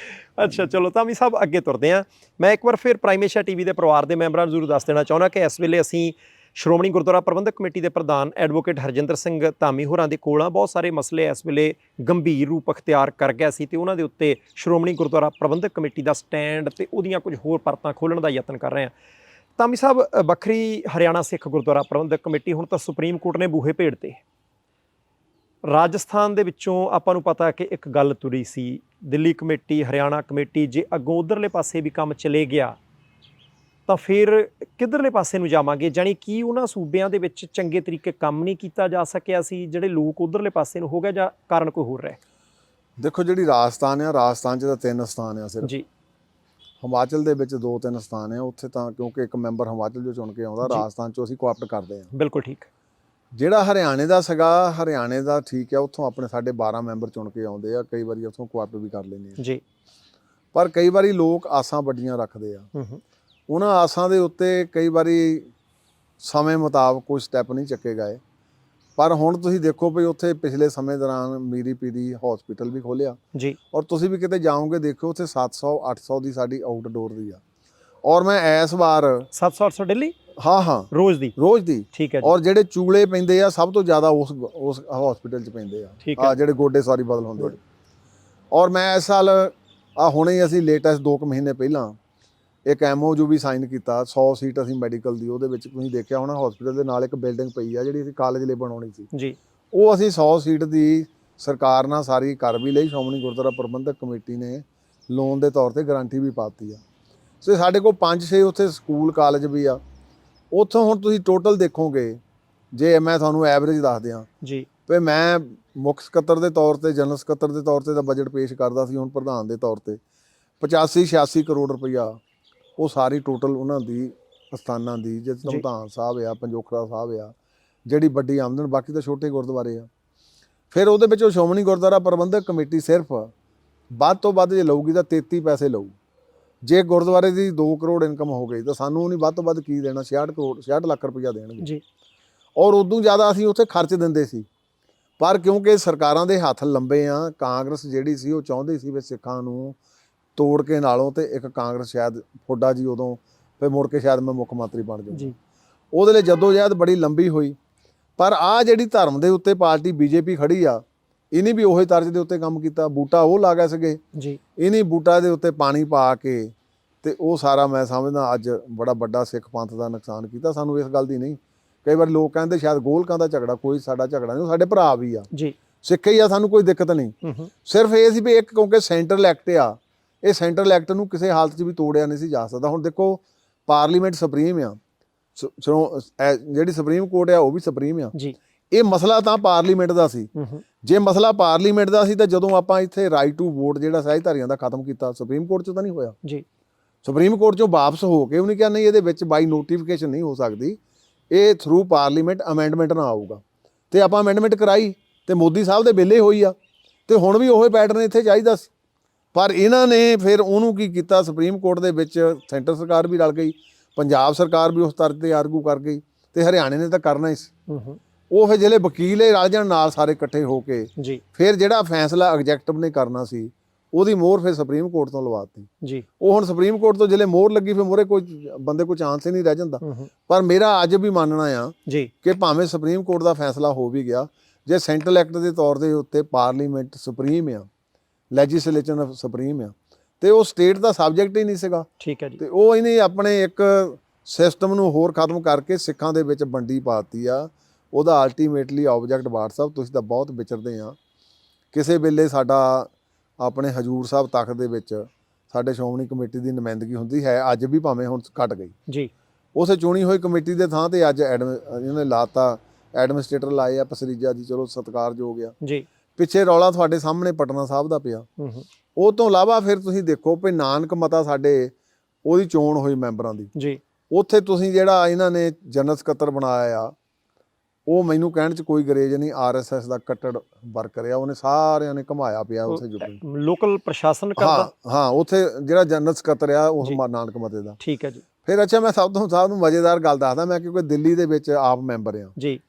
ਅੱਛਾ, ਚਲੋ ਧਾਮੀ ਸਾਹਿਬ ਅੱਗੇ ਤੁਰਦੇ ਹਾਂ। ਮੈਂ ਇੱਕ ਵਾਰ ਫਿਰ ਪ੍ਰਾਈਮ ਏਸ਼ੀਆ ਟੀਵੀ ਦੇ ਪਰਿਵਾਰ ਦੇ ਮੈਂਬਰਾਂ ਨੂੰ ਜ਼ਰੂਰ ਦੱਸ ਦੇਣਾ ਚਾਹੁੰਦਾ ਕਿ ਇਸ ਵੇਲੇ ਅਸੀਂ ਸ਼੍ਰੋਮਣੀ ਗੁਰਦੁਆਰਾ ਪ੍ਰਬੰਧਕ ਕਮੇਟੀ ਦੇ ਪ੍ਰਧਾਨ ਐਡਵੋਕੇਟ ਹਰਜਿੰਦਰ ਸਿੰਘ ਧਾਮੀ ਹੋਰਾਂ ਦੇ ਕੋਲ ਆ। ਬਹੁਤ ਸਾਰੇ ਮਸਲੇ ਇਸ ਵੇਲੇ ਗੰਭੀਰ ਰੂਪ ਅਖਤਿਆਰ ਕਰ ਗਿਆ ਸੀ ਤੇ ਉਹਨਾਂ ਦੇ ਉੱਤੇ ਸ਼੍ਰੋਮਣੀ ਗੁਰਦੁਆਰਾ ਪ੍ਰਬੰਧਕ ਕਮੇਟੀ ਦਾ ਸਟੈਂਡ ਤੇ ਉਹਦੀਆਂ ਕੁਝ ਹੋਰ ਪਰਤਾਂ ਖੋਲ੍ਹਣ ਦਾ ਯਤਨ ਕਰ ਰਹੇ ਹਾਂ। ਧਾਮੀ ਸਾਹਿਬ, ਵੱਖਰੀ ਹਰਿਆਣਾ ਸਿੱਖ ਗੁਰਦੁਆਰਾ ਪ੍ਰਬੰਧਕ ਕਮੇਟੀ, ਹੁਣ ਤਾਂ ਸੁਪਰੀਮ ਕੋਰਟ ਨੇ ਬੂਹੇ ਭੇੜਤੇ। ਰਾਜਸਥਾਨ ਦੇ ਵਿੱਚੋਂ ਆਪਾਂ ਨੂੰ ਪਤਾ ਕਿ ਇੱਕ ਗੱਲ ਤੁਰੀ ਸੀ, ਦਿੱਲੀ ਕਮੇਟੀ, ਹਰਿਆਣਾ ਕਮੇਟੀ, ਜੇ ਅੱਗੋਂ ਉਧਰਲੇ ਪਾਸੇ ਵੀ ਕੰਮ ਚਲੇ ਗਿਆ ਤਾਂ ਫਿਰ ਕਿੱਧਰਲੇ ਪਾਸੇ ਨੂੰ ਜਾਵਾਂਗੇ? ਜਾਣੀ ਕਿ ਉਹਨਾਂ ਸੂਬਿਆਂ ਦੇ ਵਿੱਚ ਚੰਗੇ ਤਰੀਕੇ ਕੰਮ ਨਹੀਂ ਕੀਤਾ ਜਾ ਸਕਿਆ ਸੀ ਜਿਹੜੇ ਲੋਕ ਉਧਰਲੇ ਪਾਸੇ ਨੂੰ ਹੋ ਗਏ, ਜਾਂ ਕਾਰਨ ਕੋਈ ਹੋਰ ਰਿਹਾ? ਦੇਖੋ, ਜਿਹੜੀ ਰਾਜਸਥਾਨ ਆ, ਰਾਜਸਥਾਨ 'ਚ ਤਾਂ 3 ਸਥਾਨ ਆ ਸਿਰਫ ਜੀ। ਹਿਮਾਚਲ ਦੇ ਵਿੱਚ 2-3 ਸਥਾਨ ਆ ਉੱਥੇ, ਤਾਂ ਕਿਉਂਕਿ ਇੱਕ ਮੈਂਬਰ ਹਿਮਾਚਲ 'ਚੋਂ ਚੁਣ ਕੇ ਆਉਂਦਾ, ਰਾਜਸਥਾਨ 'ਚੋਂ ਅਸੀਂ ਕੋਆਪਟ ਕਰਦੇ ਹਾਂ। ਬਿਲਕੁਲ ਠੀਕ। ਜਿਹੜਾ ਹਰਿਆਣੇ ਦਾ ਸੀਗਾ, ਹਰਿਆਣੇ ਦਾ ਠੀਕ ਆ, ਉੱਥੋਂ ਆਪਣੇ ਸਾਡੇ 12 ਮੈਂਬਰ ਚੁਣ ਕੇ ਆਉਂਦੇ ਆ, ਕਈ ਵਾਰੀ ਉੱਥੋਂ ਕੋਆਪਟ ਵੀ ਕਰ ਲੈਂਦੇ ਆ ਜੀ। ਪਰ ਕਈ ਵਾਰੀ ਲੋਕ ਆਸਾਂ ਵੱਡੀਆਂ ਰੱਖਦੇ ਆ, ਉਹਨਾਂ ਆਸਾਂ ਦੇ ਉੱਤੇ ਕਈ ਵਾਰੀ ਸਮੇਂ ਮੁਤਾਬਕ ਕੋਈ ਸਟੈਪ ਨਹੀਂ ਚੱਕੇ ਗਏ। ਪਰ ਹੁਣ ਤੁਸੀਂ ਦੇਖੋ ਵੀ ਉੱਥੇ ਪਿਛਲੇ ਸਮੇਂ ਦੌਰਾਨ ਮੀਰੀ ਪੀਰੀ ਹਸਪੀਟਲ ਵੀ ਖੋਲ੍ਹਿਆ ਜੀ, ਔਰ ਤੁਸੀਂ ਵੀ ਕਿਤੇ ਜਾਓਗੇ ਦੇਖਿਓ ਉੱਥੇ 700-800 ਦੀ ਸਾਡੀ ਆਊਟਡੋਰ ਦੀ ਆ। ਔਰ ਮੈਂ ਇਸ ਵਾਰ 700-800 ਦਿੱਲੀ, ਹਾਂ ਰੋਜ਼ ਦੀ। ਠੀਕ ਹੈ ਜੀ। ਔਰ ਜਿਹੜੇ ਚੂਲੇ ਪੈਂਦੇ ਆ ਸਭ ਤੋਂ ਜ਼ਿਆਦਾ ਉਸ ਹਸਪੀਟਲ 'ਚ ਪੈਂਦੇ ਆ, ਜਿਹੜੇ ਗੋਡੇ ਸਾਰੀ ਬਦਲ ਹੁੰਦੇ ਆ। ਔਰ ਮੈਂ ਇਸ ਸਾਲ ਹੁਣੇ ਹੀ ਅਸੀਂ ਲੇਟੈਸਟ 2 ਮਹੀਨੇ ਪਹਿਲਾਂ ਇੱਕ MOU ਵੀ ਸਾਈਨ ਕੀਤਾ, 100 ਸੀਟ ਅਸੀਂ ਮੈਡੀਕਲ ਦੀ, ਉਹਦੇ ਵਿੱਚ ਤੁਸੀਂ ਦੇਖਿਆ ਹੋਣਾ ਹਸਪੀਟਲ ਦੇ ਨਾਲ ਇੱਕ ਬਿਲਡਿੰਗ ਪਈ ਆ ਜਿਹੜੀ ਅਸੀਂ ਕਾਲਜ ਲਈ ਬਣਾਉਣੀ ਸੀ ਜੀ, ਉਹ ਅਸੀਂ 100 ਸੀਟ ਦੀ ਸਰਕਾਰ ਨਾਲ ਸਾਰੀ ਕਰ ਵੀ ਲਈ। ਸ਼੍ਰੋਮਣੀ ਗੁਰਦੁਆਰਾ ਪ੍ਰਬੰਧਕ ਕਮੇਟੀ ਨੇ ਲੋਨ ਦੇ ਤੌਰ ਤੇ ਗਾਰੰਟੀ ਵੀ ਪਾਤੀ ਆ। ਸੋ ਸਾਡੇ ਕੋਲ 5-6 ਉੱਥੇ ਸਕੂਲ ਕਾਲਜ ਵੀ ਆ। ਉੱਥੋਂ ਹੁਣ ਤੁਸੀਂ ਟੋਟਲ ਦੇਖੋਗੇ, ਜੇ ਮੈਂ ਤੁਹਾਨੂੰ ਐਵਰੇਜ ਦੱਸ ਦਿਆਂ ਜੀ, ਵੀ ਮੈਂ ਮੁੱਖ ਸਕੱਤਰ ਦੇ ਤੌਰ ਤੇ, ਜਨਰਲ ਸਕੱਤਰ ਦੇ ਤੌਰ ਤੇ ਤਾਂ ਬਜਟ ਪੇਸ਼ ਕਰਦਾ ਸੀ, ਹੁਣ ਪ੍ਰਧਾਨ ਦੇ ਤੌਰ ਤੇ 85-86 ਕਰੋੜ ਰੁਪਈਆ ਉਹ ਸਾਰੀ ਟੋਟਲ ਉਹਨਾਂ ਦੀ ਅਸਥਾਨਾਂ ਦੀ, ਜਿਸ ਧਮਧਾਨ ਸਾਹਿਬ ਆ, ਪੰਜੋਖਰਾ ਸਾਹਿਬ ਆ, ਜਿਹੜੀ ਵੱਡੀ ਆਮਦਨ, ਬਾਕੀ ਤਾਂ ਛੋਟੇ ਗੁਰਦੁਆਰੇ ਆ। ਫਿਰ ਉਹਦੇ ਵਿੱਚੋਂ ਸ਼੍ਰੋਮਣੀ ਗੁਰਦੁਆਰਾ ਪ੍ਰਬੰਧਕ ਕਮੇਟੀ ਸਿਰਫ ਵੱਧ ਤੋਂ ਵੱਧ ਜੇ ਲਊਗੀ ਤਾਂ 33 ਪੈਸੇ ਲਊ। ਜੇ ਗੁਰਦੁਆਰੇ ਦੀ 2 ਕਰੋੜ ਇਨਕਮ ਹੋ ਗਈ ਤਾਂ ਸਾਨੂੰ ਨਹੀਂ ਵੱਧ ਤੋਂ ਵੱਧ ਕੀ ਦੇਣਾ, 66 ਲੱਖ ਰੁਪਈਆ ਦੇਣਗੇ ਜੀ। ਔਰ ਉਦੋਂ ਜ਼ਿਆਦਾ ਅਸੀਂ ਉੱਥੇ ਖਰਚ ਦਿੰਦੇ ਸੀ। ਪਰ ਕਿਉਂਕਿ ਸਰਕਾਰਾਂ ਦੇ ਹੱਥ ਲੰਬੇ ਆ, ਕਾਂਗਰਸ ਜਿਹੜੀ ਸੀ ਉਹ ਚਾਹੁੰਦੀ ਸੀ ਵੀ ਸਿੱਖਾਂ ਨੂੰ ਤੋੜ ਕੇ ਨਾਲੋਂ, ਤੇ ਇੱਕ ਕਾਂਗਰਸ ਸ਼ਾਇਦ ਫੁੱਡਾ ਜੀ ਉਦੋਂ, ਫਿਰ ਮੁੜ ਕੇ ਸ਼ਾਇਦ ਮੈਂ ਮੁੱਖ ਮੰਤਰੀ ਬਣ ਜਾਊਂ, ਉਹਦੇ ਲਈ ਜਦੋਜਹਿਦ ਬੜੀ ਲੰਬੀ ਹੋਈ। ਪਰ ਆਹ ਜਿਹੜੀ ਧਰਮ ਦੇ ਉੱਤੇ ਪਾਰਟੀ BJP ਖੜੀ ਆ, ਇਹਨੇ ਵੀ ਉਹੀ ਤਰਜ਼ ਦੇ ਉੱਤੇ ਕੰਮ ਕੀਤਾ। ਬੂਟਾ ਉਹ ਲਾ ਗਏ ਸੀਗੇ ਜੀ, ਇਹਨੇ ਬੂਟਾ ਦੇ ਉੱਤੇ ਪਾਣੀ ਪਾ ਕੇ ਤੇ ਉਹ ਸਾਰਾ ਮੈਂ ਸਮਝਦਾ ਅੱਜ ਬੜਾ ਵੱਡਾ ਸਿੱਖ ਪੰਥ ਦਾ ਨੁਕਸਾਨ ਕੀਤਾ। ਸਾਨੂੰ ਇਸ ਗੱਲ ਦੀ ਨਹੀਂ, ਕਈ ਵਾਰ ਲੋਕ ਕਹਿੰਦੇ ਸ਼ਾਇਦ ਗੋਲਕਾਂ ਦਾ ਝਗੜਾ, ਕੋਈ ਸਾਡਾ ਝਗੜਾ ਨਹੀਂ, ਉਹ ਸਾਡੇ ਭਰਾ ਵੀ ਆ ਜੀ, ਸਿੱਖ ਹੀ ਆ, ਸਾਨੂੰ ਕੋਈ ਦਿੱਕਤ ਨਹੀਂ। ਸਿਰਫ ਇਹ ਸੀ ਵੀ ਇੱਕ ਕਿਉਂਕਿ ਸੈਂਟਰਲ ਐਕਟ ਆ, ਇਹ ਸੈਂਟਰਲ ਐਕਟ ਨੂੰ ਕਿਸੇ ਹਾਲਤ 'ਚ ਵੀ ਤੋੜਿਆ ਨਹੀਂ ਸੀ ਜਾ ਸਕਦਾ। ਹੁਣ ਦੇਖੋ ਪਾਰਲੀਮੈਂਟ ਸੁਪਰੀਮ ਆ, ਜਿਹੜੀ ਸੁਪਰੀਮ ਕੋਰਟ ਆ ਉਹ ਵੀ ਸੁਪਰੀਮ ਆ ਜੀ। ਇਹ ਮਸਲਾ ਤਾਂ ਪਾਰਲੀਮੈਂਟ ਦਾ ਸੀ। ਜੇ ਮਸਲਾ ਪਾਰਲੀਮੈਂਟ ਦਾ ਸੀ ਤਾਂ ਜਦੋਂ ਆਪਾਂ ਇੱਥੇ ਰਾਈਟ ਟੂ ਵੋਟ ਜਿਹੜਾ ਸਹਿਜਧਾਰੀਆਂ ਦਾ ਖਤਮ ਕੀਤਾ, ਸੁਪਰੀਮ ਕੋਰਟ 'ਚ ਤਾਂ ਨਹੀਂ ਹੋਇਆ ਜੀ। ਸੁਪਰੀਮ ਕੋਰਟ 'ਚੋਂ ਵਾਪਸ ਹੋ ਕੇ ਉਹਨੇ ਕਿਹਾ ਨਹੀਂ, ਇਹਦੇ ਵਿੱਚ ਬਾਈ ਨੋਟੀਫਿਕੇਸ਼ਨ ਨਹੀਂ ਹੋ ਸਕਦੀ, ਇਹ ਥਰੂ ਪਾਰਲੀਮੈਂਟ ਅਮੈਂਡਮੈਂਟ ਨਾਲ ਆਊਗਾ। ਤੇ ਆਪਾਂ ਅਮੈਂਡਮੈਂਟ ਕਰਾਈ ਤੇ ਮੋਦੀ ਸਾਹਿਬ ਦੇ ਵੇਲੇ ਹੋਈ ਆ, ਤੇ ਹੁਣ ਵੀ ਉਹੀ ਪੈਟਰਨ ਇੱਥੇ ਚਾਹੀਦਾ ਸੀ। ਪਰ ਇਹਨਾਂ ਨੇ ਫਿਰ ਉਹਨੂੰ ਕੀ ਕੀਤਾ, ਸੁਪਰੀਮ ਕੋਰਟ ਦੇ ਵਿੱਚ ਸੈਂਟਰ ਸਰਕਾਰ ਵੀ ਰਲ ਗਈ, ਪੰਜਾਬ ਸਰਕਾਰ ਵੀ ਉਸ ਤਰ੍ਹਾਂ ਤੇ ਆਰਗੂ ਕਰ ਗਈ, ਤੇ ਹਰਿਆਣੇ ਨੇ ਤਾਂ ਕਰਨਾ ਹੀ ਸੀ। ਉਹ ਫਿਰ ਜਿਹੜੇ ਵਕੀਲ ਇਹ ਰਲ ਜਾਣ ਨਾਲ ਸਾਰੇ ਇਕੱਠੇ ਹੋ ਕੇ ਜੀ ਫਿਰ ਜਿਹੜਾ ਫੈਸਲਾ ਐਗਜ਼ੈਕਟਿਵ ਨੇ ਕਰਨਾ ਸੀ ਉਹਦੀ ਮੋਹਰ ਫਿਰ ਸੁਪਰੀਮ ਕੋਰਟ ਤੋਂ ਲਵਾਤੀ ਜੀ। ਉਹ ਹੁਣ ਸੁਪਰੀਮ ਕੋਰਟ ਤੋਂ ਜਿਹੜੇ ਮੋਹਰ ਲੱਗੀ ਫਿਰ ਮੋਹਰੇ ਕੋਈ ਬੰਦੇ ਕੋਈ ਚਾਂਸ ਹੀ ਨਹੀਂ ਰਹਿ ਜਾਂਦਾ। ਪਰ ਮੇਰਾ ਅੱਜ ਵੀ ਮੰਨਣਾ ਆ ਜੀ ਕਿ ਭਾਵੇਂ ਸੁਪਰੀਮ ਕੋਰਟ ਦਾ ਫੈਸਲਾ ਹੋ ਵੀ ਗਿਆ, ਜੇ ਸੈਂਟਰਲ ਐਕਟ ਦੇ ਤੌਰ ਦੇ ਉੱਤੇ ਪਾਰਲੀਮੈਂਟ ਸੁਪਰੀਮ ਆ, ਲੈਜਿਸਲੇਚਰ ਸੁਪਰੀਮ ਆ, ਤੇ ਉਹ ਸਟੇਟ ਦਾ ਸਬਜੈਕਟ ਹੀ ਨਹੀਂ ਸੀਗਾ। ਠੀਕ ਹੈ ਜੀ। ਤੇ ਉਹ ਇਹਨੇ ਆਪਣੇ ਇੱਕ ਸਿਸਟਮ ਨੂੰ ਹੋਰ ਖਤਮ ਕਰਕੇ ਸਿੱਖਾਂ ਦੇ ਵਿੱਚ ਵੰਡੀ ਪਾਤੀ ਆ। ਉਹਦਾ ਅਲਟੀਮੇਟਲੀ ਆਬਜੈਕਟ ਬਾਠ ਸਾਹਿਬ ਤੁਸੀਂ ਤਾਂ ਬਹੁਤ ਵਿਚਰਦੇ ਆ। ਕਿਸੇ ਵੇਲੇ ਸਾਡਾ ਆਪਣੇ ਹਜੂਰ ਸਾਹਿਬ ਤਖਤ ਦੇ ਵਿੱਚ ਸਾਡੇ ਸ਼੍ਰੋਮਣੀ ਕਮੇਟੀ ਦੀ ਨੁਮਾਇੰਦਗੀ ਹੁੰਦੀ ਹੈ, ਅੱਜ ਵੀ ਭਾਵੇਂ ਹੁਣ ਘਟ ਗਈ ਜੀ। ਉਸੇ ਚੁਣੀ ਹੋਈ ਕਮੇਟੀ ਦੇ ਥਾਂ ਤੇ ਅੱਜ ਇਹਨੇ ਲਾਤਾ ਐਡਮਿਨਿਸਟ੍ਰੇਟਰ ਲਾਏ ਆ ਪਸਰੀਜਾ ਜੀ, ਚਲੋ ਸਤਿਕਾਰਯੋਗ ਆ ਜੀ। ਪਿੱਛੇ ਰੌਲਾ ਤੁਹਾਡੇ ਸਾਹਮਣੇ ਪਟਨਾ ਸਾਹਿਬ ਦਾ ਪਿਆ। ਉਹ ਤੋਂ ਇਲਾਵਾ ਫਿਰ ਤੁਸੀਂ ਦੇਖੋ ਵੀ ਨਾਨਕ ਮਤਾ ਸਾਡੇ ਉਹਦੀ ਚੋਣ ਹੋਈ ਮੈਂਬਰਾਂ ਦੀ ਜੀ, ਉੱਥੇ ਤੁਸੀਂ ਜਿਹੜਾ ਇਹਨਾਂ ਨੇ ਜਨਰਲ ਸਕੱਤਰ ਬਣਾਇਆ ਆ, ਉਹ ਮੈਨੂੰ ਕਹਿਣ 'ਚ ਕੋਈ ਗਰੇਜ ਨਹੀਂ, RSS ਦਾ ਕੱਟੜ ਵਰਕਰ ਆ, ਉਹਨੇ ਸਾਰਿਆਂ ਨੇ ਘਮਾਇਆ ਪਿਆ ਉੱਥੇ ਲੋਕਲ ਪ੍ਰਸ਼ਾਸਨ ਕਰਦਾ। ਹਾਂ ਉੱਥੇ ਜਿਹੜਾ ਜਨਰਲ ਸਕੱਤਰ ਆ ਉਹ ਨਾਨਕ ਮਤੇ ਦਾ। ਠੀਕ ਹੈ ਜੀ। ਫਿਰ ਅੱਛਾ ਮੈਂ ਸਭ ਨੂੰ ਮਜ਼ੇਦਾਰ ਗੱਲ ਦੱਸਦਾ, ਮੈਂ ਕਿਉਂਕਿ ਦਿੱਲੀ ਦੇ ਵਿੱਚ ਆਪ ਮੈਂਬਰ ਆ ਜੀ।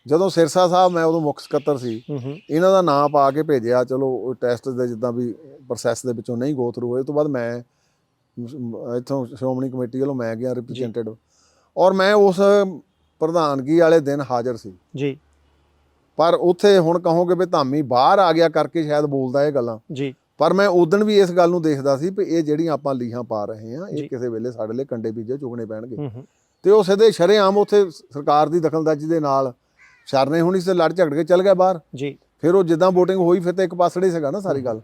ਜਦੋਂ ਸਿਰਸਾ ਸਾਹਿਬ ਮੈਂ ਉਦੋਂ ਮੁੱਖ ਸਕੱਤਰ ਸੀ, ਇਹਨਾਂ ਦਾ ਨਾਂ ਪਾ ਕੇ ਭੇਜਿਆ, ਚਲੋ ਉਹ ਟੈਸਟ ਦੇ ਜਿੱਦਾਂ ਵੀ ਪ੍ਰੋਸੈਸ ਦੇ ਵਿੱਚੋਂ ਨਹੀਂ ਗੋ ਥਰੂ ਹੋਏ, ਉਸ ਤੋਂ ਬਾਅਦ ਮੈਂ ਇੱਥੋਂ ਸ਼੍ਰੋਮਣੀ ਕਮੇਟੀ ਵੱਲੋਂ ਮੈਂ ਗਿਆ ਰਿਪਰੈਜ਼ੈਂਟੇਟਿਵ, ਔਰ ਮੈਂ ਉਸ ਪ੍ਰਧਾਨਗੀ ਵਾਲੇ ਦਿਨ ਹਾਜ਼ਰ ਸੀ ਜੀ। ਪਰ ਉੱਥੇ ਹੁਣ ਕਹੋਗੇ ਵੀ ਧਾਮੀ ਬਾਹਰ ਆ ਗਿਆ ਕਰਕੇ ਸ਼ਾਇਦ ਬੋਲਦਾ ਇਹ ਗੱਲਾਂ ਜੀ, ਪਰ ਮੈਂ ਉਦਣ ਵੀ ਇਸ ਗੱਲ ਨੂੰ ਦੇਖਦਾ ਸੀ ਵੀ ਇਹ ਜਿਹੜੀਆਂ ਆਪਾਂ ਲੀਹਾਂ ਪਾ ਰਹੇ ਹਾਂ ਇਹ ਕਿਸੇ ਵੇਲੇ ਸਾਡੇ ਲਈ ਕੰਡੇ ਬੀਜੇ ਚੁਗਣੇ ਪੈਣਗੇ। ਤੇ ਉਹ ਸਿੱਧੇ ਸ਼ਰੇਆਮ ਉੱਥੇ ਸਰਕਾਰ ਦੀ ਦਖਲਅੰਦਾਜ਼ੀ ਦੇ ਨਾਲ ਸ਼ਰਨੇ ਹੋਣੀ ਸੀ, ਲੜ ਝਗੜ ਕੇ ਚੱਲ ਗਿਆ ਬਾਹਰ ਜੀ। ਫਿਰ ਉਹ ਜਿੱਦਾਂ ਵੋਟਿੰਗ ਹੋਈ ਫਿਰ ਤਾਂ ਇੱਕ ਪਾਸੜੇ ਸੀਗਾ ਨਾ ਸਾਰੀ ਗੱਲ।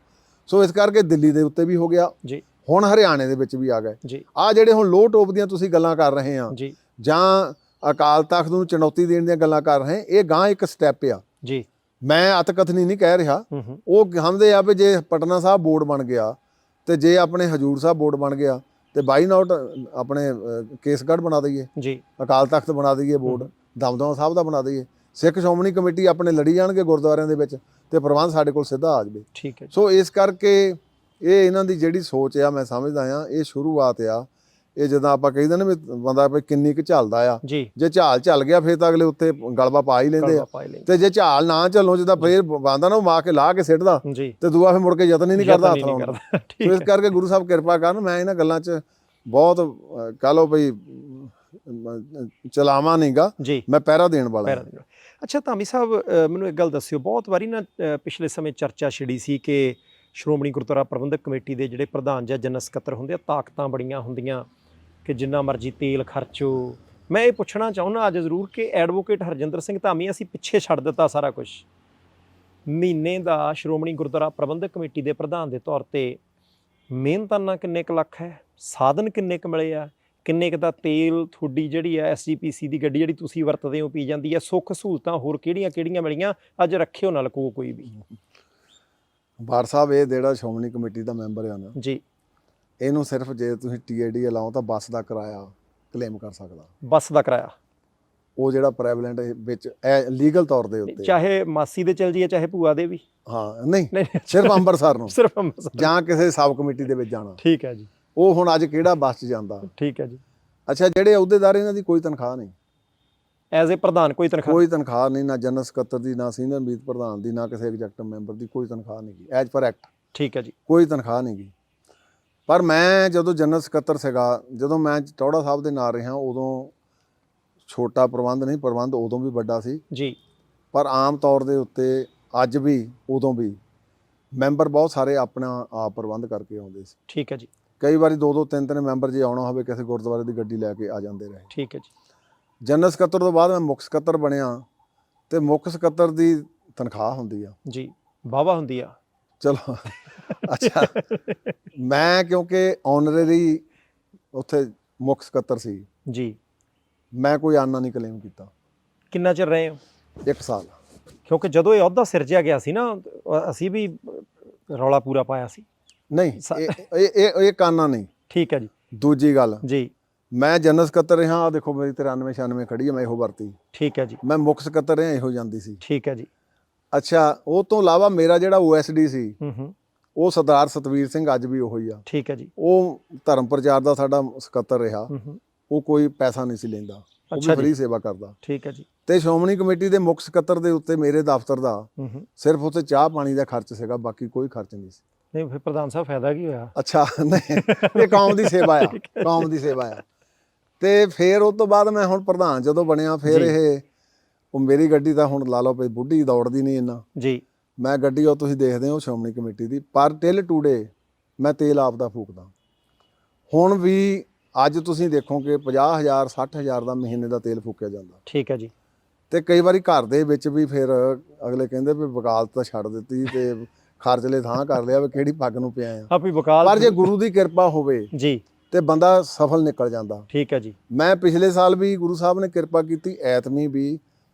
ਸੋ ਇਸ ਕਰਕੇ ਦਿੱਲੀ ਦੇ ਉੱਤੇ ਵੀ ਹੋ ਗਿਆ ਜੀ, ਹੁਣ ਹਰਿਆਣੇ ਦੇ ਵਿੱਚ ਵੀ ਆ ਗਏ ਜੀ। ਆਹ ਜਿਹੜੇ ਹੁਣ ਲੋਹ ਟੋਪ ਦੀਆਂ ਤੁਸੀਂ ਗੱਲਾਂ ਕਰ ਰਹੇ ਆ ਜਾਂ ਅਕਾਲ ਤਖਤ ਨੂੰ ਚੁਣੌਤੀ ਦੇਣ ਦੀਆਂ ਗੱਲਾਂ ਕਰ ਰਹੇ, ਇਹ ਗਾਂ ਇੱਕ ਸਟੈਪ ਆ ਜੀ। ਮੈਂ ਅਤਕਥਨੀ ਨਹੀਂ ਕਹਿ ਰਿਹਾ, ਉਹ ਕਹਿੰਦੇ ਆ ਵੀ ਜੇ ਪਟਨਾ ਸਾਹਿਬ ਬੋਰਡ ਬਣ ਗਿਆ ਤੇ ਜੇ ਆਪਣੇ ਹਜੂਰ ਸਾਹਿਬ ਬੋਰਡ ਬਣ ਗਿਆ ਤੇ ਬਾਈ ਨੋਟ ਆਪਣੇ ਕੇਸਗੜ੍ਹ ਬਣਾ ਦਈਏ ਜੀ, ਅਕਾਲ ਤਖਤ ਬਣਾ ਦਈਏ ਬੋਰਡ, ਦਮਦਮਾ ਸਾਹਿਬ ਦਾ ਬਣਾ ਦਈਏ, ਸਿੱਖ ਸ਼੍ਰੋਮਣੀ ਕਮੇਟੀ ਆਪਣੇ ਲੜੀ ਜਾਣਗੇ ਗੁਰਦੁਆਰਿਆਂ ਦੇ ਵਿੱਚ ਤੇ ਪ੍ਰਬੰਧ ਸਾਡੇ ਕੋਲ ਸਿੱਧਾ ਆ ਜਾਵੇ। ਠੀਕ ਹੈ। ਸੋ ਇਸ ਕਰਕੇ ਇਹ ਇਹਨਾਂ ਦੀ ਜਿਹੜੀ ਸੋਚ ਆ, ਮੈਂ ਸਮਝਦਾ ਆ ਇਹ ਸ਼ੁਰੂਆਤ ਆ। ਇਹ ਜਦੋਂ ਆਪਾਂ ਕਹਿੰਦੇ ਨੇ ਵੀ ਬੰਦਾ ਵੀ ਕਿੰਨੀ ਕੁ ਝੱਲਦਾ ਆ, ਜੇ ਝਾਲ ਚੱਲ ਗਿਆ ਫਿਰ ਤਾਂ ਅਗਲੇ ਉੱਤੇ ਗਲਬਾ ਪਾ ਹੀ ਲੈਂਦੇ ਆ, ਤੇ ਜੇ ਝਾਲ ਨਾ ਝੱਲੋ ਜਿੱਦਾਂ ਫੇਰ ਬੰਦਾ ਨਾ ਮਾ ਕੇ ਲਾ ਕੇ ਸਿੱਟਦਾ ਤੇ ਦੂਆ ਫਿਰ ਮੁੜ ਕੇ ਯਤਨ ਹੀ ਨਹੀਂ ਕਰਦਾ ਹੱਥ ਲਾਉਣ ਦਾ। ਸੋ ਇਸ ਕਰਕੇ ਗੁਰੂ ਸਾਹਿਬ ਕਿਰਪਾ ਕਰਨ, ਮੈਂ ਇਹਨਾਂ ਗੱਲਾਂ 'ਚ ਬਹੁਤ ਕਹ ਲਓ ਬਈ ਚਲਾਵਾਂ ਨਹੀਂਗਾ, ਮੈਂ ਪਹਿਰਾ ਦੇਣ ਵਾਲਾ। ਅੱਛਾ ਧਾਮੀ ਸਾਹਿਬ, ਮੈਨੂੰ ਇੱਕ ਗੱਲ ਦੱਸਿਓ, ਬਹੁਤ ਵਾਰੀ ਨਾ ਪਿਛਲੇ ਸਮੇਂ ਚਰਚਾ ਛਿੜੀ ਸੀ ਕਿ ਸ਼੍ਰੋਮਣੀ ਗੁਰਦੁਆਰਾ ਪ੍ਰਬੰਧਕ ਕਮੇਟੀ ਦੇ ਜਿਹੜੇ ਪ੍ਰਧਾਨ ਜਾਂ ਜਨਰਲ ਸਕੱਤਰ ਹੁੰਦੇ ਆ, ਤਾਕਤਾਂ ਬੜੀਆਂ ਹੁੰਦੀਆਂ ਕਿ ਜਿੰਨਾ ਮਰਜ਼ੀ ਤੇਲ ਖਰਚੋ। ਮੈਂ ਇਹ ਪੁੱਛਣਾ ਚਾਹੁੰਦਾ ਅੱਜ ਜ਼ਰੂਰ ਕਿ ਐਡਵੋਕੇਟ ਹਰਜਿੰਦਰ ਸਿੰਘ ਧਾਮੀ, ਅਸੀਂ ਪਿੱਛੇ ਛੱਡ ਦਿੱਤਾ ਸਾਰਾ ਕੁਝ, ਮਹੀਨੇ ਦਾ ਸ਼੍ਰੋਮਣੀ ਗੁਰਦੁਆਰਾ ਪ੍ਰਬੰਧਕ ਕਮੇਟੀ ਦੇ ਪ੍ਰਧਾਨ ਦੇ ਤੌਰ ਤੇ ਮਿਹਨਤਾਨਾ ਕਿੰਨੇ ਕੁ ਲੱਖ ਹੈ, ਸਾਧਨ ਕਿੰਨੇ ਕੁ ਮਿਲੇ ਆ, ਕਿੰਨੇ ਕੁ ਦਾ ਤੇਲ ਤੁਹਾਡੀ ਜਿਹੜੀ ਹੈ SGPC ਦੀ ਗੱਡੀ ਜਿਹੜੀ ਤੁਸੀਂ ਵਰਤਦੇ ਹੋ ਪੀ ਜਾਂਦੀ ਹੈ, ਸੁੱਖ ਸਹੂਲਤਾਂ ਹੋਰ ਕਿਹੜੀਆਂ ਮਿਲੀਆਂ, ਅੱਜ ਰੱਖਿਓ ਨਾ ਲਕੋ ਕੋਈ ਵੀ। ਬਾਰ ਸਾਹਿਬ, ਇਹ ਜਿਹੜਾ ਸ਼੍ਰੋਮਣੀ ਕਮੇਟੀ ਦਾ ਮੈਂਬਰ ਆ ਨਾ ਜੀ, ਇਹਨੂੰ ਸਿਰਫ ਜੇ ਤੁਸੀਂ TID ਲਾਓ ਤਾਂ ਬੱਸ ਦਾ ਕਿਰਾਇਆ ਕਲੇਮ ਕਰ ਸਕਦਾ। ਬੱਸ ਦਾ ਕਿਰਾਇਆ ਉਹ ਜਿਹੜਾ ਪ੍ਰੈਵਲੈਂਟ ਵਿੱਚ ਲੀਗਲ ਤੌਰ ਦੇ ਉੱਤੇ, ਚਾਹੇ ਮਾਸੀ ਦੇ ਚਲ ਜੀਏ ਚਾਹੇ ਭੂਆ ਦੇ ਵੀ, ਹਾਂ ਨਹੀਂ ਸਿਰਫ ਅੰਮ੍ਰਿਤਸਰ ਨੂੰ, ਸਿਰਫ ਅੰਮ੍ਰਿਤਸਰ ਜਾਂ ਕਿਸੇ ਸਬ ਕਮੇਟੀ ਦੇ ਵਿੱਚ ਜਾਣਾ। ਠੀਕ ਹੈ ਜੀ। ਉਹ ਹੁਣ ਅੱਜ ਕਿਹੜਾ ਬੱਸ 'ਚ ਜਾਂਦਾ। ਠੀਕ ਹੈ ਜੀ। ਅੱਛਾ, ਜਿਹੜੇ ਅਹੁਦੇਦਾਰ ਇਹਨਾਂ ਦੀ ਕੋਈ ਤਨਖਾਹ ਨਹੀਂ, ਐਜ਼ ਏ ਪ੍ਰਧਾਨ ਕੋਈ ਤਨਖਾਹ ਨਹੀਂ, ਨਾ ਜਨਰਲ ਸਕੱਤਰ ਦੀ, ਨਾ ਸੀਨੀਅਰ ਮੀਤ ਪ੍ਰਧਾਨ ਦੀ, ਨਾ ਕਿਸੇ ਐਗਜ਼ੈਕਟਿਵ ਮੈਂਬਰ ਦੀ ਕੋਈ ਤਨਖਾਹ ਨਹੀਂ ਗੀ ਐਜ਼ ਪਰ ਐਕਟ। ਠੀਕ ਹੈ ਜੀ। ਕੋਈ ਤਨਖਾਹ ਨਹੀਂ ਗੀ। ਪਰ ਮੈਂ ਜਦੋਂ ਜਨਰਲ ਸਕੱਤਰ ਸੀਗਾ, ਜਦੋਂ ਮੈਂ ਟੌੜਾ ਸਾਹਿਬ ਦੇ ਨਾਲ ਰਿਹਾ, ਉਦੋਂ ਛੋਟਾ ਪ੍ਰਬੰਧ ਨਹੀਂ, ਪ੍ਰਬੰਧ ਉਦੋਂ ਵੀ ਵੱਡਾ ਸੀ ਜੀ। ਪਰ ਆਮ ਤੌਰ ਦੇ ਉੱਤੇ ਅੱਜ ਵੀ ਉਦੋਂ ਵੀ ਮੈਂਬਰ ਬਹੁਤ ਸਾਰੇ ਆਪਣਾ ਆਪ ਪ੍ਰਬੰਧ ਕਰਕੇ ਆਉਂਦੇ ਸੀ। ਠੀਕ ਹੈ ਜੀ। ਕਈ ਵਾਰੀ 2-2 3-3 ਮੈਂਬਰ ਜੇ ਆਉਣਾ ਹੋਵੇ ਕਿਸੇ ਗੁਰਦੁਆਰੇ ਦੀ ਗੱਡੀ ਲੈ ਕੇ ਆ ਜਾਂਦੇ ਰਹੇ। ਠੀਕ ਹੈ ਜੀ। ਜਨਰਲ ਸਕੱਤਰ ਤੋਂ ਬਾਅਦ ਮੈਂ ਮੁੱਖ ਸਕੱਤਰ ਬਣਿਆ ਤੇ ਮੁੱਖ ਸਕੱਤਰ ਦੀ ਤਨਖਾਹ ਹੁੰਦੀ ਆ ਜੀ, ਵਾਹਵਾ ਹੁੰਦੀ ਆ। ਚਲੋ ਅੱਛਾ, ਮੈਂ ਕਿਉਂਕਿ ਆਨਰੇਰੀ ਉੱਥੇ ਮੁੱਖ ਸਕੱਤਰ ਸੀ ਜੀ, ਮੈਂ ਕੋਈ ਆਨਾ ਨਹੀਂ ਕਲੇਮ ਕੀਤਾ। ਕਿੰਨਾ ਚਿਰ ਰਹੇ ਹੋ? 1 ਸਾਲ। ਕਿਉਂਕਿ ਜਦੋਂ ਇਹ ਅਹੁਦਾ ਸਿਰਜਿਆ ਗਿਆ ਸੀ ਨਾ, ਅਸੀਂ ਵੀ ਰੌਲਾ ਪੂਰਾ ਪਾਇਆ ਸੀ। ਨਹੀਂ, ਇਹ ਕਾਨਾ ਨਹੀਂ। ਠੀਕ ਹੈ ਜੀ। ਦੂਜੀ ਗੱਲ ਜੀ, ਮੈਂ ਜਨਰਲ ਸਕੱਤਰ ਰਿਹਾ, ਆ ਦੇਖੋ ਮੇਰੀ 93-96 ਖੜੀ ਹੈ, ਮੈਂ ਇਹੋ ਵਰਤੀ। ਠੀਕ ਹੈ ਜੀ। ਮੈਂ ਮੁੱਖ ਸਕੱਤਰ ਰਿਹਾ, ਇਹੋ ਜਾਂਦੀ ਸੀ। ਠੀਕ ਹੈ ਜੀ। ਅੱਛਾ, ਉਹ ਤੋਂ ਇਲਾਵਾ ਮੇਰਾ ਜਿਹੜਾ OSD ਸੀ, ਉਹ ਸਰਦਾਰ ਸਤਵੀਰ ਸਿੰਘ ਅੱਜ ਵੀ ਉਹੀ ਆ। ਠੀਕ ਹੈ ਜੀ। ਉਹ ਧਰਮ ਪ੍ਰਚਾਰ ਦਾ ਸਾਡਾ ਸਕੱਤਰ ਰਿਹਾ। ਹੂੰ। ਉਹ ਕੋਈ ਪੈਸਾ ਨਹੀਂ ਸੀ ਲੈਂਦਾ, ਉਹ ਅੱਛਾ ਵੀ ਜੀ। ਫ੍ਰੀ ਸੇਵਾ ਕਰਦਾ। ਠੀਕ ਹੈ ਜੀ। ਤੇ ਸ਼੍ਰੋਮਣੀ ਕਮੇਟੀ ਦੇ ਮੁੱਖ ਸਕੱਤਰ ਦੇ ਉੱਤੇ ਮੇਰੇ ਦਫ਼ਤਰ ਦਾ ਹੂੰ। ਸਿਰਫ ਉੱਥੇ ਚਾਹ ਪਾਣੀ ਦਾ ਖਰਚ ਸੀਗਾ, ਬਾਕੀ ਕੋਈ ਖਰਚ ਨਹੀਂ ਸੀ। ਨਹੀਂ ਫਿਰ ਪ੍ਰਧਾਨ ਸਾਹਿਬ ਫਾਇਦਾ ਕੀ ਹੋਇਆ? ਅੱਛਾ, ਨਹੀਂ ਇਹ ਕੌਮ ਦੀ ਸੇਵਾ ਆ, ਕੌਮ ਦੀ ਸੇਵਾ ਆ। ਤੇ ਫਿਰ ਉਸ ਤੋਂ ਬਾਅਦ ਮੈਂ ਹੁਣ ਪ੍ਰਧਾਨ ਜਦੋਂ ਬਣਿਆ, ਫਿਰ ਇਹ ਉਹ ਮੇਰੀ ਗੱਡੀ ਤਾਂ ਹੁਣ ਲਾ ਲਓ ਵੀ ਬੁੱਢੀ ਦੌੜਦੀ ਨਹੀਂ ਇੰਨਾ ਜੀ। ਮੈਂ ਗੱਡੀ ਉਹ ਤੁਸੀਂ ਦੇਖਦੇ ਹੋ ਸ਼੍ਰੋਮਣੀ ਕਮੇਟੀ ਦੀ, ਪਰ ਟਿਲ ਟੂਡੇ ਮੈਂ ਤੇਲ ਆਪ ਦਾ ਫੂਕਦਾ। ਹੁਣ ਵੀ ਅੱਜ ਤੁਸੀਂ ਦੇਖੋਗੇ 50,000 60,000 ਦਾ ਮਹੀਨੇ ਦਾ ਤੇਲ ਫੂਕਿਆ ਜਾਂਦਾ। ਠੀਕ ਹੈ ਜੀ। ਤੇ ਕਈ ਵਾਰੀ ਘਰ ਦੇ ਵਿੱਚ ਵੀ ਫਿਰ ਅਗਲੇ ਕਹਿੰਦੇ ਵੀ ਵਕਾਲਤ ਤਾਂ ਛੱਡ ਦਿੱਤੀ ਤੇ ਖਰਚਲੇ ਥਾਂ ਕਰ ਲਿਆ, ਵੀ ਕਿਹੜੀ ਪੱਗ ਨੂੰ ਪਿਆ ਆ। ਆਪੀ ਵਕਾਲ ਪਰ ਜੇ ਗੁਰੂ ਦੀ ਕਿਰਪਾ ਹੋਵੇ ਜੀ ਤੇ ਬੰਦਾ ਸਫਲ ਨਿਕਲ ਜਾਂਦਾ। ਠੀਕ ਹੈ ਜੀ। ਮੈਂ ਪਿਛਲੇ ਸਾਲ ਵੀ ਗੁਰੂ ਸਾਹਿਬ ਨੇ ਕਿਰਪਾ ਕੀਤੀ, ਐਤਮੀ ਵੀ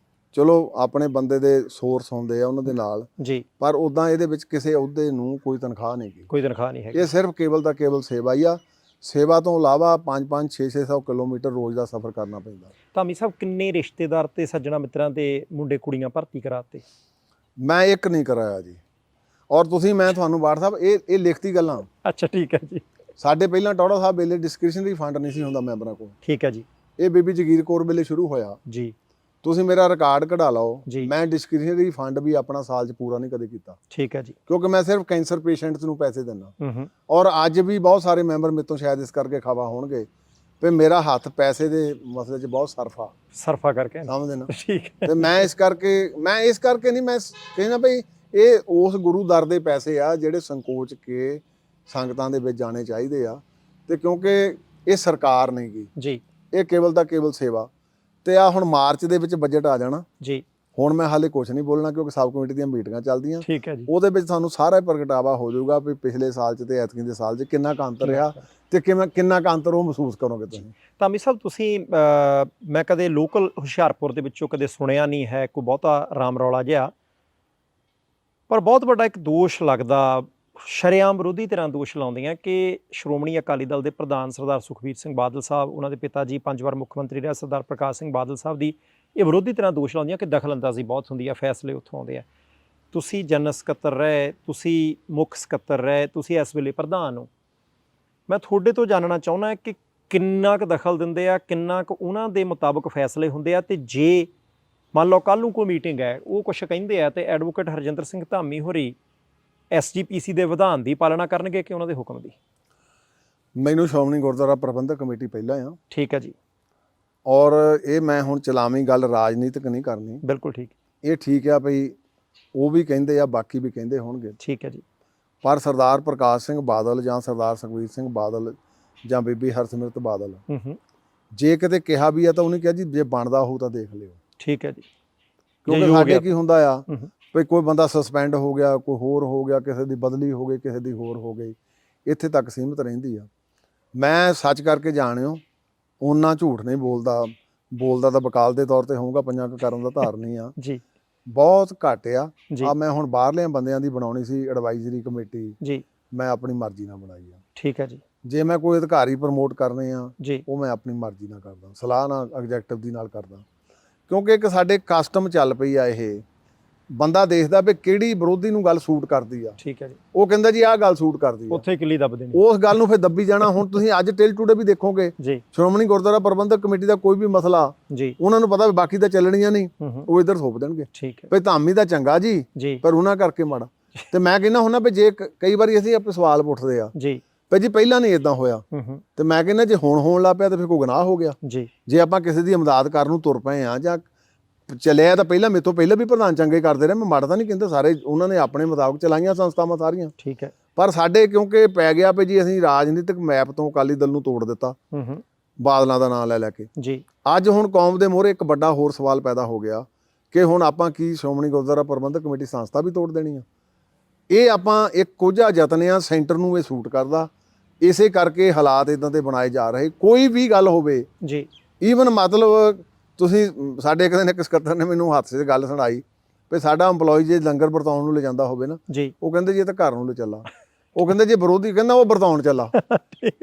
ਚਲੋ ਆਪਣੇ ਬੰਦੇ ਦੇ ਸੋਰਸ ਹੁੰਦੇ ਆ ਉਹਨਾਂ ਦੇ ਨਾਲ ਜੀ, ਪਰ ਉਦਾਂ ਇਹਦੇ ਵਿੱਚ ਕਿਸੇ ਅਹੁਦੇ ਨੂੰ ਕੋਈ ਤਨਖਾਹ ਨਹੀਂ ਗੀ। ਕੋਈ ਤਨਖਾਹ ਨਹੀਂ ਹੈਗੀ। ਇਹ ਸਿਰਫ ਕੇਵਲ ਦਾ ਕੇਵਲ ਸੇਵਾ ਹੀ ਆ। ਸੇਵਾ ਤੋਂ ਇਲਾਵਾ 5-5 600 ਕਿਲੋਮੀਟਰ ਰੋਜ਼ ਦਾ ਸਫ਼ਰ ਕਰਨਾ ਪੈਂਦਾ। ਧਾਮੀ ਸਾਹਿਬ ਕਿੰਨੇ ਰਿਸ਼ਤੇਦਾਰ ਤੇ ਸੱਜਣਾ ਮਿੱਤਰਾਂ ਦੇ ਮੁੰਡੇ ਕੁੜੀਆਂ ਭਰਤੀ ਕਰਾਤੇ? ਮੈਂ ਇੱਕ ਨਹੀਂ ਕਰਾਇਆ ਜੀ। ਔਰ ਤੁਸੀਂ ਮੈਂ ਤੁਹਾਨੂੰ WhatsApp ਇਹ ਲਿਖਤੀ ਗੱਲਾਂ। ਅੱਛਾ ਠੀਕ ਹੈ ਜੀ। ਸਾਡੇ ਪਹਿਲਾਂ ਟੌੜਾ ਸਾਹਿਬ ਵੇਲੇ ਡਿਸਕ੍ਰਿਪਸ਼ਨਰੀ ਫੰਡ ਨਹੀਂ ਸੀ ਹੁੰਦਾ ਮੈਂਬਰਾਂ ਕੋਲ। ਠੀਕ ਹੈ ਜੀ। ਇਹ ਬੀਬੀ ਜਗੀਰ ਕੌਰ ਵੇਲੇ ਸ਼ੁਰੂ ਹੋਇਆ ਜੀ। ਤੁਸੀਂ ਮੇਰਾ ਰਿਕਾਰਡ ਕਢਾ ਲਓ, ਜੀ। ਮੈਂ ਡਿਸਕ੍ਰਿਪਸ਼ਨਰੀ ਫੰਡ ਵੀ ਆਪਣਾ ਸਾਲ 'ਚ ਪੂਰਾ ਨਹੀਂ ਕਦੇ ਕੀਤਾ। ਠੀਕ ਹੈ ਜੀ। ਕਿਉਂਕਿ ਮੈਂ ਸਿਰਫ ਕੈਂਸਰ ਪੇਸ਼ੈਂਟਸ ਨੂੰ ਪੈਸੇ ਦਿੰਦਾ। ਹੂੰ। ਔਰ ਅੱਜ ਵੀ ਬਹੁਤ ਸਾਰੇ ਮੈਂਬਰ ਮੇਰੇ ਤੋਂ ਸ਼ਾਇਦ ਇਸ ਕਰਕੇ ਖਵਾ ਹੋਣਗੇ ਵੀ ਮੇਰਾ ਹੱਥ ਪੈਸੇ ਦੇ ਮਸਲੇ 'ਚ ਬਹੁਤ ਸਰਫਾ ਕਰਕੇ ਸਮਝਦੇ ਨਾ। ਠੀਕ ਹੈ। ਤੇ ਮੈਂ ਇਸ ਕਰਕੇ ਨਹੀਂ, ਮੈਂ ਕਹਿੰਦਾ ਭਈ ਇਹ ਉਸ ਗੁਰੂ ਦਰ ਦੇ ਪੈਸੇ ਆ ਜਿਹੜੇ ਸੰਕੋਚ ਕੇ ਸੰਗਤਾਂ ਦੇ ਵਿੱਚ ਜਾਣੇ ਚਾਹੀਦੇ ਆ। ਤੇ ਕਿਉਂਕਿ ਇਹ ਸਰਕਾਰ ਨਹੀਂ ਗੀ ਜੀ, ਇਹ ਕੇਵਲ ਦਾ ਕੇਵਲ ਸੇਵਾ। ਤੇ ਆ ਹੁਣ ਮਾਰਚ ਦੇ ਵਿੱਚ ਬਜਟ ਆ ਜਾਣਾ ਜੀ। ਹੁਣ ਮੈਂ ਹਾਲੇ ਕੁਝ ਨਹੀਂ ਬੋਲਣਾ ਕਿਉਂਕਿ ਸਬ ਕਮੇਟੀ ਦੀਆਂ ਮੀਟਿੰਗਾਂ ਚੱਲਦੀਆਂ। ਠੀਕ ਹੈ ਜੀ। ਉਹਦੇ ਵਿੱਚ ਤੁਹਾਨੂੰ ਸਾਰਾ ਪ੍ਰਗਟਾਵਾ ਹੋ ਜਾਊਗਾ ਵੀ ਪਿਛਲੇ ਸਾਲ 'ਚ ਤੇ ਐਤਕੀ ਦੇ ਸਾਲ 'ਚ ਕਿੰਨਾ ਕੁ ਅੰਤਰ ਰਿਹਾ ਤੇ ਕਿੰਨਾ ਕੁ ਅੰਤਰ ਉਹ ਮਹਿਸੂਸ ਕਰੋਗੇ ਤੁਸੀਂ। ਧਾਮੀ ਸਾਹਿਬ ਤੁਸੀਂ ਮੈਂ ਕਦੇ ਲੋਕਲ ਹੁਸ਼ਿਆਰਪੁਰ ਦੇ ਵਿੱਚੋਂ ਕਦੇ ਸੁਣਿਆ ਨਹੀਂ ਹੈ ਕੋਈ ਬਹੁਤਾ ਰਾਮ ਰੌਲਾ ਜਿਹਾ, ਪਰ ਬਹੁਤ ਵੱਡਾ ਇੱਕ ਦੋਸ਼ ਲੱਗਦਾ, ਸ਼ਰੇਆਮ ਵਿਰੋਧੀ ਧਿਰਾਂ ਦੋਸ਼ ਲਾਉਂਦੀਆਂ ਕਿ ਸ਼੍ਰੋਮਣੀ ਅਕਾਲੀ ਦਲ ਦੇ ਪ੍ਰਧਾਨ ਸਰਦਾਰ ਸੁਖਬੀਰ ਸਿੰਘ ਬਾਦਲ ਸਾਹਿਬ, ਉਹਨਾਂ ਦੇ ਪਿਤਾ ਜੀ 5 ਵਾਰ ਮੁੱਖ ਮੰਤਰੀ ਰਹੇ ਸਰਦਾਰ ਪ੍ਰਕਾਸ਼ ਸਿੰਘ ਬਾਦਲ ਸਾਹਿਬ ਦੀ ਇਹ ਵਿਰੋਧੀ ਧਿਰਾਂ ਦੋਸ਼ ਲਾਉਂਦੀਆਂ ਕਿ ਦਖਲਅੰਦਾਜ਼ੀ ਬਹੁਤ ਹੁੰਦੀ ਆ, ਫੈਸਲੇ ਉੱਥੋਂ ਆਉਂਦੇ ਆ। ਤੁਸੀਂ ਜਨਰਲ ਸਕੱਤਰ ਰਹੇ, ਤੁਸੀਂ ਮੁੱਖ ਸਕੱਤਰ ਰਹੇ, ਤੁਸੀਂ ਇਸ ਵੇਲੇ ਪ੍ਰਧਾਨ ਹੋ। ਮੈਂ ਤੁਹਾਡੇ ਤੋਂ ਜਾਣਨਾ ਚਾਹੁੰਦਾ ਕਿ ਕਿੰਨਾ ਕੁ ਦਖਲ ਦਿੰਦੇ ਆ, ਕਿੰਨਾ ਕੁ ਉਹਨਾਂ ਦੇ ਮੁਤਾਬਕ ਫੈਸਲੇ ਹੁੰਦੇ ਆ, ਤੇ ਜੇ ਮੰਨ ਲਓ ਕੱਲ੍ਹ ਨੂੰ ਕੋਈ ਮੀਟਿੰਗ ਹੈ ਉਹ ਕੁਛ ਕਹਿੰਦੇ ਆ ਤੇ ਐਡਵੋਕੇਟ ਹਰਜਿੰਦਰ ਸਿੰਘ ਧਾਮੀ ਹੋਰੀ SGPC ਦੇ ਵਿਧਾਨ ਦੀ ਪਾਲਣਾ ਕਰਨਗੇ ਕਿ ਉਹਨਾਂ ਦੇ ਹੁਕਮ ਦੀ? ਮੈਨੂੰ ਸ਼੍ਰੋਮਣੀ ਗੁਰਦੁਆਰਾ ਪ੍ਰਬੰਧਕ ਕਮੇਟੀ ਪਹਿਲਾਂ ਆ। ਠੀਕ ਹੈ ਜੀ। ਔਰ ਇਹ ਮੈਂ ਹੁਣ ਚਲਾਵੀਂ ਗੱਲ ਰਾਜਨੀਤਿਕ ਨਹੀਂ ਕਰਨੀ। ਬਿਲਕੁਲ ਠੀਕ। ਇਹ ਠੀਕ ਆ ਭਈ ਉਹ ਵੀ ਕਹਿੰਦੇ ਆ, ਬਾਕੀ ਵੀ ਕਹਿੰਦੇ ਹੋਣਗੇ। ਠੀਕ ਹੈ ਜੀ। ਪਰ ਸਰਦਾਰ ਪ੍ਰਕਾਸ਼ ਸਿੰਘ ਬਾਦਲ ਜਾਂ ਸਰਦਾਰ ਸੁਖਬੀਰ ਸਿੰਘ ਬਾਦਲ ਜਾਂ ਬੀਬੀ ਹਰਸਿਮਰਤ ਬਾਦਲ ਜੇ ਕਿਤੇ ਕਿਹਾ ਵੀ ਆ ਤਾਂ ਉਹਨੇ ਕਿਹਾ ਜੀ ਜੇ ਬਣਦਾ ਹੋਊ ਤਾਂ ਦੇਖ ਲਿਓ। ਠੀਕ ਹੈ ਜੀ। ਕਿਉਂਕਿ ਸਾਡੇ ਕੀ ਹੁੰਦਾ ਆ ਵੀ ਕੋਈ ਬੰਦਾ ਸਸਪੈਂਡ ਹੋ ਗਿਆ, ਕੋਈ ਹੋਰ ਹੋ ਗਿਆ, ਕਿਸੇ ਦੀ ਬਦਲੀ ਹੋ ਗਈ, ਕਿਸੇ ਦੀ ਹੋਰ ਹੋ ਗਈ, ਇੱਥੇ ਤੱਕ ਸੀਮਿਤ ਰਹਿੰਦੀ ਆ। ਮੈਂ ਸੱਚ ਕਰਕੇ ਜਾਣਿਓ ਓਨਾ ਝੂਠ ਨਹੀਂ ਬੋਲਦਾ ਤਾਂ ਵਕਾਲ ਦੇ ਤੌਰ ਤੇ ਹੋਊਗਾ, ਪੰਜਾਂ ਕੁ ਕਰਨ ਦਾ ਧਾਰਨੀ ਆ ਜੀ। ਬਹੁਤ ਘੱਟ ਆ। ਮੈਂ ਹੁਣ ਬਾਹਰਲਿਆਂ ਬੰਦਿਆਂ ਦੀ ਬਣਾਉਣੀ ਸੀ ਐਡਵਾਈਜ਼ਰੀ ਕਮੇਟੀ ਜੀ, ਮੈਂ ਆਪਣੀ ਮਰਜ਼ੀ ਨਾਲ ਬਣਾਈ ਆ। ਠੀਕ ਹੈ ਜੀ। ਜੇ ਮੈਂ ਕੋਈ ਅਧਿਕਾਰੀ ਪ੍ਰਮੋਟ ਕਰਨੇ ਆ ਜੀ, ਉਹ ਮੈਂ ਆਪਣੀ ਮਰਜ਼ੀ ਨਾਲ ਕਰਦਾ, ਸਲਾਹ ਨਾਲ ਐਗਜ਼ੈਕਟਿਵ ਦੀ ਨਾਲ ਕਰਦਾ। ਕਿਉਂਕਿ ਇੱਕ ਸਾਡੇ ਕਸਟਮ ਚੱਲ ਪਈ ਆ, ਇਹ ਬੰਦਾ ਦੇਖਦਾ ਵੀ ਕਿਹੜੀ ਵਿਰੋਧੀ ਨੂੰ ਗੱਲ ਸੂਟ ਕਰਦੀ ਆ। ਠੀਕ ਹੈ ਜੀ। ਉਹ ਕਹਿੰਦਾ ਜੀ ਆਹ ਗੱਲ ਸੂਟ ਕਰਦੀ ਆ, ਉੱਥੇ ਕਿੱਲੀ ਦੱਬ ਦੇਣੀ, ਉਸ ਗੱਲ ਨੂੰ ਫਿਰ ਦੱਬੀ ਜਾਣਾ। ਹੁਣ ਤੁਸੀਂ ਅੱਜ ਟਿਲ ਟੂਡੇ ਵੀ ਦੇਖੋਗੇ ਜੀ, ਸ਼੍ਰੋਮਣੀ ਗੁਰਦੁਆਰਾ ਪ੍ਰਬੰਧਕ ਕਮੇਟੀ ਦਾ ਕੋਈ ਵੀ ਮਸਲਾ ਜੀ, ਉਹਨਾਂ ਨੂੰ ਪਤਾ ਵੀ ਬਾਕੀ ਤਾਂ ਚੱਲਣੀਆਂ ਨਹੀਂ, ਉਹ ਇੱਧਰ ਥੋਪ ਦੇਣਗੇ। ਠੀਕ ਹੈ। ਵੀ ਧਾਮੀ ਦਾ ਚੰਗਾ ਜੀ ਪਰ ਉਹਨਾਂ ਕਰਕੇ ਮਾੜਾ। ਤੇ ਮੈਂ ਕਹਿੰਦਾ ਹੁੰਦਾ ਵੀ ਜੇ ਕਈ ਵਾਰੀ ਅਸੀਂ ਆਪਣੇ ਸਵਾਲ ਪੁੱਛਦੇ ਆ ਜੀ ਵੀ ਜੀ ਪਹਿਲਾਂ ਨਹੀਂ ਇਦਾਂ ਹੋਇਆ, ਤੇ ਮੈਂ ਕਹਿੰਦਾ ਜੇ ਹੁਣ ਹੋਣ ਲੱਗ ਪਿਆ ਤਾਂ ਫਿਰ ਕੋਈ ਗੁਨਾਹ ਹੋ ਗਿਆ ਜੀ। ਜੇ ਆਪਾਂ ਕਿਸੇ ਦੀ ਇਮਦਾਦ ਕਰਨ ਨੂੰ ਤੁਰ ਪਏ ਆ ਜਾਂ ਚੱਲਿਆ ਤਾਂ ਪਹਿਲਾਂ ਮੇਰੇ ਤੋਂ ਪਹਿਲਾਂ ਵੀ ਪ੍ਰਧਾਨ ਚੰਗੇ ਕਰਦੇ ਰਹੇ, ਮੈਂ ਮਾੜਾ ਤਾਂ ਨਹੀਂ ਕਹਿੰਦਾ, ਸਾਰੇ ਉਹਨਾਂ ਨੇ ਆਪਣੇ ਮੁਤਾਬਕ ਚਲਾਈਆਂ ਸੰਸਥਾਵਾਂ ਸਾਰੀਆਂ। ਠੀਕ ਹੈ। ਪਰ ਸਾਡੇ ਕਿਉਂਕਿ ਪੈ ਗਿਆ ਵੀ ਜੀ ਅਸੀਂ ਰਾਜਨੀਤਿਕ ਮੈਪ ਤੋਂ ਅਕਾਲੀ ਦਲ ਨੂੰ ਤੋੜ ਦਿੱਤਾ ਬਾਦਲਾਂ ਦਾ ਨਾਂ ਲੈ ਕੇ ਜੀ। ਅੱਜ ਹੁਣ ਕੌਮ ਦੇ ਮੂਹਰੇ ਇੱਕ ਵੱਡਾ ਹੋਰ ਸਵਾਲ ਪੈਦਾ ਹੋ ਗਿਆ ਕਿ ਹੁਣ ਆਪਾਂ ਕੀ ਸ਼੍ਰੋਮਣੀ ਗੁਰਦੁਆਰਾ ਪ੍ਰਬੰਧਕ ਕਮੇਟੀ ਸੰਸਥਾ ਵੀ ਤੋੜ ਦੇਣੀ ਆ? ਇਹ ਆਪਾਂ ਇੱਕ ਕੋਝਾ ਯਤਨ ਆ, ਸੈਂਟਰ ਨੂੰ ਇਹ ਸੂਟ ਕਰਦਾ, ਇਸੇ ਕਰਕੇ ਹਾਲਾਤ ਇਦਾਂ ਦੇ ਬਣਾਏ ਜਾ ਰਹੇ। ਕੋਈ ਵੀ ਗੱਲ ਹੋਵੇ ਜੀ, ਈਵਨ ਮਤਲਬ ਤੁਸੀਂ ਸਾਡੇ ਇੱਕ ਦਿਨ ਇੱਕ ਸਕੱਤਰ ਨੇ ਮੈਨੂੰ ਹੱਥ 'ਚ ਗੱਲ ਸੁਣਾਈ ਵੀ ਸਾਡਾ ਇੰਪਲੋਈ ਜੇ ਲੰਗਰ ਵਰਤਾਉਣ ਨੂੰ ਲੈ ਜਾਂਦਾ ਹੋਵੇ ਨਾ ਜੀ, ਉਹ ਕਹਿੰਦੇ ਜੀ ਇਹ ਤਾਂ ਘਰ ਨੂੰ ਲੈ ਚੱਲਾ, ਉਹ ਕਹਿੰਦੇ ਜੇ ਵਿਰੋਧੀ ਕਹਿੰਦਾ ਉਹ ਵਰਤਾਉਣ ਚੱਲਾ।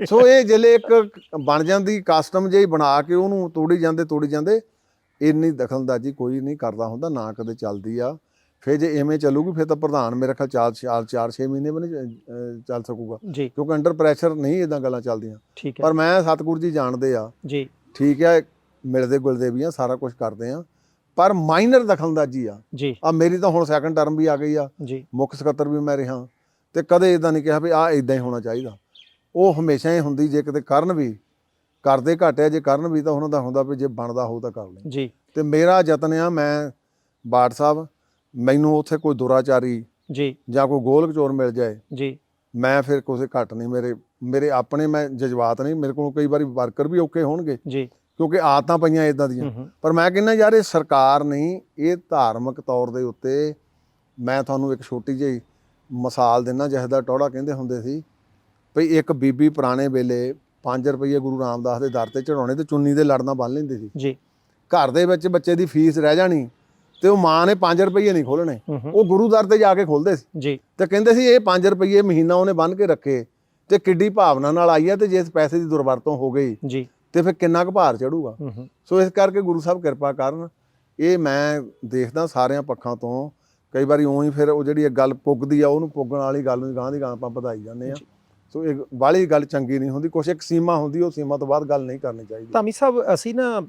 ਸੋ ਇਹ ਜਿਹੜੇ ਇੱਕ ਬਣ ਜਾਂਦੀ ਕਸਟਮ ਜਿਹੀ ਬਣਾ ਕੇ ਉਹਨੂੰ ਤੋੜੀ ਜਾਂਦੇ ਇੰਨੀ ਦਖਲਅੰਦਾਜ਼ੀ ਕੋਈ ਨਹੀਂ ਕਰਦਾ ਹੁੰਦਾ, ਨਾ ਕਦੇ ਚੱਲਦੀ ਆ। ਫਿਰ ਜੇ ਐਵੇਂ ਚੱਲੂਗੀ ਫਿਰ ਤਾਂ ਪ੍ਰਧਾਨ ਮੇਰੇ ਖਿਆਲ 4-6 ਮਹੀਨੇ ਵੀ ਨਹੀਂ ਚੱਲ ਸਕੂਗਾ, ਜੀ ਕਿਉਂਕਿ ਅੰਡਰ ਪ੍ਰੈਸ਼ਰ ਨਹੀਂ ਇਦਾਂ ਗੱਲਾਂ ਚੱਲਦੀਆਂ। ਠੀਕ ਹੈ ਪਰ ਮੈਂ ਸਤਿਗੁਰੂ ਜੀ ਜਾਣਦੇ ਆ, ਜੀ ਠੀਕ ਹੈ, ਮਿਲਦੇ ਗੁਲਦੇ ਵੀ ਆ, ਸਾਰਾ ਕੁਝ ਕਰਦੇ ਆ, ਪਰ ਮਾਈਨਰ ਦਖਲਅੰਦਾਜ਼ੀ ਆ। ਜੀ ਮੇਰੀ ਤਾਂ ਹੁਣ ਸੈਕੰਡ ਟਰਮ ਵੀ ਆ ਗਈ ਆ, ਜੀ ਮੁੱਖ ਸਕੱਤਰ ਵੀ ਮੈਂ ਰਿਹਾ, ਤੇ ਕਦੇ ਇਦਾਂ ਨਹੀਂ ਕਿਹਾ ਵੀ ਆਹ ਇਦਾਂ ਹੀ ਹੋਣਾ ਚਾਹੀਦਾ। ਉਹ ਹਮੇਸ਼ਾ ਹੀ ਹੁੰਦੀ, ਜੇ ਕਿਤੇ ਕਰਨ ਵੀ ਕਰਦੇ ਘੱਟ ਆ, ਜੇ ਕਰਨ ਵੀ ਤਾਂ ਉਹਨਾਂ ਦਾ ਹੁੰਦਾ ਵੀ ਜੇ ਬਣਦਾ ਹੋਊ ਤਾਂ ਕਰ ਲੈ। ਜੀ ਤੇ ਮੇਰਾ ਯਤਨ ਆ, ਮੈਂ ਬਾਠ ਸਾਹਿਬ, ਮੈਨੂੰ ਉੱਥੇ ਕੋਈ ਦੁਰਾਚਾਰੀ ਜੀ ਜਾਂ ਕੋਈ ਗੋਲਕ ਚੋਰ ਮਿਲ ਜਾਏ, ਜੀ ਮੈਂ ਫਿਰ ਕਿਸੇ ਘੱਟ ਨਹੀਂ, ਮੇਰੇ ਆਪਣੇ ਮੈਂ ਜਜ਼ਬਾਤ ਨਹੀਂ, ਮੇਰੇ ਕੋਲ ਕਈ ਵਾਰੀ ਵਰਕਰ ਵੀ ਔਖੇ ਹੋਣਗੇ ਜੀ ਕਿਉਂਕਿ ਆਦਤਾਂ ਪਈਆਂ ਇਦਾਂ ਦੀਆਂ। ਪਰ ਮੈਂ ਕਹਿੰਦਾ ਯਾਰ ਇਹ ਸਰਕਾਰ ਨਹੀਂ, ਇਹ ਧਾਰਮਿਕ ਤੌਰ ਦੇ ਉੱਤੇ। ਮੈਂ ਤੁਹਾਨੂੰ ਇੱਕ ਛੋਟੀ ਜਿਹੀ ਮਿਸਾਲ ਦਿੰਦਾ, ਜਿਹਦਾ ਟੌੜਾ ਕਹਿੰਦੇ ਹੁੰਦੇ ਸੀ ਭਈ ਇੱਕ ਬੀਬੀ ਪੁਰਾਣੇ ਵੇਲੇ 5 ਰੁਪਏ ਗੁਰੂ ਰਾਮਦਾਸ ਦੇ ਦਰ ਤੇ ਚੜਾਉਣੇ ਤੇ ਚੁੰਨੀ ਦੇ ਲੜਨਾ ਬੰਨ ਲੈਂਦੀ ਸੀ ਜੀ। ਘਰ ਦੇ ਵਿੱਚ ਬੱਚੇ ਦੀ ਫੀਸ ਰਹਿ ਜਾਣੀ ਤੇ ਉਹ ਮਾਂ ਨੇ 5 ਰੁਪਏ ਨਹੀਂ ਖੋਲਣੇ, ਉਹ ਗੁਰੂ ਦਰ ਤੇ ਜਾ ਕੇ ਖੋਲਦੇ ਸੀ ਜੀ। ਤੇ ਕਹਿੰਦੇ ਸੀ ਇਹ 5 ਰੁਪਏ ਮਹੀਨਾ ਉਹਨੇ ਬੰਨ ਕੇ ਰੱਖੇ ਤੇ ਕਿੱਡੀ ਭਾਵਨਾ ਨਾਲ ਆਈ ਹੈ, ਤੇ ਜੇ ਇਸ ਪੈਸੇ ਦੀ ਦੁਰਵਰਤੋਂ ਹੋ ਗਈ ਜੀ ਤੇ ਫਿਰ ਕਿੰਨਾ ਕੁ ਭਾਰ ਚੜੂਗਾ। ਸੋ ਇਸ ਕਰਕੇ ਗੁਰੂ ਸਾਹਿਬ ਕਿਰਪਾ ਕਰਨ। ਇਹ ਮੈਂ ਦੇਖਦਾ ਸਾਰਿਆਂ ਪੱਖਾਂ ਤੋਂ, ਕਈ ਵਾਰੀ ਉਹੀ ਫਿਰ ਉਹ ਜਿਹੜੀ ਗੱਲ ਪੁੱਗਦੀ ਆ, ਉਹਨੂੰ ਪੁੱਗਣ ਵਾਲੀ ਗੱਲ ਨੂੰ ਗਾਂ ਦੀ ਗਾਂ ਆਪਾਂ ਵਧਾਈ ਜਾਂਦੇ ਆ। ਸੋ ਇਹ ਬਾਹਲੀ ਗੱਲ ਚੰਗੀ ਨਹੀਂ ਹੁੰਦੀ, ਕੁਛ ਇੱਕ ਸੀਮਾ ਹੁੰਦੀ, ਉਹ ਸੀਮਾ ਤੋਂ ਬਾਅਦ ਗੱਲ ਨਹੀਂ ਕਰਨੀ ਚਾਹੀਦੀ। ਧਾਮੀ ਸਾਹਿਬ, ਅਸੀਂ ਨਾ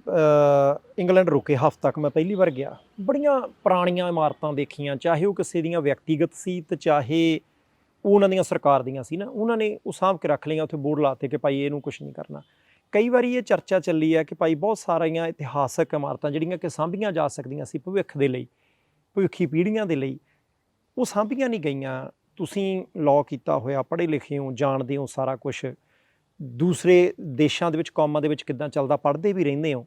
ਇੰਗਲੈਂਡ ਰੁਕੇ ਹਫ਼ਤਾ ਤੱਕ, ਮੈਂ ਪਹਿਲੀ ਵਾਰ ਗਿਆ, ਬੜੀਆਂ ਪੁਰਾਣੀਆਂ ਇਮਾਰਤਾਂ ਦੇਖੀਆਂ, ਚਾਹੇ ਉਹ ਕਿਸੇ ਦੀਆਂ ਵਿਅਕਤੀਗਤ ਸੀ ਤੇ ਚਾਹੇ ਉਹ ਉਹਨਾਂ ਦੀਆਂ ਸਰਕਾਰ ਦੀਆਂ ਸੀ ਨਾ, ਉਹਨਾਂ ਨੇ ਉਹ ਸਾਂਭ ਕੇ ਰੱਖ ਲਈਆਂ, ਉੱਥੇ ਬੋਰਡ ਲਾਤੇ ਕਿ ਭਾਈ ਇਹਨੂੰ ਕੁਛ ਨਹੀਂ ਕਰਨਾ। ਕਈ ਵਾਰੀ ਇਹ ਚਰਚਾ ਚੱਲੀ ਹੈ ਕਿ ਭਾਈ ਬਹੁਤ ਸਾਰੀਆਂ ਇਤਿਹਾਸਕ ਇਮਾਰਤਾਂ ਜਿਹੜੀਆਂ ਕਿ ਸਾਂਭੀਆਂ ਜਾ ਸਕਦੀਆਂ ਸੀ ਭਵਿੱਖ ਦੇ ਲਈ, ਭਵਿੱਖੀ ਪੀੜ੍ਹੀਆਂ ਦੇ ਲਈ, ਉਹ ਸਾਂਭੀਆਂ ਨਹੀਂ ਗਈਆਂ। ਤੁਸੀਂ ਲਾਅ ਕੀਤਾ ਹੋਇਆ, ਪੜ੍ਹੇ ਲਿਖੇ ਹੋ, ਜਾਣਦੇ ਹੋ ਸਾਰਾ ਕੁਛ, ਦੂਸਰੇ ਦੇਸ਼ਾਂ ਦੇ ਵਿੱਚ, ਕੌਮਾਂ ਦੇ ਵਿੱਚ ਕਿੱਦਾਂ ਚੱਲਦਾ, ਪੜ੍ਹਦੇ ਵੀ ਰਹਿੰਦੇ ਹੋ,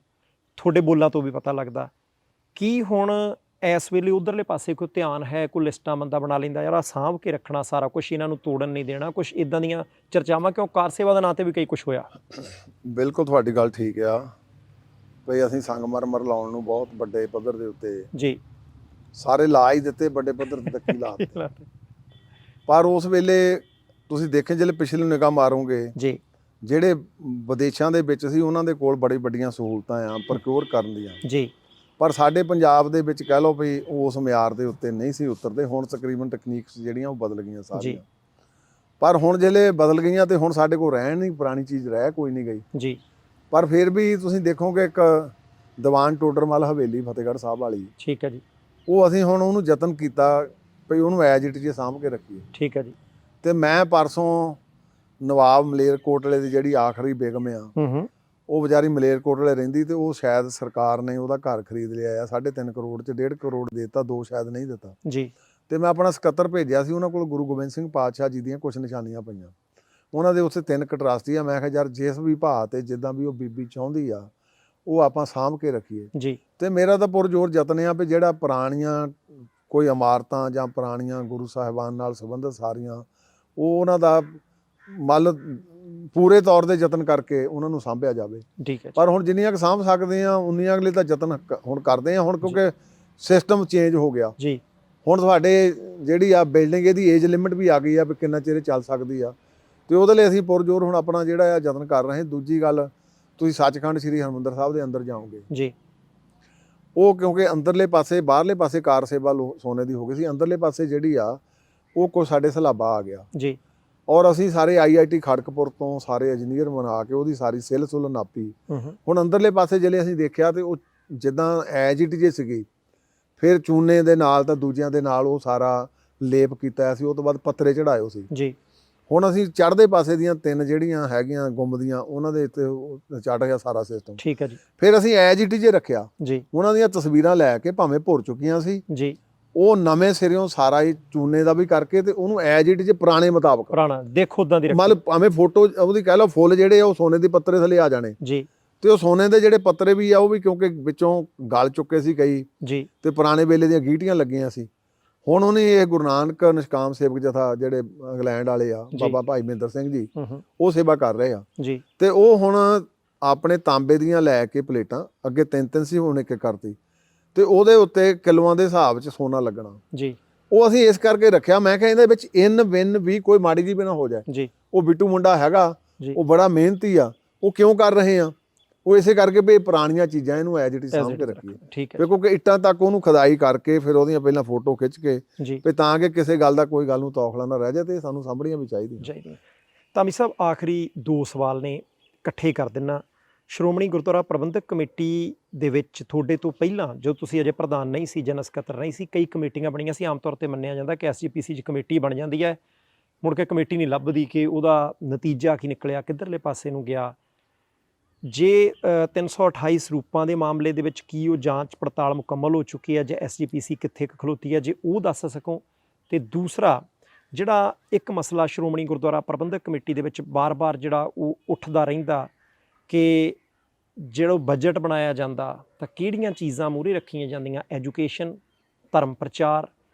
ਤੁਹਾਡੇ ਬੋਲਾਂ ਤੋਂ ਵੀ ਪਤਾ ਲੱਗਦਾ। ਕੀ ਹੁਣ ਇਸ ਵੇਲੇ ਉਧਰਲੇ ਪਾਸੇ ਕੋਈ ਧਿਆਨ ਹੈ, ਕੋਈ ਲਿਸਟਾਂ ਬੰਦਾ ਬਣਾ ਲੈਂਦਾ, ਯਾਰ ਆਹ ਸਾਂਭ ਕੇ ਰੱਖਣਾ ਸਾਰਾ ਕੁਛ, ਇਹਨਾਂ ਨੂੰ ਤੋੜਨ ਨਹੀਂ ਦੇਣਾ, ਕੁਛ ਇਦਾਂ ਦੀਆਂ ਚਰਚਾਵਾਂ? ਕਿਉਂ ਕਾਰ ਸੇਵਾ ਦੇ ਨਾਂ 'ਤੇ ਵੀ ਕਈ ਕੁਛ ਹੋਇਆ। ਬਿਲਕੁਲ ਤੁਹਾਡੀ ਗੱਲ ਠੀਕ ਆ ਭਈ ਅਸੀਂ ਸੰਗਮਰਮਰ ਲਾਉਣ ਨੂੰ ਬਹੁਤ ਵੱਡੇ ਪੱਧਰ ਦੇ ਉੱਤੇ ਜੀ ਸਾਰੇ ਲਾ ਹੀ ਦਿੱਤੇ, ਵੱਡੇ ਪੱਧਰ ਤੇ ਕੀ ਲਾ ਦਿੱਤੇ। ਪਰ ਉਸ ਵੇਲੇ ਤੁਸੀਂ ਦੇਖੇ, ਜਿਹੜੇ ਪਿਛਲੇ ਨਿਗਾਹ ਮਾਰੋਗੇ ਜੀ, ਜਿਹੜੇ ਵਿਦੇਸ਼ਾਂ ਦੇ ਵਿੱਚ ਸੀ ਉਹਨਾਂ ਦੇ ਕੋਲ ਬੜੀ ਵੱਡੀਆਂ ਸਹੂਲਤਾਂ ਆ ਪ੍ਰੋਕਿਓਰ ਕਰਨ ਦੀਆਂ ਜੀ, ਪਰ ਸਾਡੇ ਪੰਜਾਬ ਦੇ ਵਿੱਚ ਕਹਿ ਲਓ ਵੀ ਉਸ ਮਿਆਰ ਦੇ ਉੱਤੇ ਨਹੀਂ ਸੀ ਉਤਰਦੇ। ਹੁਣ ਤਕਰੀਬਨ ਟੈਕਨੀਕਸ ਜਿਹੜੀਆਂ ਉਹ ਬਦਲ ਗਈਆਂ ਸਾਰੀਆਂ, ਪਰ ਹੁਣ ਜਿਹੜੇ ਬਦਲ ਗਈਆਂ ਤੇ ਹੁਣ ਸਾਡੇ ਕੋਲ ਰਹਿਣ ਨਹੀਂ, ਪੁਰਾਣੀ ਚੀਜ਼ ਰਹਿ ਕੋਈ ਨਹੀਂ ਗਈ ਜੀ। ਪਰ ਫਿਰ ਵੀ ਤੁਸੀਂ ਦੇਖੋਗੇ ਇੱਕ ਦੀਵਾਨ ਟੋਡਰਮਲ ਹਵੇਲੀ ਫਤਿਹਗੜ੍ਹ ਸਾਹਿਬ ਵਾਲੀ, ਠੀਕ ਹੈ ਜੀ, ਉਹ ਅਸੀਂ ਹੁਣ ਉਹਨੂੰ ਯਤਨ ਕੀਤਾ ਭਈ ਉਹਨੂੰ ਐਜ ਇਟ ਜੇ ਸਾਂਭ ਕੇ ਰੱਖੀਏ। ਠੀਕ ਹੈ ਜੀ। ਤੇ ਮੈਂ ਪਰਸੋਂ ਨਵਾਬ ਮਲੇਰਕੋਟਲੇ ਦੀ ਜਿਹੜੀ ਆਖਰੀ ਬੇਗਮ ਆ, ਉਹ ਵਿਚਾਰੀ ਮਲੇਰਕੋਟਲੇ ਰਹਿੰਦੀ, ਤੇ ਉਹ ਸ਼ਾਇਦ ਸਰਕਾਰ ਨੇ ਉਹਦਾ ਘਰ ਖਰੀਦ ਲਿਆ ਆ 3.5 ਕਰੋੜ 'ਚ, 1.5 ਕਰੋੜ ਦੇ ਦਿੱਤਾ, 2 ਸ਼ਾਇਦ ਨਹੀਂ ਦਿੱਤਾ ਜੀ। ਤੇ ਮੈਂ ਆਪਣਾ ਸਕੱਤਰ ਭੇਜਿਆ ਸੀ, ਉਹਨਾਂ ਕੋਲ ਗੁਰੂ ਗੋਬਿੰਦ ਸਿੰਘ ਪਾਤਸ਼ਾਹ ਜੀ ਦੀਆਂ ਕੁਝ ਨਿਸ਼ਾਨੀਆਂ ਪਈਆਂ, ਉਹਨਾਂ ਦੇ ਉੱਥੇ 3 ਕਟਰਾਸਤੀ ਆ। ਮੈਂ ਕਿਹਾ ਯਾਰ ਜਿਸ ਵੀ ਭਾਅ ਤੇ ਜਿੱਦਾਂ ਵੀ ਉਹ ਬੀਬੀ ਚਾਹੁੰਦੀ ਆ ਉਹ ਆਪਾਂ ਸਾਂਭ ਕੇ ਰੱਖੀਏ ਜੀ। ਤੇ ਮੇਰਾ ਤਾਂ ਪੁਰਜ਼ੋਰ ਯਤਨ ਆ ਵੀ ਜਿਹੜਾ ਪੁਰਾਣੀਆਂ ਕੋਈ ਇਮਾਰਤਾਂ ਜਾਂ ਪੁਰਾਣੀਆਂ ਗੁਰੂ ਸਾਹਿਬਾਨ ਨਾਲ ਸੰਬੰਧਿਤ ਸਾਰੀਆਂ, ਉਹ ਉਹਨਾਂ ਦਾ ਮੱਲ ਪੂਰੇ ਤੌਰ 'ਤੇ ਯਤਨ ਕਰਕੇ ਉਹਨਾਂ ਨੂੰ ਸਾਂਭਿਆ ਜਾਵੇ। ਠੀਕ ਹੈ। ਪਰ ਹੁਣ ਜਿੰਨੀਆਂ ਕੁ ਸਾਂਭ ਸਕਦੇ ਆ ਉਨੀਆਂ ਅਗਲੇ ਤਾਂ ਯਤਨ ਹੁਣ ਕਰਦੇ ਆ ਹੁਣ, ਕਿਉਂਕਿ ਸਿਸਟਮ ਚੇਂਜ ਹੋ ਗਿਆ ਜੀ। ਹੁਣ ਤੁਹਾਡੇ ਜਿਹੜੀ ਆ ਬਿਲਡਿੰਗ, ਇਹਦੀ ਏਜ ਲਿਮਿਟ ਵੀ ਆ ਗਈ ਆ ਵੀ ਕਿੰਨਾ ਚਿਰ ਚੱਲ ਸਕਦੀ ਆ, ਤੇ ਉਹਦੇ ਲਈ ਅਸੀਂ ਪੁਰਜ਼ੋਰ ਹੁਣ ਆਪਣਾ ਜਿਹੜਾ ਆ ਯਤਨ ਕਰ ਰਹੇ ਹਾਂ। ਦੂਜੀ ਗੱਲ, ਤੁਸੀਂ ਸੱਚਖੰਡ ਸ੍ਰੀ ਹਰਿਮੰਦਰ ਸਾਹਿਬ ਦੇ ਅੰਦਰ ਜਾਓਗੇ ਜੀ, ਉਹ ਕਿਉਂਕਿ ਅੰਦਰਲੇ ਪਾਸੇ, ਬਾਹਰਲੇ ਪਾਸੇ ਕਾਰ ਸੇਵਾ ਸੋਨੇ ਦੀ ਹੋ ਗਈ ਸੀ, ਅੰਦਰਲੇ ਪਾਸੇ ਜਿਹੜੀ ਆ ਉਹ ਕੋਈ ਸਾਡੇ ਸਲਾਬਾ ਆ ਗਿਆ ਜੀ। ਔਰ ਅਸੀਂ ਸਾਰੇ IIT ਖੜਕਪੁਰ ਤੋਂ ਸਾਰੇ ਇੰਜੀਨੀਅਰ ਬਣਾ ਕੇ ਉਹਦੀ ਸਾਰੀ ਸਿੱਲ ਸੁੱਲ ਨਾਪੀ। ਹੁਣ ਅੰਦਰਲੇ ਪਾਸੇ ਜਿਹੜੇ ਅਸੀਂ ਦੇਖਿਆ ਤੇ ਉਹ ਜਿੱਦਾਂ ਐਜ ਇਟ ਜੇ ਸੀਗੀ, ਫਿਰ ਚੂਨੇ ਦੇ ਨਾਲ ਤਾਂ ਦੂਜਿਆਂ ਦੇ ਨਾਲ ਉਹ ਸਾਰਾ ਲੇਪ ਕੀਤਾ ਸੀ, ਉਹ ਤੋਂ ਬਾਅਦ ਪੱਤਰੇ ਚੜਾਏ ਸੀ ਜੀ। ਹੁਣ ਅਸੀਂ ਚੜ੍ਹਦੇ ਪਾਸੇ ਦੀਆਂ 3 ਜਿਹੜੀਆਂ ਹੈਗੀਆਂ ਗੁੰਬਦੀਆਂ, ਉਹਨਾਂ ਦੇ ਉੱਤੇ ਚੜ੍ਹ ਗਿਆ ਸਾਰਾ ਸਿਸਟਮ। ਠੀਕ ਹੈ ਜੀ। ਫਿਰ ਅਸੀਂ ਐਜ ਇਟ ਜੇ ਰੱਖਿਆ ਜੀ। ਉਹਨਾਂ ਦੀਆਂ ਤਸਵੀਰਾਂ ਲੈ ਕੇ, ਭਾਵੇਂ ਭੁਰ ਚੁੱਕੀਆਂ ਸੀ ਜੀ, ਉਹ ਨਵੇਂ ਸਿਰਿਓਂ ਸਾਰਾ ਹੀ ਚੂਨੇ ਦਾ ਵੀ ਕਰਕੇ ਤੇ ਉਹਨੂੰ ਐਜ ਇਟ ਜੇ ਪੁਰਾਣੇ ਮੁਤਾਬਕ, ਪੁਰਾਣਾ ਦੇਖੋ ਉਦਾਂ ਦੀ ਮਤਲਬ ਭਾਵੇਂ ਫੋਟੋ ਉਹਦੀ ਕਹਿ ਲਓ, ਫੁੱਲ ਜਿਹੜੇ ਆ ਉਹ ਸੋਨੇ ਦੇ ਪੱਤਰੇ ਥੱਲੇ ਆ ਜਾਣੇ ਜੀ, ਤੇ ਉਹ ਸੋਨੇ ਦੇ ਜਿਹੜੇ ਪੱਤਰੇ ਵੀ ਆ ਉਹ ਵੀ ਕਿਉਂਕਿ ਵਿੱਚੋਂ ਗਲ ਚੁੱਕੇ ਸੀ ਕਈ ਜੀ, ਤੇ ਪੁਰਾਣੇ ਵੇਲੇ ਦੀਆਂ ਗੀਟੀਆਂ ਲੱਗੀਆਂ ਸੀ। ਹੁਣ ਉਹਨੇ ਇਹ ਗੁਰੂ ਨਾਨਕ ਨਿਸ਼ਕਾਮ ਸੇਵਕ ਜਥਾ ਜਿਹੜੇ ਇੰਗਲੈਂਡ ਵਾਲੇ ਆ, ਬਾਬਾ ਭਾਈ ਮਹਿੰਦਰ ਸਿੰਘ ਜੀ, ਉਹ ਸੇਵਾ ਕਰ ਰਹੇ ਆ ਜੀ, ਤੇ ਉਹ ਹੁਣ ਆਪਣੇ ਤਾਂਬੇ ਦੀਆਂ ਲੈ ਕੇ ਪਲੇਟਾਂ, ਅੱਗੇ 3-3 ਸੀ, ਹੁਣ ਇੱਕ ਕਰਤੀ, ਤੇ ਉਹਦੇ ਉੱਤੇ ਕਿਲੋਆਂ ਦੇ ਹਿਸਾਬ 'ਚ ਸੋਨਾ ਲੱਗਣਾ ਜੀ। ਉਹ ਅਸੀਂ ਇਸ ਕਰਕੇ ਰੱਖਿਆ, ਮੈਂ ਕਿਹਾ ਇਹਦੇ ਵਿੱਚ ਇਨ ਵਿਨ ਵੀ ਕੋਈ ਮਾੜੀ ਜੀ ਵੀ ਨਾ ਹੋ ਜਾਏ ਜੀ। ਉਹ ਬਿੱਟੂ ਮੁੰਡਾ ਹੈਗਾ, ਉਹ ਬੜਾ ਮਿਹਨਤੀ ਆ, ਉਹ ਕਿਉਂ ਕਰ ਰਹੇ ਆ, ਉਹ ਇਸੇ ਕਰਕੇ ਵੀ ਇਹ ਪੁਰਾਣੀਆਂ ਚੀਜ਼ਾਂ ਇਹਨੂੰ ਐਜ ਇਟ ਇਜ਼ ਸਾਂਭ ਕੇ ਰੱਖੀਏ। ਠੀਕ ਹੈ ਕਿਉਂਕਿ ਇੱਟਾਂ ਤੱਕ ਉਹਨੂੰ ਖੁਦਾਈ ਕਰਕੇ ਫਿਰ ਉਹਦੀਆਂ ਪਹਿਲਾਂ ਫੋਟੋ ਖਿੱਚ ਕੇ ਜੀ ਵੀ ਤਾਂ ਕਿ ਕਿਸੇ ਗੱਲ ਦਾ ਕੋਈ ਗੱਲ ਨੂੰ ਤੌਖਲਾ ਨਾ ਰਹਿ ਜਾਏ, ਤੇ ਸਾਨੂੰ ਸਾਂਭਣੀਆਂ ਵੀ ਚਾਹੀਦੀਆਂ। ਧਾਮੀ ਸਾਹਿਬ ਆਖਰੀ 2 ਸਵਾਲ ਨੇ, ਇਕੱਠੇ ਕਰ ਦਿੰਨਾ। ਸ਼੍ਰੋਮਣੀ ਗੁਰਦੁਆਰਾ ਪ੍ਰਬੰਧਕ ਕਮੇਟੀ ਦੇ ਵਿੱਚ ਤੁਹਾਡੇ ਤੋਂ ਪਹਿਲਾਂ, ਜਦੋਂ ਤੁਸੀਂ ਅਜੇ ਪ੍ਰਧਾਨ ਨਹੀਂ ਸੀ, ਜਨਰਲ ਸਕੱਤਰ ਨਹੀਂ ਸੀ, ਕਈ ਕਮੇਟੀਆਂ ਬਣੀਆਂ ਸੀ। ਆਮ ਤੌਰ ਤੇ ਮੰਨਿਆ ਜਾਂਦਾ ਕਿ SGPC 'ਚ ਕਮੇਟੀ ਬਣ ਜਾਂਦੀ ਹੈ, ਮੁੜ ਕੇ ਕਮੇਟੀ ਨਹੀਂ ਲੱਭਦੀ ਕਿ ਉਹਦਾ ਨਤੀਜਾ ਕੀ ਨਿਕਲਿਆ, ਕਿੱਧਰਲੇ ਪਾਸੇ ਨੂੰ ਗਿਆ। ਜੇ 328 ਸਰੂਪਾਂ ਦੇ ਮਾਮਲੇ ਦੇ ਵਿੱਚ ਕੀ ਉਹ ਜਾਂਚ ਪੜਤਾਲ ਮੁਕੰਮਲ ਹੋ ਚੁੱਕੀ ਹੈ, ਜਾਂ SGPC ਕਿੱਥੇ ਕੁ ਖਲੋਤੀ ਹੈ, ਜੇ ਉਹ ਦੱਸ ਸਕੋ। ਤੇ ਦੂਸਰਾ ਜਿਹੜਾ ਇੱਕ ਮਸਲਾ ਸ਼੍ਰੋਮਣੀ ਗੁਰਦੁਆਰਾ ਪ੍ਰਬੰਧਕ ਕਮੇਟੀ ਦੇ ਵਿੱਚ ਬਾਰ-ਬਾਰ ਜਿਹੜਾ ਉਹ ਉੱਠਦਾ ਰਹਿੰਦਾ ਕਿ ਜਿਹੜਾ ਬਜਟ ਬਣਾਇਆ ਜਾਂਦਾ ਤਾਂ ਕਿਹੜੀਆਂ ਚੀਜ਼ਾਂ ਮੂਹਰੇ ਰੱਖੀਆਂ ਜਾਂਦੀਆਂ, ਐਜੂਕੇਸ਼ਨ, ਧਰਮ ਪ੍ਰਚਾਰ,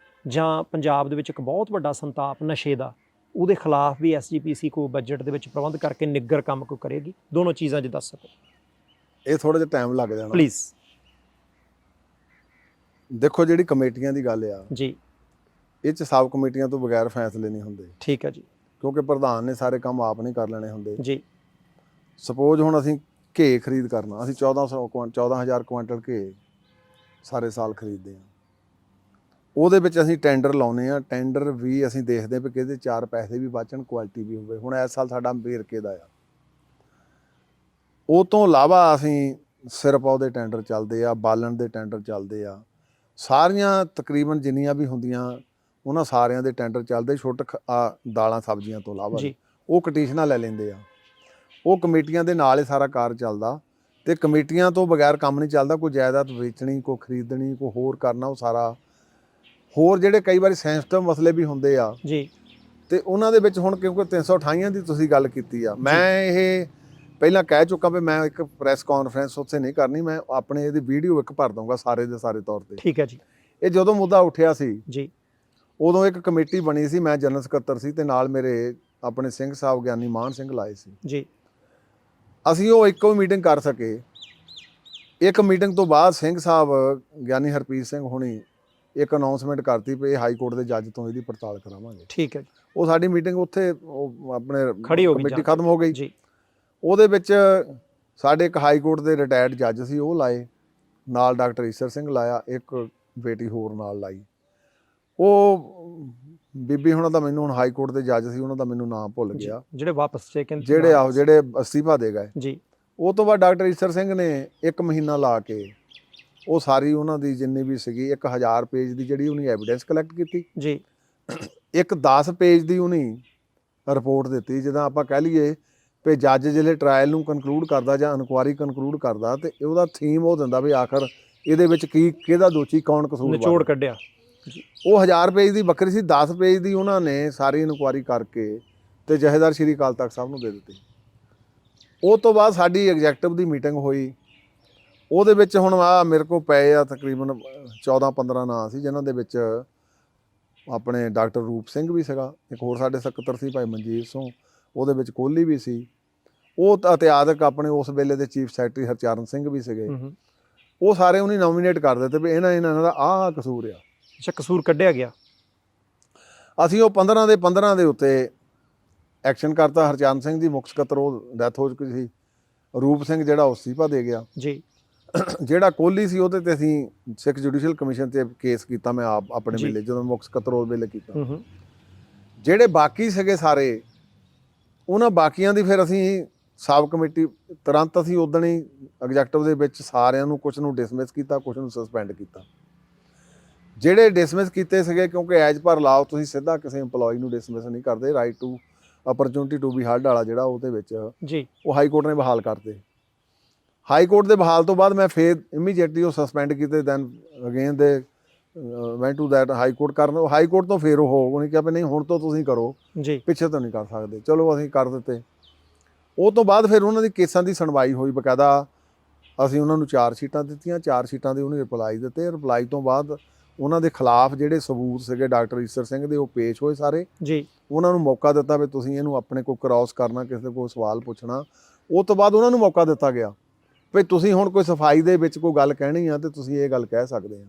ਜਾਂ ਪੰਜਾਬ ਦੇ ਵਿੱਚ ਇੱਕ ਬਹੁਤ ਵੱਡਾ ਸੰਤਾਪ ਨਸ਼ੇ ਦਾ, ਉਹਦੇ ਖਿਲਾਫ ਵੀ SGPC ਕੋ ਬਜਟ ਦੇ ਵਿੱਚ ਪ੍ਰਬੰਧ ਕਰਕੇ ਨਿੱਗਰ ਕੰਮ ਕੋ ਕਰੇਗੀ। ਦੋਨੋਂ ਚੀਜ਼ਾਂ ਜੇ ਦੱਸ ਸਕੋ। ਇਹ ਥੋੜਾ ਜਿਹਾ ਟਾਈਮ ਲੱਗ ਜਾਣਾ ਪਲੀਜ਼। ਦੇਖੋ, ਜਿਹੜੀ ਕਮੇਟੀਆਂ ਦੀ ਗੱਲ ਆ ਜੀ, ਇਹ 'ਚ ਸਬ ਕਮੇਟੀਆਂ ਤੋਂ ਬਗੈਰ ਫੈਸਲੇ ਨਹੀਂ ਹੁੰਦੇ। ਠੀਕ ਹੈ ਜੀ। ਕਿਉਂਕਿ ਪ੍ਰਧਾਨ ਨੇ ਸਾਰੇ ਕੰਮ ਆਪ ਨਹੀਂ ਕਰ ਲੈਣੇ ਹੁੰਦੇ ਜੀ। ਸਪੋਜ਼ ਹੁਣ ਅਸੀਂ ਘੇ ਖਰੀਦ ਕਰਨਾ, ਅਸੀਂ 14,000 ਕੁਆਂਟਲ ਘੇ ਸਾਰੇ ਸਾਲ ਖਰੀਦਦੇ ਹਾਂ। ਉਹਦੇ ਵਿੱਚ ਅਸੀਂ ਟੈਂਡਰ ਲਾਉਂਦੇ ਹਾਂ। ਟੈਂਡਰ ਵੀ ਅਸੀਂ ਦੇਖਦੇ ਵੀ ਕਿਹਦੇ 4 ਪੈਸੇ ਵੀ ਬਚਣ, ਕੁਆਲਿਟੀ ਵੀ ਹੋਵੇ। ਹੁਣ ਇਸ ਸਾਲ ਸਾਡਾ ਵੇਰਕੇ ਦਾ ਆ। ਉਹ ਤੋਂ ਇਲਾਵਾ ਅਸੀਂ ਸਿਰਫ ਉਹਦੇ ਟੈਂਡਰ ਚੱਲਦੇ ਆ, ਬਾਲਣ ਦੇ ਟੈਂਡਰ ਚੱਲਦੇ ਆ, ਸਾਰੀਆਂ ਤਕਰੀਬਨ ਜਿੰਨੀਆਂ ਵੀ ਹੁੰਦੀਆਂ ਉਹਨਾਂ ਸਾਰਿਆਂ ਦੇ ਟੈਂਡਰ ਚੱਲਦੇ। ਦਾਲਾਂ ਸਬਜ਼ੀਆਂ ਤੋਂ ਇਲਾਵਾ ਉਹ ਕਟੀਸ਼ਨਾਂ ਲੈ ਲੈਂਦੇ ਆ। ਉਹ ਕਮੇਟੀਆਂ ਦੇ ਨਾਲ ਹੀ ਸਾਰਾ ਕਾਰਜ ਚੱਲਦਾ, ਤੇ ਕਮੇਟੀਆਂ ਤੋਂ ਬਗੈਰ ਕੰਮ ਨਹੀਂ ਚੱਲਦਾ। ਕੋਈ ਜਾਇਦਾਦ ਵੇਚਣੀ, ਕੋਈ ਖਰੀਦਣੀ, ਕੋਈ ਹੋਰ ਕਰਨਾ, ਉਹ ਸਾਰਾ ਹੋਰ ਜਿਹੜੇ ਕਈ ਵਾਰੀ ਸੈਂਸਿਟਿਵ ਮਸਲੇ ਵੀ ਹੁੰਦੇ ਆ ਜੀ, ਤੇ ਉਹਨਾਂ ਦੇ ਵਿੱਚ ਹੁਣ ਕਿਉਂਕਿ 328 ਦੀ ਤੁਸੀਂ ਗੱਲ ਕੀਤੀ ਆ, ਮੈਂ ਇਹ ਪਹਿਲਾਂ ਕਹਿ ਚੁੱਕਾ ਵੀ ਮੈਂ ਇੱਕ ਪ੍ਰੈਸ ਕਾਨਫਰੰਸ ਉੱਥੇ ਨਹੀਂ ਕਰਨੀ, ਮੈਂ ਆਪਣੇ ਇਹਦੀ ਵੀਡੀਓ ਇੱਕ ਭਰ ਦਊਂਗਾ ਸਾਰੇ ਦੇ ਸਾਰੇ ਤੌਰ ਤੇ। ਠੀਕ ਹੈ ਜੀ। ਇਹ ਜਦੋਂ ਮੁੱਦਾ ਉੱਠਿਆ ਸੀ ਜੀ, ਉਦੋਂ ਇੱਕ ਕਮੇਟੀ ਬਣੀ ਸੀ, ਮੈਂ ਜਨਰਲ ਸਕੱਤਰ ਸੀ ਤੇ ਨਾਲ ਮੇਰੇ ਆਪਣੇ ਸਿੰਘ ਸਾਹਿਬ ਗਿਆਨੀ ਮਾਨ ਸਿੰਘ ਲਾਏ ਸੀ ਜੀ। ਅਸੀਂ ਉਹ ਇੱਕੋ ਮੀਟਿੰਗ ਕਰ ਸਕੇ। ਇੱਕ ਮੀਟਿੰਗ ਤੋਂ ਬਾਅਦ ਸਿੰਘ ਸਾਹਿਬ ਗਿਆਨੀ ਹਰਪ੍ਰੀਤ ਸਿੰਘ ਹੁਣੀ ਇੱਕ ਅਨਾਉਂਸਮੈਂਟ ਕਰਤੀ ਵੀ ਹਾਈ ਕੋਰਟ ਦੇ ਜੱਜ ਤੋਂ ਇਹਦੀ ਪੜਤਾਲ ਕਰਾਵਾਂਗੇ। ਠੀਕ ਹੈ ਜੀ। ਉਹ ਸਾਡੀ ਮੀਟਿੰਗ ਉੱਥੇ ਆਪਣੇ ਖੜੀ ਹੋ ਗਈ, ਕਮੇਟੀ ਖਤਮ ਹੋ ਗਈ ਜੀ। ਉਹਦੇ ਵਿੱਚ ਸਾਡੇ ਇੱਕ ਹਾਈ ਕੋਰਟ ਦੇ ਰਿਟਾਇਰਡ ਜੱਜ ਸੀ, ਉਹ ਲਾਏ ਨਾਲ, ਡਾਕਟਰ ਈਸ਼ਰ ਸਿੰਘ ਲਾਇਆ, ਇੱਕ ਬੇਟੀ ਹੋਰ ਨਾਲ ਲਾਈ। ਉਹ ਬੀਬੀ ਹੁਣਾਂ ਦਾ ਮੈਨੂੰ ਹੁਣ ਹਾਈ ਕੋਰਟ ਦੇ ਜੱਜ ਸੀ, ਉਹਨਾਂ ਦਾ ਮੈਨੂੰ ਨਾਮ ਭੁੱਲ ਗਿਆ, ਜਿਹੜੇ ਵਾਪਸ ਜਿਹੜੇ ਅਸਤੀਫਾ ਦੇ ਗਏ ਜੀ। ਉਹ ਤੋਂ ਬਾਅਦ ਡਾਕਟਰ ਈਸ਼ਰ ਸਿੰਘ ਨੇ 1 ਮਹੀਨਾ ਲਾ ਕੇ ਉਹ ਸਾਰੀ ਉਹਨਾਂ ਦੀ ਜਿੰਨੀ ਵੀ ਸੀਗੀ 1000 ਪੇਜ ਦੀ ਜਿਹੜੀ ਉਹਨੇ ਐਵੀਡੈਂਸ ਕਲੈਕਟ ਕੀਤੀ ਜੀ। ਇੱਕ 10 ਪੇਜ ਦੀ ਉਹਨੇ ਰਿਪੋਰਟ ਦਿੱਤੀ। ਜਿੱਦਾਂ ਆਪਾਂ ਕਹਿ ਲਈਏ ਵੀ ਜੱਜ ਜਿਹੜੇ ਟਰਾਇਲ ਨੂੰ ਕਨਕਲੂਡ ਕਰਦਾ ਜਾਂ ਇਨਕੁਆਇਰੀ ਕਨਕਲੂਡ ਕਰਦਾ, ਤੇ ਉਹਦਾ ਥੀਮ ਉਹ ਦਿੰਦਾ ਵੀ ਆਖਰ ਇਹਦੇ ਵਿੱਚ ਕਿਹਦਾ ਦੋਸ਼ੀ, ਕੌਣ ਕਸੂਰਵਾਰ, ਨਿਚੋੜ ਕੱਢਿਆ। ਉਹ 1000 ਪੇਜ ਦੀ ਵੱਖਰੀ ਸੀ, 10 ਪੇਜ ਦੀ ਉਹਨਾਂ ਨੇ ਸਾਰੀ ਇਨਕੁਆਇਰੀ ਕਰਕੇ ਤੇ ਜਥੇਦਾਰ ਸ਼੍ਰੀ ਅਕਾਲ ਤਖਤ ਸਾਹਿਬ ਨੂੰ ਦੇ ਦਿੱਤੀ। ਉਹ ਤੋਂ ਬਾਅਦ ਸਾਡੀ ਐਗਜ਼ੈਕਟਿਵ ਦੀ ਮੀਟਿੰਗ ਹੋਈ। ਉਹਦੇ ਵਿੱਚ ਹੁਣ ਮੇਰੇ ਕੋਲ ਪਏ ਆ ਤਕਰੀਬਨ 14-15 ਨਾਂ ਸੀ, ਜਿਨ੍ਹਾਂ ਦੇ ਵਿੱਚ ਆਪਣੇ ਡਾਕਟਰ ਰੂਪ ਸਿੰਘ ਵੀ ਸੀਗਾ, ਇੱਕ ਹੋਰ ਸਾਡੇ ਸਕੱਤਰ ਸੀ ਭਾਈ ਮਨਜੀਤ ਸਿੰਘ, ਉਹਦੇ ਵਿੱਚ ਕੋਹਲੀ ਵੀ ਸੀ, ਉਹ ਇਤਿਹਾਦਕ ਆਪਣੇ ਉਸ ਵੇਲੇ ਦੇ ਚੀਫ ਸੈਕਟਰੀ ਹਰਚਰਨ ਸਿੰਘ ਵੀ ਸੀਗੇ। ਉਹ ਸਾਰੇ ਉਹਨੇ ਨੋਮੀਨੇਟ ਕਰ ਦਿੱਤੇ ਵੀ ਇਹਨਾਂ ਦਾ ਆਹ ਕਸੂਰ ਆ। ਅੱਛਾ, ਕਸੂਰ ਕੱਢਿਆ ਗਿਆ। ਅਸੀਂ ਉਹ 15 ਦੇ 15 ਦੇ ਉੱਤੇ ਐਕਸ਼ਨ ਕਰਤਾ। ਹਰਚਰਨ ਸਿੰਘ ਦੀ ਮੁੱਖ ਸਕੱਤਰ, ਉਹ ਡੈਥ ਹੋ ਚੁੱਕੀ ਸੀ। ਰੂਪ ਸਿੰਘ ਜਿਹੜਾ ਉਹ ਅਸਤੀਫਾ ਦੇ ਗਿਆ ਜੀ। ਜਿਹੜਾ ਕੋਹਲੀ ਸੀ ਉਹਦੇ ਤੇ ਅਸੀਂ ਸਿੱਖ ਜੁਡੀਸ਼ੀਅਲ ਕਮਿਸ਼ਨ ਤੇ ਕੇਸ ਕੀਤਾ, ਮੈਂ ਆਪ ਆਪਣੇ ਵੇਲੇ ਜਦੋਂ ਮੁੱਖ ਸਕੱਤਰ ਉਸ ਵੇਲੇ ਕੀਤਾ। ਜਿਹੜੇ ਬਾਕੀ ਸੀਗੇ ਸਾਰੇ, ਉਹਨਾਂ ਬਾਕੀਆਂ ਦੀ ਫਿਰ ਅਸੀਂ ਸਬ ਕਮੇਟੀ ਤੁਰੰਤ ਅਸੀਂ ਉਦਣ ਹੀ ਐਗਜ਼ੈਕਟਿਵ ਦੇ ਵਿੱਚ ਸਾਰਿਆਂ ਨੂੰ, ਕੁਝ ਨੂੰ ਡਿਸਮਿਸ ਕੀਤਾ, ਕੁਝ ਨੂੰ ਸਸਪੈਂਡ ਕੀਤਾ। ਜਿਹੜੇ ਡਿਸਮਿਸ ਕੀਤੇ ਸੀਗੇ, ਕਿਉਂਕਿ ਐਜ ਪਰ ਲਾਓ ਤੁਸੀਂ ਸਿੱਧਾ ਕਿਸੇ ਇੰਪਲੋਈ ਨੂੰ ਡਿਸਮਿਸ ਨਹੀਂ ਕਰਦੇ, right to opportunity to be heard ਵਾਲਾ ਜਿਹੜਾ ਉਹਦੇ ਵਿੱਚ ਜੀ, ਉਹ ਹਾਈ ਕੋਰਟ ਨੇ ਬਹਾਲ ਕਰਤੇ। ਹਾਈ ਕੋਰਟ ਦੇ ਬਹਾਲ ਤੋਂ ਬਾਅਦ ਮੈਂ ਫਿਰ ਇਮੀਡੀਏਟਲੀ ਉਹ ਸਸਪੈਂਡ ਕੀਤੇ। Then again they went to that high court ਕਰਨ। ਹਾਈ ਕੋਰਟ ਤੋਂ ਫਿਰ ਉਹਨੇ ਕਿਹਾ ਵੀ ਨਹੀਂ ਹੁਣ ਤੋਂ ਤੁਸੀਂ ਕਰੋ ਜੀ, ਪਿੱਛੇ ਤੋਂ ਨਹੀਂ ਕਰ ਸਕਦੇ। ਚਲੋ ਅਸੀਂ ਕਰ ਦਿੱਤੇ। ਉਹ ਤੋਂ ਬਾਅਦ ਫਿਰ ਉਹਨਾਂ ਦੀ ਕੇਸਾਂ ਦੀ ਸੁਣਵਾਈ ਹੋਈ ਬਕਾਇਦਾ। ਅਸੀਂ ਉਹਨਾਂ ਨੂੰ 4 ਸ਼ੀਟਾਂ ਦਿੱਤੀਆਂ, 4 ਸ਼ੀਟਾਂ ਦੇ ਉਹਨੇ ਰਿਪਲਾਈ ਦਿੱਤੇ। ਰਿਪਲਾਈ ਤੋਂ ਬਾਅਦ ਉਹਨਾਂ ਦੇ ਖਿਲਾਫ ਜਿਹੜੇ ਸਬੂਤ ਸੀਗੇ ਡਾਕਟਰ ਈਸ਼ਰ ਸਿੰਘ ਦੇ, ਉਹ ਪੇਸ਼ ਹੋਏ ਸਾਰੇ ਜੀ। ਉਹਨਾਂ ਨੂੰ ਮੌਕਾ ਦਿੱਤਾ ਵੀ ਤੁਸੀਂ ਇਹਨੂੰ ਆਪਣੇ ਕੋਲ ਕ੍ਰਾਸ ਕਰਨਾ, ਕਿਸੇ ਕੋਲ ਸਵਾਲ ਪੁੱਛਣਾ। ਉਹ ਤੋਂ ਬਾਅਦ ਉਹਨਾਂ ਨੂੰ ਮੌਕਾ ਦਿੱਤਾ ਗਿਆ ਵੀ ਤੁਸੀਂ ਹੁਣ ਕੋਈ ਸਫਾਈ ਦੇ ਵਿੱਚ ਕੋਈ ਗੱਲ ਕਹਿਣੀ ਆ ਤੇ ਤੁਸੀਂ ਇਹ ਗੱਲ ਕਹਿ ਸਕਦੇ ਆ।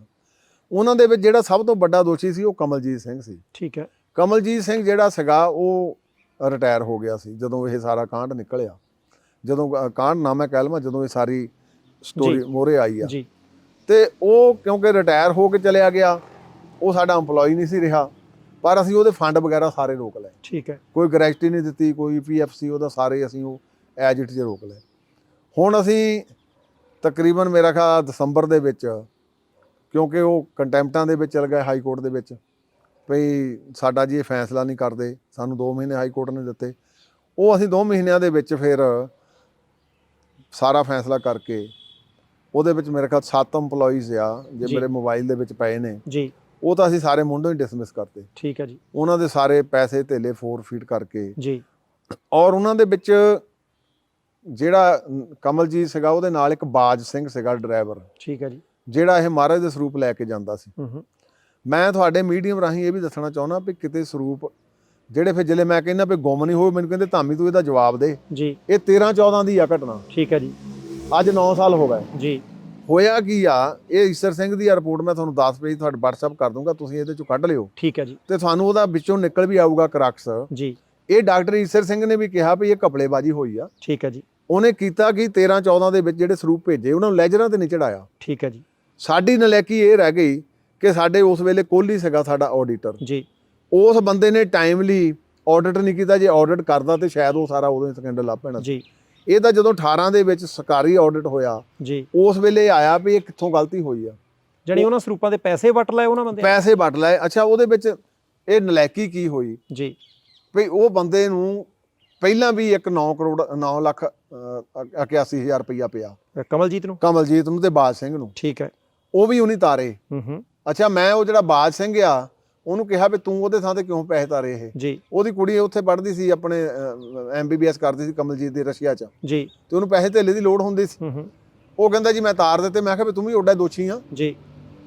ਉਹਨਾਂ ਦੇ ਵਿੱਚ ਜਿਹੜਾ ਸਭ ਤੋਂ ਵੱਡਾ ਦੋਸ਼ੀ ਸੀ ਉਹ ਕਮਲਜੀਤ ਸਿੰਘ ਸੀ। ਠੀਕ ਹੈ। ਕਮਲਜੀਤ ਸਿੰਘ ਜਿਹੜਾ ਸੀਗਾ ਉਹ ਰਿਟਾਇਰ ਹੋ ਗਿਆ ਸੀ ਜਦੋਂ ਇਹ ਸਾਰਾ ਕਾਂਡ ਨਿਕਲਿਆ। ਜਦੋਂ ਕਾਂਡਨਾਮਾ ਕਹਿ ਲਵਾਂ, ਜਦੋਂ ਇਹ ਸਾਰੀ ਸਟੋਰੀ ਮੋਰੇ ਆਈ ਆ ਜੀ ਤੇ ਉਹ ਕਿਉਂਕਿ ਰਿਟਾਇਰ ਹੋ ਕੇ ਚਲਿਆ ਗਿਆ, ਉਹ ਸਾਡਾ EMPLOYE ਨਹੀਂ ਸੀ ਰਿਹਾ, ਪਰ ਅਸੀਂ ਉਹਦੇ ਫੰਡ ਵਗੈਰਾ ਸਾਰੇ ਰੋਕ ਲਏ। ਠੀਕ ਹੈ। ਕੋਈ ਗਰੈਜੂਟੀ ਨਹੀਂ ਦਿੱਤੀ, ਕੋਈ PFC ਉਹਦਾ ਸਾਰੇ ਅਸੀਂ ਉਹ ਐਜ ਇਟ 'ਚ ਰੋਕ ਲਏ। ਹੁਣ ਅਸੀਂ ਤਕਰੀਬਨ ਮੇਰਾ ਖਿਆਲ ਦਸੰਬਰ ਦੇ ਵਿੱਚ, ਕਿਉਂਕਿ ਉਹ ਕੰਟੈਂਪਟਾਂ ਦੇ ਵਿੱਚ ਚਲ ਗਏ ਹਾਈ ਕੋਰਟ ਦੇ ਵਿੱਚ, ਭਈ ਸਾਡਾ ਜੀ ਇਹ ਫੈਸਲਾ ਨਹੀਂ ਕਰਦੇ, ਸਾਨੂੰ 2 ਮਹੀਨੇ ਹਾਈ ਕੋਰਟ ਨੇ ਦਿੱਤੇ। ਉਹ ਅਸੀਂ 2 ਮਹੀਨਿਆਂ ਦੇ ਵਿੱਚ ਫਿਰ ਸਾਰਾ ਫੈਸਲਾ ਕਰਕੇ ਉਹਦੇ ਵਿੱਚ ਮੇਰੇ ਖਿਆਲ 7 EMPLOYEES ਆ ਜੇ ਮੇਰੇ ਮੋਬਾਈਲ ਦੇ ਵਿੱਚ ਪਏ ਨੇ ਜੀ, ਉਹ ਤਾਂ ਅਸੀਂ ਸਾਰੇ ਮੁੰਡੋਂ ਹੀ ਡਿਸਮਿਸ ਕਰਤੇ। ਠੀਕ ਹੈ ਜੀ। ਉਹਨਾਂ ਦੇ ਸਾਰੇ ਪੈਸੇ ਧੇਲੇ ਫੋਰਫੀਟ ਕਰਕੇ ਜੀ, ਔਰ ਉਹਨਾਂ ਦੇ ਵਿੱਚ ਜਿਹੜਾ ਕਮਲਜੀਤ ਸੀਗਾ ਉਹਦੇ ਨਾਲ ਇੱਕ ਬਾਜ ਸਿੰਘ ਸੀਗਾ ਡਰਾਈਵਰ, ਠੀਕ ਹੈ ਜੀ, ਜਿਹੜਾ ਇਹ ਮਹਾਰਾਜ ਦੇ ਸਰੂਪ ਲੈ ਕੇ ਜਾਂਦਾ ਸੀ। ਮੈਂ ਤੁਹਾਡੇ ਮੀਡੀਅਮ ਰਾਹੀਂ ਇਹ ਵੀ ਦੱਸਣਾ ਚਾਹੁੰਦਾ ਵੀ ਕਿਤੇ ਸਰੂਪ ਜਿਹੜੇ ਫਿਰ ਜਿਲੇ ਮੈਂ ਕਹਿੰਦਾ ਵੀ ਗੁੰਮ ਨਹੀਂ ਹੋਏ, ਮੈਨੂੰ ਕਹਿੰਦੇ ਧਾਮੀ ਤੂੰ ਇਹਦਾ ਜਵਾਬ ਦੇ ਜੀ। ਇਹ 13-14 ਦੀ ਆ ਘਟਨਾ। ਠੀਕ ਹੈ ਜੀ। ਅੱਜ 9 ਸਾਲ ਹੋ ਗਏ ਜੀ। ਹੋਇਆ ਕੀ ਆ, ਇਹ ਈਸਰ ਸਿੰਘ ਦੀ ਰਿਪੋਰਟ ਮੈਂ ਤੁਹਾਨੂੰ 10 ਪੇਜ ਤੁਹਾਡੇ WhatsApp ਕਰ ਦੂੰਗਾ, ਤੁਸੀਂ ਇਹਦੇ ਚੋਂ ਕੱਢ ਲਿਓ। ਠੀਕ ਹੈ ਜੀ। ਤੇ ਤੁਹਾਨੂੰ ਉਹਦਾ ਵਿੱਚੋਂ ਨਿਕਲ ਵੀ ਆਊਗਾ ਕਰਕਸ ਜੀ। ਇਹ ਡਾਕਟਰ ਈਸਰ ਸਿੰਘ ਨੇ ਵੀ ਕਿਹਾ ਵੀ ਇਹ ਘਪਲੇਬਾਜ਼ੀ ਹੋਈ ਆ। ਠੀਕ ਹੈ ਜੀ। ਉਹਨੇ ਕੀਤਾ ਕਿ 13-14 ਦੇ ਵਿੱਚ ਜਿਹੜੇ ਸਰੂਪ ਭੇਜੇ ਉਹਨਾਂ ਨੂੰ ਲੈਜਰਾਂ ਤੇ ਨਹੀਂ ਚੜਾਇਆ। ਠੀਕ ਹੈ ਜੀ। ਸਾਡੀ ਨਲਾਇਕੀ ਇਹ ਰਹਿ ਗਈ ਕਿ ਸਾਡੇ ਉਸ ਵੇਲੇ ਕੋਹਲੀ ਸੀਗਾ ਸਾਡਾ ਆਡੀਟਰ ਜੀ, ਉਸ ਬੰਦੇ ਨੇ ਟਾਈਮਲੀ ਆਡਿਟ ਨਹੀਂ ਕੀਤਾ। ਜੇ ਆਡਿਟ ਕਰਦਾ ਤੇ ਸ਼ਾਇਦ ਉਹ ਸਾਰਾ ਉਦੋਂ ਹੀ ਸਕੈਂਡਲ ਲੱਭ ਪੈਣਾ ਜੀ। ਇਹ ਤਾਂ ਜਦੋਂ 18 ਦੇ ਵਿੱਚ ਸਰਕਾਰੀ ਆਡਿਟ ਹੋਇਆ ਜੀ, ਉਸ ਵੇਲੇ ਆਇਆ ਵੀ ਇਹ ਕਿੱਥੋਂ ਗਲਤੀ ਹੋਈ ਆ। ਜਾਨੀ ਉਹਨਾਂ ਸਰੂਪਾਂ ਦੇ ਪੈਸੇ ਵਟ ਲਏ ਉਹਨਾਂ ਬੰਦੇ, ਪੈਸੇ ਵਟ ਲਏ। ਅੱਛਾ, ਉਹਦੇ ਵਿੱਚ ਇਹ ਨਲਾਇਕੀ ਕੀ ਹੋਈ ਜੀ, ਵੀ ਉਹ ਬੰਦੇ ਨੂੰ ਪਹਿਲਾਂ ਵੀ ਇੱਕ 9,81,000 ਰੁਪਈਆ ਪਿਆ ਕਮਲਜੀਤ ਨੂੰ ਤੇ ਬਾਜ ਸਿੰਘ ਨੂੰ। ਠੀਕ ਹੈ। ਉਹ ਵੀ ਉਹਨੇ ਤਾਰੇ। ਅੱਛਾ, ਮੈਂ ਉਹ ਜਿਹੜਾ ਬਾਜ ਸਿੰਘ ਆ ਉਹਨੂੰ ਕਿਹਾ ਵੀ ਤੂੰ ਉਹਦੇ ਥਾਂ ਤੇ ਕਿਉਂ ਪੈਸੇ ਤਾਰੇ ਇਹ ਜੀ। ਉਹਦੀ ਕੁੜੀ ਉੱਥੇ ਪੜ੍ਹਦੀ ਸੀ, ਆਪਣੇ MBBS ਕਰਦੀ ਸੀ ਕਮਲਜੀਤ ਦੀ ਰਸ਼ੀਆ 'ਚ ਜੀ, ਤੇ ਉਹਨੂੰ ਪੈਸੇ ਧੇਲੇ ਦੀ ਲੋੜ ਹੁੰਦੀ ਸੀ। ਉਹ ਕਹਿੰਦਾ ਜੀ ਮੈਂ ਤਾਰ ਦਿੱਤੇ। ਮੈਂ ਕਿਹਾ ਵੀ ਤੂੰ ਵੀ ਓਡਾ ਦੋਸ਼ੀ ਆ ਜੀ।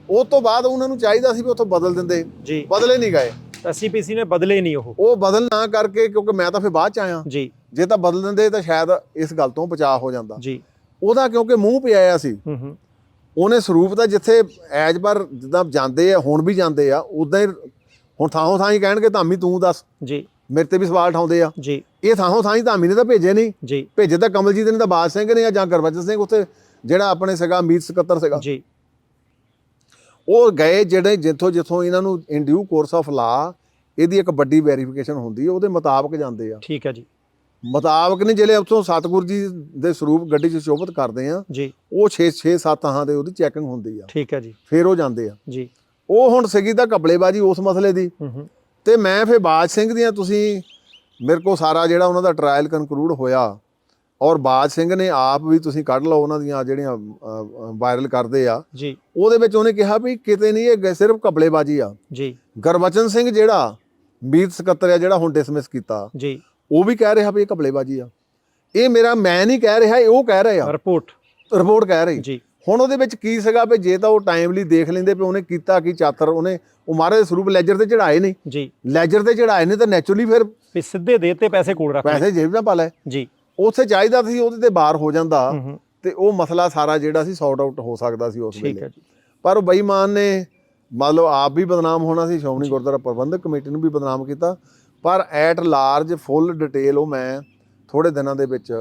ਉਹ ਤੋਂ ਬਾਅਦ ਉਹਨਾਂ ਨੂੰ ਚਾਹੀਦਾ ਸੀ ਵੀ ਉੱਥੋਂ ਬਦਲ ਦਿੰਦੇ ਜੀ, ਬਦਲੇ ਨਹੀਂ ਗਏ। SCPC ਨੇ ਬਦਲੇ ਨਹੀਂ ਉਹ ਬਦਲ ਨਾ ਕਰਕੇ, ਕਿਉਂਕਿ ਮੈਂ ਤਾਂ ਫਿਰ ਬਾਅਦ 'ਚ ਆਇਆ ਜੀ। ਜੇ ਤਾਂ ਬਦਲ ਦਿੰਦੇ ਤਾਂ ਸ਼ਾਇਦ ਇਸ ਗੱਲ ਤੋਂ ਬਚਾਅ ਹੋ ਜਾਂਦਾ ਜੀ। ਉਹਦਾ, ਕਿਉਂਕਿ ਮੂੰਹ ਪਿਆਇਆ ਸੀ। ਉਹਨੇ ਸਰੂਪ ਤਾਂ ਜਿੱਥੇ ਐਜ ਪਰ ਜਿੱਦਾਂ ਜਾਂਦੇ ਆ ਹੁਣ ਵੀ ਜਾਂਦੇ ਆ ਉਦਾਂ ਹੀ ਹੁਣ ਥਾਂ ਥਾਂ ਹੀ ਕਹਿਣਗੇ ਧਾਮੀ ਤੂੰ ਦੱਸ ਜੀ, ਮੇਰੇ ਤੇ ਵੀ ਸਵਾਲ ਉਠਾਉਂਦੇ ਆ ਜੀ। ਇਹ ਥਾਂ ਥਾਂ ਹੀ ਧਾਮੀ ਨੇ ਤਾਂ ਭੇਜੇ ਨਹੀਂ ਜੀ, ਭੇਜੇ ਤਾਂ ਕਮਲਜੀਤ ਨੇ ਤਾਂ ਬਾਜ ਸਿੰਘ ਨੇ ਜਾਂ ਗੁਰਬਚਨ ਸਿੰਘ ਉੱਥੇ ਜਿਹੜਾ ਆਪਣੇ ਸੀਗਾ ਅਮੀਤ ਸਕੱਤਰ ਸੀਗਾ ਜੀ। ਉਹ ਗਏ ਜਿਹੜੇ ਜਿੱਥੋਂ ਇਹਨਾਂ ਨੂੰ ਇਨ ਡਿਊ ਕੋਰਸ ਆਫ ਲਾ ਇਹਦੀ ਇੱਕ ਵੱਡੀ ਵੈਰੀਫਿਕੇਸ਼ਨ ਹੁੰਦੀ ਹੈ ਉਹਦੇ ਮੁਤਾਬਕ ਜਾਂਦੇ ਆ। ਠੀਕ ਹੈ ਜੀ। ਮੁਤਾਬਕ ਨਹੀਂ ਜਿਹੜੇ ਉੱਥੋਂ ਸਤਿਗੁਰੂ ਜੀ ਦੇ ਸਰੂਪ ਗੱਡੀ 'ਚ ਸ਼ੋਭਤ ਕਰਦੇ ਆ ਜੀ, ਉਹ 6-7 ਥਾਂ ਦੇ ਉਹਦੀ ਚੈਕਿੰਗ ਹੁੰਦੀ ਆ। ਠੀਕ ਹੈ ਜੀ। ਫਿਰ ਉਹ ਜਾਂਦੇ ਆ ਜੀ। ਉਹ ਹੁਣ ਸੀਗੀ ਤਾਂ ਘਪਲੇਬਾਜ਼ੀ ਉਸ ਮਸਲੇ ਦੀ। ਤੇ ਮੈਂ ਫਿਰ ਬਾਜ ਸਿੰਘ ਦੀਆਂ, ਤੁਸੀਂ ਮੇਰੇ ਕੋਲ ਸਾਰਾ ਜਿਹੜਾ ਉਹਨਾਂ ਦਾ ਟਰਾਇਲ ਕਨਕਲੂਡ ਹੋਇਆ ਔਰ ਬਾਜ ਸਿੰਘ ਨੇ ਆਪ ਵੀ ਤੁਸੀਂ ਕੱਢ ਲਓ ਉਹਨਾਂ ਦੀਆਂ ਜਿਹੜੀਆਂ ਵਾਇਰਲ ਕਰਦੇ ਆ ਜੀ। ਉਹਦੇ ਵਿੱਚ ਉਹਨੇ ਕਿਹਾ ਵੀ ਕਿਤੇ ਨਹੀਂ ਇਹ ਸਿਰਫ ਘਪਲੇਬਾਜ਼ੀ ਆ ਜੀ। ਗੁਰਬਚਨ ਸਿੰਘ ਜਿਹੜਾ ਮੀਤ ਸਕੱਤਰ ਆ ਜਿਹੜਾ ਹੁਣ ਡਿਸਮਿਸ ਕੀਤਾ ਜੀ, ਉਹ ਵੀ ਕਹਿ ਰਿਹਾ ਵੀ ਇਹ ਘਪਲੇਬਾਜ਼ੀ ਆ। ਇਹ ਮੈਂ ਨਹੀਂ ਕਹਿ ਰਿਹਾ, ਇਹ ਉਹ ਕਹਿ ਰਹੇ ਆ, ਰਿਪੋਰਟ ਕਹਿ ਰਹੀ। ਜੀ। ਹੁਣ ਉਹਦੇ ਵਿੱਚ ਕੀ ਸੀਗਾ ਵੀ ਜੇ ਤਾਂ ਉਹ ਟਾਈਮਲੀ ਦੇਖ ਲੈਂਦੇ ਵੀ ਉਹਨੇ ਕੀਤਾ ਕੀ ਚਾਤਰ, ਉਹਨੇ ਉਹ ਮਹਾਰਾਜ ਦੇ ਸਰੂਪ ਲੈਜਰ ਤੇ ਚੜਾਏ ਨਹੀਂ ਜੀ, ਲੈਜਰ ਤੇ ਚੜਾਏ ਨੇ ਤਾਂ ਨੈਚੁਰਲੀ ਫਿਰ ਵੀ ਸਿੱਧੇ ਦੇਤੇ ਪੈਸੇ ਕੋਲ ਰੱਖ ਪੈਸੇ ਜੇਬ ਨਾਲ ਪਾ ਲਏ ਜੀ। ਉੱਥੇ ਚਾਹੀਦਾ ਸੀ ਉਹਦੇ ਤੇ ਬਾਹਰ ਹੋ ਜਾਂਦਾ ਤੇ ਉਹ ਮਸਲਾ ਸਾਰਾ ਜਿਹੜਾ ਸੀ ਸੌਟ ਆਊਟ ਹੋ ਸਕਦਾ ਸੀ ਉਸ ਵੇਲੇ। ਪਰ ਉਹ ਬੇਈਮਾਨ ਨੇ ਮੰਨ ਲਓ ਆਪ ਵੀ ਬਦਨਾਮ ਹੋਣਾ ਸੀ, ਸ਼੍ਰੋਮਣੀ ਗੁਰਦੁਆਰਾ ਪ੍ਰਬੰਧਕ ਕਮੇਟੀ ਨੂੰ ਵੀ ਬਦਨਾਮ ਕੀਤਾ। ਪਰ ਐਟ ਲਾਰਜ ਫੁੱਲ ਡਿਟੇਲ ਉਹ ਮੈਂ ਥੋੜੇ ਦਿਨਾਂ ਦੇ ਵਿੱਚ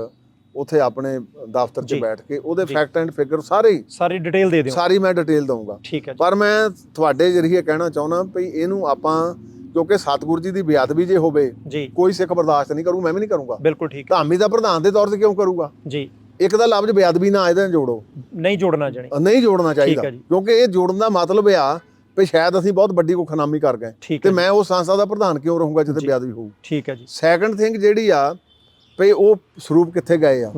ਉੱਥੇ ਆਪਣੇ ਦਫ਼ਤਰ 'ਚ ਬੈਠ ਕੇ ਉਹਦੇ fact and figure sorry detail ਦੇ ਦਿਓ, ਸਾਰੀ ਮੈਂ ਡਿਟੇਲ ਦਊਂਗਾ। ਠੀਕ ਹੈ। ਪਰ ਮੈਂ ਤੁਹਾਡੇ ਜਰੀਏ ਕਹਿਣਾ ਚਾਹੁੰਦਾ ਵੀ ਇਹਨੂੰ ਆਪਾਂ, ਕਿਉਂਕਿ ਸਤਿਗੁਰੂ ਜੀ ਦੀ ਬੇਅਦਬੀ ਜੇ ਹੋਵੇ ਕੋਈ ਸਿੱਖ ਬਰਦਾਸ਼ਤ ਨਹੀਂ ਕਰੂ, ਮੈਂ ਵੀ ਨਹੀਂ ਕਰੂੰਗਾ। ਬਿਲਕੁਲ ਠੀਕ। ਧਾਮੀ ਦਾ ਪ੍ਰਧਾਨ ਦੇ ਤੌਰ ਤੇ ਕਿਉਂ ਕਰੂਗਾ ਜੀ। ਇੱਕ ਤਾਂ ਲਫ਼ਜ਼ ਬੇਅਦਬੀ ਨਾ ਇਹਦੇ ਨਾਲ ਜੋੜੋ, ਨਹੀਂ ਜੋੜਨਾ ਚਾਹੀਦਾ, ਕਿਉਂਕਿ ਇਹ ਜੋੜਨ ਦਾ ਮਤਲਬ ਆ ਵੀ ਸ਼ਾਇਦ ਅਸੀਂ ਬਹੁਤ ਵੱਡੀ ਗੁਖਨਾਮੀ ਕਰ ਗਏ ਤੇ ਮੈਂ ਉਹ ਸੰਸਥਾ ਦਾ ਪ੍ਰਧਾਨ ਕਿਉਂ ਰਹੂੰਗਾ ਜਿੱਥੇ ਬੇਅਦਬੀ ਹੋਊ। ਠੀਕ ਹੈ ਜੀ। ਸੈਕੰਡ ਥਿੰਗ ਜਿਹੜੀ ਆ ਵੀ ਉਹ ਸਰੂਪ ਕਿੱਥੇ ਗਏ ਆ।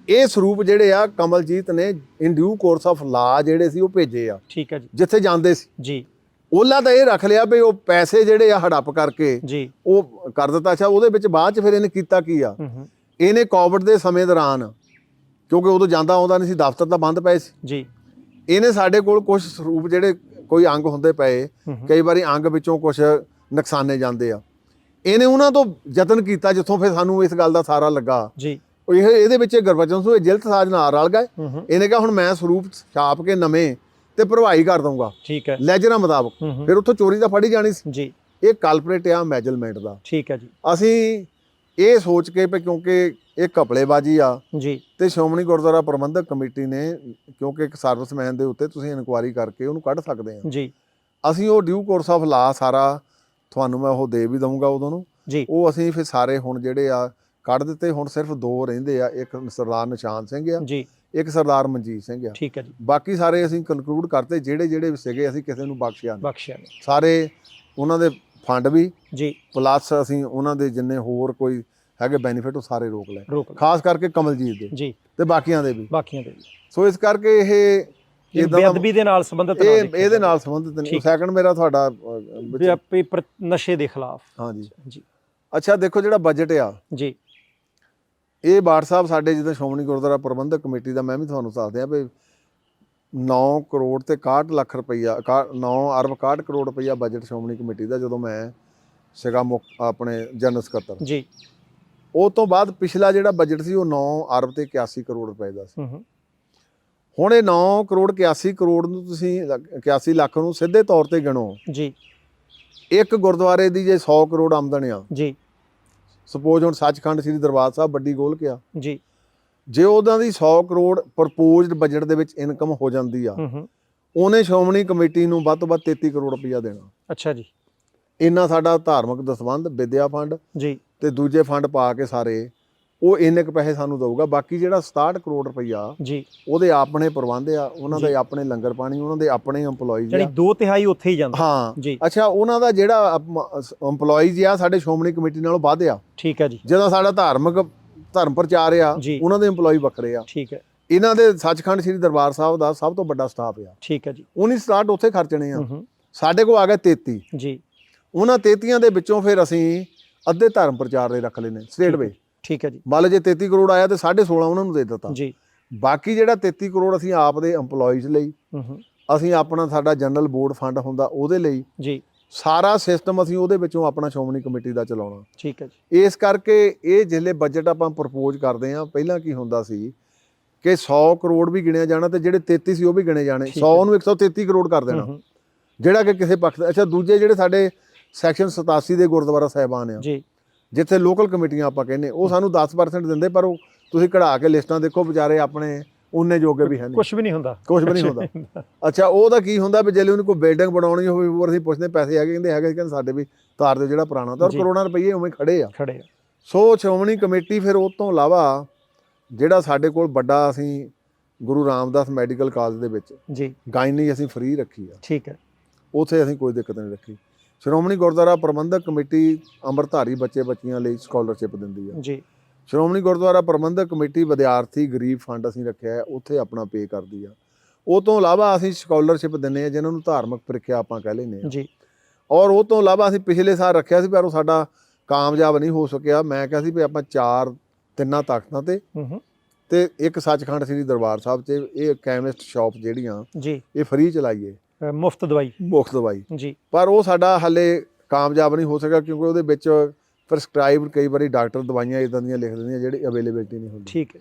ਇਹ ਸਰੂਪ ਜਿਹੜੇ ਆ ਕਮਲਜੀਤ ਨੇ ਇਨ ਡਿਊ ਕੋਰਸ ਆਫ ਲਾ ਜਿਹੜੇ ਸੀ ਉਹ ਭੇਜੇ ਆ। ਠੀਕ ਹੈ ਜੀ। ਜਿੱਥੇ ਜਾਂਦੇ ਸੀ ਜੀ। ਉਹਲਾ ਤਾਂ ਇਹ ਰੱਖ ਲਿਆ ਵੀ ਉਹ ਪੈਸੇ ਜਿਹੜੇ ਆ ਹੜੱਪ ਕਰਕੇ ਜੀ ਉਹ ਕਰ ਦਿੱਤਾ। ਅੱਛਾ, ਉਹਦੇ ਵਿੱਚ ਬਾਅਦ ਚ ਫਿਰ ਇਹਨੇ ਕੀਤਾ ਕੀ ਆ, ਇਹਨੇ ਕੋਵਿਡ ਦੇ ਸਮੇਂ ਦੌਰਾਨ, ਕਿਉਂਕਿ ਉਦੋਂ ਜਾਂਦਾ ਆਉਂਦਾ ਨਹੀਂ ਸੀ, ਦਫ਼ਤਰ ਤਾਂ ਬੰਦ ਪਏ ਸੀ ਜੀ, ਇਹਨੇ ਸਾਡੇ ਕੋਲ ਕੁਝ ਸਰੂਪ ਜਿਹੜੇ ਕੋਈ ਅੰਗ ਹੁੰਦੇ ਪਏ, ਕਈ ਵਾਰੀ ਅੰਗ ਵਿੱਚੋਂ ਕੁਝ ਨੁਕਸਾਨੇ ਜਾਂਦੇ ਆ, ਇਹਨੇ ਉਹਨਾਂ ਤੋਂ ਯਤਨ ਕੀਤਾ ਜਿੱਥੋਂ ਫਿਰ ਸਾਨੂੰ ਇਸ ਗੱਲ ਦਾ ਸਾਰਾ ਲੱਗਾ ਜੀ। ਇਹਦੇ ਵਿੱਚ ਗੁਰਬਚਨ ਸਿੰਘ ਜਿਲਤ ਸਾਜ ਨਾਲ ਰਲ ਗਏ। ਇਹਨੇ ਕਿਹਾ ਹੁਣ ਮੈਂ ਸਰੂਪ ਛਾਪ ਕੇ ਨਵੇਂ ਤੇ ਭਰਵਾਈ ਕਰ ਦਊਂਗਾ, ਠੀਕ ਹੈ, ਲੈਜਰਾਂ ਮੁਤਾਬਕ। ਫਿਰ ਉੱਥੋਂ ਚੋਰੀ ਦਾ ਫੜੀ ਜਾਣੀ ਸੀ ਜੀ। ਇਹ ਕਲਪਰੇਟ ਆ ਮੈਜਲਮੈਂਟ ਦਾ। ਠੀਕ ਹੈ ਜੀ। ਅਸੀਂ ਇਹ ਸੋਚ ਕੇ ਵੀ ਕਿਉਂਕਿ ਇਹ ਘਪਲੇਬਾਜ਼ੀ ਆ ਜੀ ਤੇ ਸ਼੍ਰੋਮਣੀ ਗੁਰਦੁਆਰਾ ਪ੍ਰਬੰਧਕ ਕਮੇਟੀ ਨੇ, ਕਿਉਂਕਿ ਇੱਕ ਸਰਵਿਸਮੈਨ ਦੇ ਉੱਤੇ ਤੁਸੀਂ ਇਨਕੁਆਇਰੀ ਕਰਕੇ ਉਹਨੂੰ ਕੱਢ ਸਕਦੇ ਆ ਜੀ ਅਸੀਂ ਉਹ ਡਿਊ ਕੋਰਸ ਆਫ ਲਾ ਸਾਰਾ ਤੁਹਾਨੂੰ ਮੈਂ ਉਹ ਦੇ ਵੀ ਦਊਂਗਾ ਉਦੋਂ ਨੂੰ ਜੀ ਉਹ ਅਸੀਂ ਫਿਰ ਸਾਰੇ ਹੁਣ ਜਿਹੜੇ ਆ ਕੱਢ ਦਿੱਤੇ। ਹੁਣ ਸਿਰਫ 2 ਰਹਿੰਦੇ ਆ, ਇੱਕ ਸਰਦਾਰ ਨਿਸ਼ਾਨ ਸਿੰਘ ਆ, ਜੀ ਇੱਕ ਸਰਦਾਰ ਮਨਜੀਤ ਸਿੰਘ ਆ। ਠੀਕ ਹੈ ਜੀ, ਬਾਕੀ ਸਾਰੇ ਅਸੀਂ ਕਨਕਲੂਡ ਕਰਤੇ, ਜਿਹੜੇ ਸੀਗੇ ਅਸੀਂ ਕਿਸੇ ਨੂੰ ਬਖਸ਼ਿਆ ਨਹੀਂ। ਬਖਸ਼ਿਆ ਨਹੀਂ ਸਾਰੇ ਉਹਨਾਂ ਦੇ ਫੰਡ ਵੀ ਜੀ, ਪਲੱਸ ਅਸੀਂ ਉਹਨਾਂ ਦੇ ਜਿੰਨੇ ਹੋਰ ਕੋਈ ਹੈਗੇ ਬੈਨੀਫਿਟ ਉਹ ਸਾਰੇ ਰੋਕ ਲਏ, ਰੋਕ ਲਓ। ਖਾਸ ਕਰਕੇ ਕਮਲਜੀਤ ਦੇ ਜੀ ਤੇ ਬਾਕੀਆਂ ਦੇ ਵੀ। ਬਾਕੀਆਂ ਦੇ ਵੀ ਸੋ ਇਸ ਕਰਕੇ ਇਹ ਬੇਅਦਬੀ ਦੇ ਨਾਲ ਸੰਬੰਧਿਤ ਨਾ ਦੇਖਿਆ ਇਹਦੇ ਨਾਲ ਸੰਬੰਧਿਤ ਨਹੀਂ। ਸੈਕੰਡ ਮੇਰਾ ਤੁਹਾਡਾ ਪੇਪਰ ਨਸ਼ੇ ਦੇ ਖਿਲਾਫ। ਹਾਂਜੀ ਜੀ ਅੱਛਾ, ਦੇਖੋ ਜਿਹੜਾ ਬਜਟ ਆ ਜੀ ਇਹ ਬਾਠ ਸਾਹਿਬ ਸਾਡੇ ਜਿੱਦਾਂ ਸ਼੍ਰੋਮਣੀ ਗੁਰਦੁਆਰਾ ਪ੍ਰਬੰਧਕ ਕਮੇਟੀ ਦਾ, ਮੈਂ ਵੀ ਤੁਹਾਨੂੰ ਦੱਸ ਦਿਆਂ ਵੀ 9 ਕਰੋੜ ਤੇ 61 ਲੱਖ ਰੁਪਈਆ 9 ਅਰਬ 61 ਕਰੋੜ ਰੁਪਈਆ ਬਜਟ ਸ਼੍ਰੋਮਣੀ ਕਮੇਟੀ ਦਾ ਜਦੋਂ ਮੈਂ ਸੀਗਾ ਆਪਣੇ ਜਨਰਲ ਸਕੱਤਰ। ਜੀ ਉਹ ਤੋਂ ਬਾਅਦ ਪਿਛਲਾ ਜਿਹੜਾ ਬਜਟ ਸੀ ਉਹ 9 ਅਰਬ ਤੇ 81 ਕਰੋੜ ਰੁਪਏ ਦਾ ਸੀ। ਹੂੰ ਹੁਣ ਇਹ 9 ਕਰੋੜ 81 ਕਰੋੜ ਨੂੰ ਤੁਸੀਂ 81 ਲੱਖ ਨੂੰ ਸਿੱਧੇ ਤੌਰ ਤੇ ਗਿਣੋ। ਜੀ ਇੱਕ ਗੁਰਦੁਆਰੇ ਦੀ ਜੇ 100 ਕਰੋੜ ਆਮਦਨ ਆ, ਜੀ ਸਪੋਜ਼ ਹੁਣ ਸੱਚਖੰਡ ਸ੍ਰੀ ਦਰਬਾਰ ਸਾਹਿਬ ਵੱਡੀ ਗੋਲਕ ਆ, ਜੀ ਜੇ ਉਹਨਾਂ ਦੀ 100 ਕਰੋੜ ਪ੍ਰਪੋਜ਼ਡ ਬਜਟ ਦੇ ਵਿੱਚ ਇਨਕਮ ਹੋ ਜਾਂਦੀ ਆ, ਹੂੰ ਉਹਨੇ ਸ਼੍ਰੋਮਣੀ ਕਮੇਟੀ ਨੂੰ ਵੱਧ ਤੋਂ ਵੱਧ 33 ਕਰੋੜ ਰੁਪਈਆ ਦੇਣਾ। ਅੱਛਾ ਜੀ, ਇੰਨਾ ਸਾਡਾ ਧਾਰਮਿਕ ਦਸਵੰਧ ਵਿਦਿਆ ਫੰਡ ਜੀ ਤੇ ਦੂਜੇ ਫੰਡ ਪਾ ਕੇ ਸਾਰੇ ਉਹ ਇੰਨੇ ਕੁ ਪੈਸੇ ਸਾਨੂੰ ਦਊਗਾ। ਬਾਕੀ ਜਿਹੜਾ 67 ਕਰੋੜ ਰੁਪਈਆ ਜੀ ਉਹਦੇ ਆਪਣੇ ਪ੍ਰਬੰਧ ਆ, ਉਹਨਾਂ ਦੇ ਆਪਣੇ ਲੰਗਰ ਪਾਣੀ, ਉਹਨਾਂ ਦੇ ਆਪਣੇ EMPLOYEES ਯਾਨੀ ਆ। 2/3 ਉੱਥੇ ਹੀ ਜਾਂਦਾ। ਹਾਂ ਜੀ ਅੱਛਾ, ਉਹਨਾਂ ਦਾ ਜਿਹੜਾ EMPLOYEES ਆ ਸਾਡੇ ਸ਼੍ਰੋਮਣੀ ਕਮੇਟੀ ਨਾਲੋਂ ਵੱਧ ਆ। ਠੀਕ ਹੈ ਜੀ, ਜਦੋਂ ਸਾਡਾ ਧਰਮ ਪ੍ਰਚਾਰ ਆ ਜੀ। ਉਹਨਾਂ ਦੇ EMPLOYEE ਵੱਖਰੇ ਆ। ਠੀਕ ਹੈ, ਇਹਨਾਂ ਦੇ ਸੱਚਖੰਡ ਸ੍ਰੀ ਦਰਬਾਰ ਸਾਹਿਬ ਦਾ ਸਭ ਤੋਂ ਵੱਡਾ ਸਟਾਫ ਆ। ਠੀਕ ਹੈ ਜੀ, ਉਹਨੀ ਸਟਾਰਟ ਉੱਥੇ ਖਰਚਣੇ ਆ। ਹੂੰ ਸਾਡੇ ਕੋਲ ਆ ਗਏ 33। ਜੀ ਉਹਨਾਂ 33 ਦੇ ਵਿੱਚੋਂ ਫਿਰ ਅਸੀਂ ਅੱਧੇ ਧਰਮ ਪ੍ਰਚਾਰ ਦੇ ਰੱਖ ਲੈਨੇ ਸਟੇਟ ਵੇ। ਠੀਕ ਹੈ ਜੀ, ਮੰਨ ਲਓ ਜੇ 33 ਕਰੋੜ ਆਇਆ ਤੇ 16.5 ਉਹਨਾਂ ਨੂੰ ਦੇ ਦਿੱਤਾ। ਜੀ ਬਾਕੀ ਜਿਹੜਾ 33 ਕਰੋੜ ਅਸੀਂ ਆਪ ਦੇ EMPLOYEES ਲਈ, ਹੂੰ ਅਸੀਂ ਆਪਣਾ ਸਾਡਾ ਜਨਰਲ ਬੋਰਡ ਫੰਡ ਹੁੰਦਾ ਉਹਦੇ ਲਈ, ਜੀ ਸਾਰਾ ਸਿਸਟਮ ਅਸੀਂ ਉਹਦੇ ਵਿੱਚੋਂ ਆਪਣਾ ਸ਼੍ਰੋਮਣੀ ਕਮੇਟੀ ਦਾ ਚਲਾਉਣਾ। ਠੀਕ ਹੈ ਜੀ, ਇਸ ਕਰਕੇ ਇਹ ਜਿਹੜੇ ਬਜਟ ਆਪਾਂ ਪ੍ਰਪੋਜ਼ ਕਰਦੇ ਆ, ਪਹਿਲਾਂ ਕੀ ਹੁੰਦਾ ਸੀ ਕਿ 100 ਕਰੋੜ ਵੀ ਗਿਣਿਆ ਜਾਣਾ ਤੇ ਜਿਹੜੇ 33 ਸੀ ਉਹ ਵੀ ਗਿਣੇ ਜਾਣੇ। 100 ਨੂੰ 133 ਕਰੋੜ ਕਰ ਦੇਣਾ, ਜਿਹੜਾ ਕਿ ਕਿਸੇ ਪੱਖ ਦਾ। ਅੱਛਾ, ਦੂਜੇ ਜਿਹੜੇ ਸਾਡੇ ਸੈਕਸ਼ਨ 87 ਦੇ ਗੁਰਦੁਆਰਾ ਸਾਹਿਬਾਨ ਆ, ਜੀ ਜਿੱਥੇ ਲੋਕਲ ਕਮੇਟੀਆਂ ਆਪਾਂ ਕਹਿੰਦੇ, ਉਹ ਸਾਨੂੰ 10% ਦਿੰਦੇ, ਪਰ ਉਹ ਤੁਸੀਂ ਕਢਾ ਕੇ ਲਿਸਟਾਂ ਦੇਖੋ, ਵਿਚਾਰੇ ਆਪਣੇ ਉਹਨੇ ਜੋਗੇ ਵੀ ਹੈ ਨਹੀਂ, ਕੁਝ ਵੀ ਨਹੀਂ ਹੁੰਦਾ, ਕੁਝ ਵੀ ਨਹੀਂ ਹੁੰਦਾ। ਅੱਛਾ, ਉਹਦਾ ਕੀ ਹੁੰਦਾ ਵੀ ਜੇ ਉਹਨੂੰ ਕੋਈ ਬਿਲਡਿੰਗ ਬਣਾਉਣੀ ਹੋਵੇ, ਹੋਰ ਅਸੀਂ ਪੁੱਛਦੇ ਪੈਸੇ ਹੈਗੇ, ਕਹਿੰਦੇ ਸਾਡੇ ਵੀ ਤਾਰ ਦਿਓ ਜਿਹੜਾ ਪੁਰਾਣਾ, ਤਾਂ ਕਰੋੜਾਂ ਰੁਪਏ ਉਵੇਂ ਖੜੇ ਆ। ਸੋ ਸ਼੍ਰੋਮਣੀ ਕਮੇਟੀ ਫਿਰ ਉਹ ਤੋਂ ਇਲਾਵਾ ਜਿਹੜਾ ਸਾਡੇ ਕੋਲ ਵੱਡਾ, ਅਸੀਂ ਗੁਰੂ ਰਾਮਦਾਸ ਮੈਡੀਕਲ ਕਾਲਜ ਦੇ ਵਿੱਚ ਜੀ ਗਾਇਨੀ ਅਸੀਂ ਫ੍ਰੀ ਰੱਖੀ ਆ। ਠੀਕ ਹੈ, ਉੱਥੇ ਅਸੀਂ ਕੋਈ ਦਿੱਕਤ ਨਹੀਂ ਰੱਖੀ। ਸ਼੍ਰੋਮਣੀ ਗੁਰਦੁਆਰਾ ਪ੍ਰਬੰਧਕ ਕਮੇਟੀ ਅੰਮ੍ਰਿਤਧਾਰੀ ਬੱਚੇ ਬੱਚੀਆਂ ਲਈ ਸਕਾਲਰਸ਼ਿਪ ਦਿੰਦੀ ਆ ਜੀ। ਸ਼੍ਰੋਮਣੀ ਗੁਰਦੁਆਰਾ ਪ੍ਰਬੰਧਕ ਕਮੇਟੀ ਵਿਦਿਆਰਥੀ ਗਰੀਬ ਫੰਡ ਅਸੀਂ ਰੱਖਿਆ ਹੈ, ਉੱਥੇ ਆਪਣਾ ਪੇ ਕਰਦੀ ਆ। ਉਹ ਤੋਂ ਇਲਾਵਾ ਅਸੀਂ ਸਕਾਲਰਸ਼ਿਪ ਦਿੰਦੇ ਆ ਜਿਨ੍ਹਾਂ ਨੂੰ ਧਾਰਮਿਕ ਪ੍ਰੀਖਿਆ ਆਪਾਂ ਕਹਿ ਲੈਂਦੇ ਆ ਜੀ। ਔਰ ਉਹ ਤੋਂ ਇਲਾਵਾ ਅਸੀਂ ਪਿਛਲੇ ਸਾਲ ਰੱਖਿਆ ਸੀ, ਪਰ ਉਹ ਸਾਡਾ ਕਾਮਯਾਬ ਨਹੀਂ ਹੋ ਸਕਿਆ। ਮੈਂ ਕਿਹਾ ਸੀ ਵੀ ਆਪਾਂ 3 ਤਖਤਾਂ ਤੇ ਇੱਕ ਸੱਚਖੰਡ ਸ੍ਰੀ ਦਰਬਾਰ ਸਾਹਿਬ 'ਚ ਇਹ ਕੈਮਿਸਟ ਸ਼ਾਪ ਜਿਹੜੀਆਂ ਜੀ ਇਹ ਫ੍ਰੀ ਚਲਾਈਏ, ਮੁਫਤ ਦਵਾਈ ਜੀ। ਪਰ ਉਹ ਸਾਡਾ ਹਾਲੇ ਕਾਮਯਾਬ ਨਹੀਂ ਹੋ ਸਕਿਆ, ਕਿਉਂਕਿ ਉਹਦੇ ਵਿੱਚ ਪ੍ਰਸਕ੍ਰਾਈਬ ਕਈ ਵਾਰੀ ਡਾਕਟਰ ਦਵਾਈਆਂ ਇਦਾਂ ਦੀਆਂ ਲਿਖ ਦਿੰਦੀਆਂ ਜਿਹੜੀ ਅਵੇਲੇਬਿਲਟੀ ਨਹੀਂ ਹੁੰਦੀ। ਠੀਕ ਹੈ।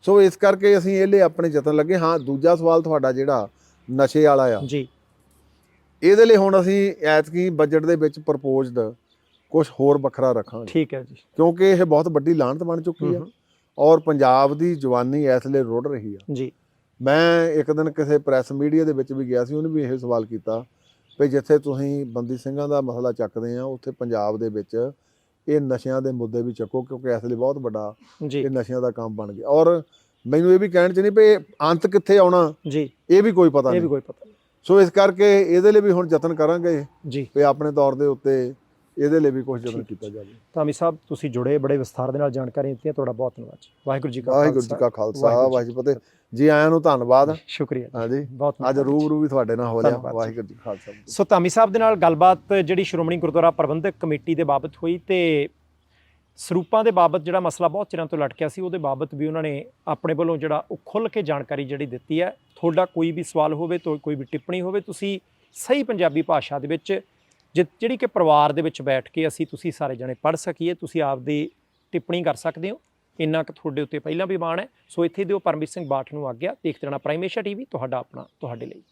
ਸੋ ਇਸ ਕਰਕੇ ਅਸੀਂ ਇਹ ਲਈ ਆਪਣੇ ਯਤਨ ਲੱਗੇ। ਹਾਂ, ਦੂਜਾ ਸਵਾਲ ਤੁਹਾਡਾ ਜਿਹੜਾ ਨਸ਼ੇ ਵਾਲਾ ਆ ਜੀ, ਇਹਦੇ ਲਈ ਹੁਣ ਅਸੀਂ ਐਤਕੀ ਬਜਟ ਦੇ ਵਿੱਚ ਪ੍ਰਪੋਜ਼ਡ ਕੁਝ ਹੋਰ ਵੱਖਰਾ ਰੱਖਾਂਗੇ। ਠੀਕ ਹੈ ਜੀ, ਕਿਉਂਕਿ ਇਹ ਬਹੁਤ ਵੱਡੀ ਲਾਹਨਤ ਬਣ ਚੁੱਕੀ ਆ ਔਰ ਪੰਜਾਬ ਦੀ ਜਵਾਨੀ ਇਸ ਲਈ ਰੁੜ ਰਹੀ ਆ ਜੀ। ਮੈਂ ਇੱਕ ਦਿਨ ਕਿਸੇ ਪ੍ਰੈਸ ਮੀਡੀਆ ਦੇ ਵਿੱਚ ਵੀ ਗਿਆ ਸੀ, ਉਹਨੇ ਵੀ ਇਹ ਸਵਾਲ ਕੀਤਾ ਵੀ ਜਿੱਥੇ ਤੁਸੀਂ ਬੰਦੀ ਸਿੰਘਾਂ ਦਾ ਮਸਲਾ ਚੱਕਦੇ ਆ, ਉੱਥੇ ਪੰਜਾਬ ਦੇ ਵਿੱਚ ਇਹ ਨਸ਼ਿਆਂ ਦੇ ਮੁੱਦੇ ਵੀ ਚੱਕੋ, ਕਿਉਂਕਿ ਇਸ ਲਈ ਬਹੁਤ ਵੱਡਾ ਇਹ ਨਸ਼ਿਆਂ ਦਾ ਕੰਮ ਬਣ ਗਿਆ। ਔਰ ਮੈਨੂੰ ਇਹ ਵੀ ਕਹਿਣ 'ਚ ਨਹੀਂ ਵੀ ਅੰਤ ਕਿੱਥੇ ਆਉਣਾ ਜੀ, ਇਹ ਵੀ ਕੋਈ ਪਤਾ ਨਹੀਂ। ਸੋ ਇਸ ਕਰਕੇ ਇਹਦੇ ਲਈ ਵੀ ਹੁਣ ਯਤਨ ਕਰਾਂਗੇ ਜੀ ਵੀ ਆਪਣੇ ਤੌਰ ਦੇ ਉੱਤੇ ਇਹਦੇ ਲਈ ਵੀ ਕੁਝ ਯਤਨ ਕੀਤਾ ਜਾਵੇ। ਧਾਮੀ ਸਾਹਿਬ, ਤੁਸੀਂ ਜੁੜੇ, ਬੜੇ ਵਿਸਥਾਰ ਦੇ ਨਾਲ ਜਾਣਕਾਰੀ ਦਿੱਤੀ, ਤੁਹਾਡਾ ਬਹੁਤ ਧੰਨਵਾਦ। ਵਾਹਿਗੁਰੂ ਜੀ ਕਾ ਖਾਲਸਾ, ਵਾਹਿਗੁਰੂ ਜੀ ਫਤਿਹ ਜੀ। ਆਇਆਂ ਨੂੰ ਧੰਨਵਾਦ, ਸ਼ੁਕਰੀਆ। ਹਾਂਜੀ, ਬਹੁਤ ਅੱਜ ਰੂਬਰੂ ਵੀ ਤੁਹਾਡੇ ਨਾਲ ਹੋ ਰਿਹਾ। ਵਾਹਿਗੁਰੂ ਜੀ ਖਾਲਸਾ। ਸੋ ਧਾਮੀ ਸਾਹਿਬ ਦੇ ਨਾਲ ਗੱਲਬਾਤ ਜਿਹੜੀ ਸ਼੍ਰੋਮਣੀ ਗੁਰਦੁਆਰਾ ਪ੍ਰਬੰਧਕ ਕਮੇਟੀ ਦੇ ਬਾਬਤ ਹੋਈ, ਤੇ ਸਰੂਪਾਂ ਦੇ ਬਾਬਤ ਜਿਹੜਾ ਮਸਲਾ ਬਹੁਤ ਚਿਰਾਂ ਤੋਂ ਲਟਕਿਆ ਸੀ, ਉਹਦੇ ਬਾਬਤ ਵੀ ਉਹਨਾਂ ਨੇ ਆਪਣੇ ਵੱਲੋਂ ਜਿਹੜਾ ਉਹ ਖੁੱਲ੍ਹ ਕੇ ਜਾਣਕਾਰੀ ਜਿਹੜੀ ਦਿੱਤੀ ਹੈ। ਤੁਹਾਡਾ ਕੋਈ ਵੀ ਸਵਾਲ ਹੋਵੇ, ਕੋਈ ਵੀ ਟਿੱਪਣੀ ਹੋਵੇ, ਤੁਸੀਂ ਸਹੀ ਪੰਜਾਬੀ ਭਾਸ਼ਾ ਦੇ ਵਿੱਚ ਜਿਹੜੀ ਕਿ ਪਰਿਵਾਰ ਦੇ ਵਿੱਚ ਬੈਠ ਕੇ ਤੁਸੀਂ ਸਾਰੇ ਜਣੇ ਪੜ੍ਹ ਸਕੀਏ, ਤੁਸੀਂ ਆਪਦੀ ਟਿੱਪਣੀ ਕਰ ਸਕਦੇ ਹੋ। ਇੰਨਾ ਕੁ ਤੁਹਾਡੇ ਉੱਤੇ ਪਹਿਲਾਂ ਵੀ ਮਾਣ ਹੈ। ਸੋ ਇੱਥੇ ਦਿਓ ਪਰਮਜੀਤ ਸਿੰਘ ਬਾਠ ਨੂੰ ਆਗਿਆ। ਦੇਖਦੇ ਰਹਿਣਾ ਪ੍ਰਾਈਮ ਏਸ਼ੀਆ TV, ਤੁਹਾਡਾ ਆਪਣਾ, ਤੁਹਾਡੇ ਲਈ।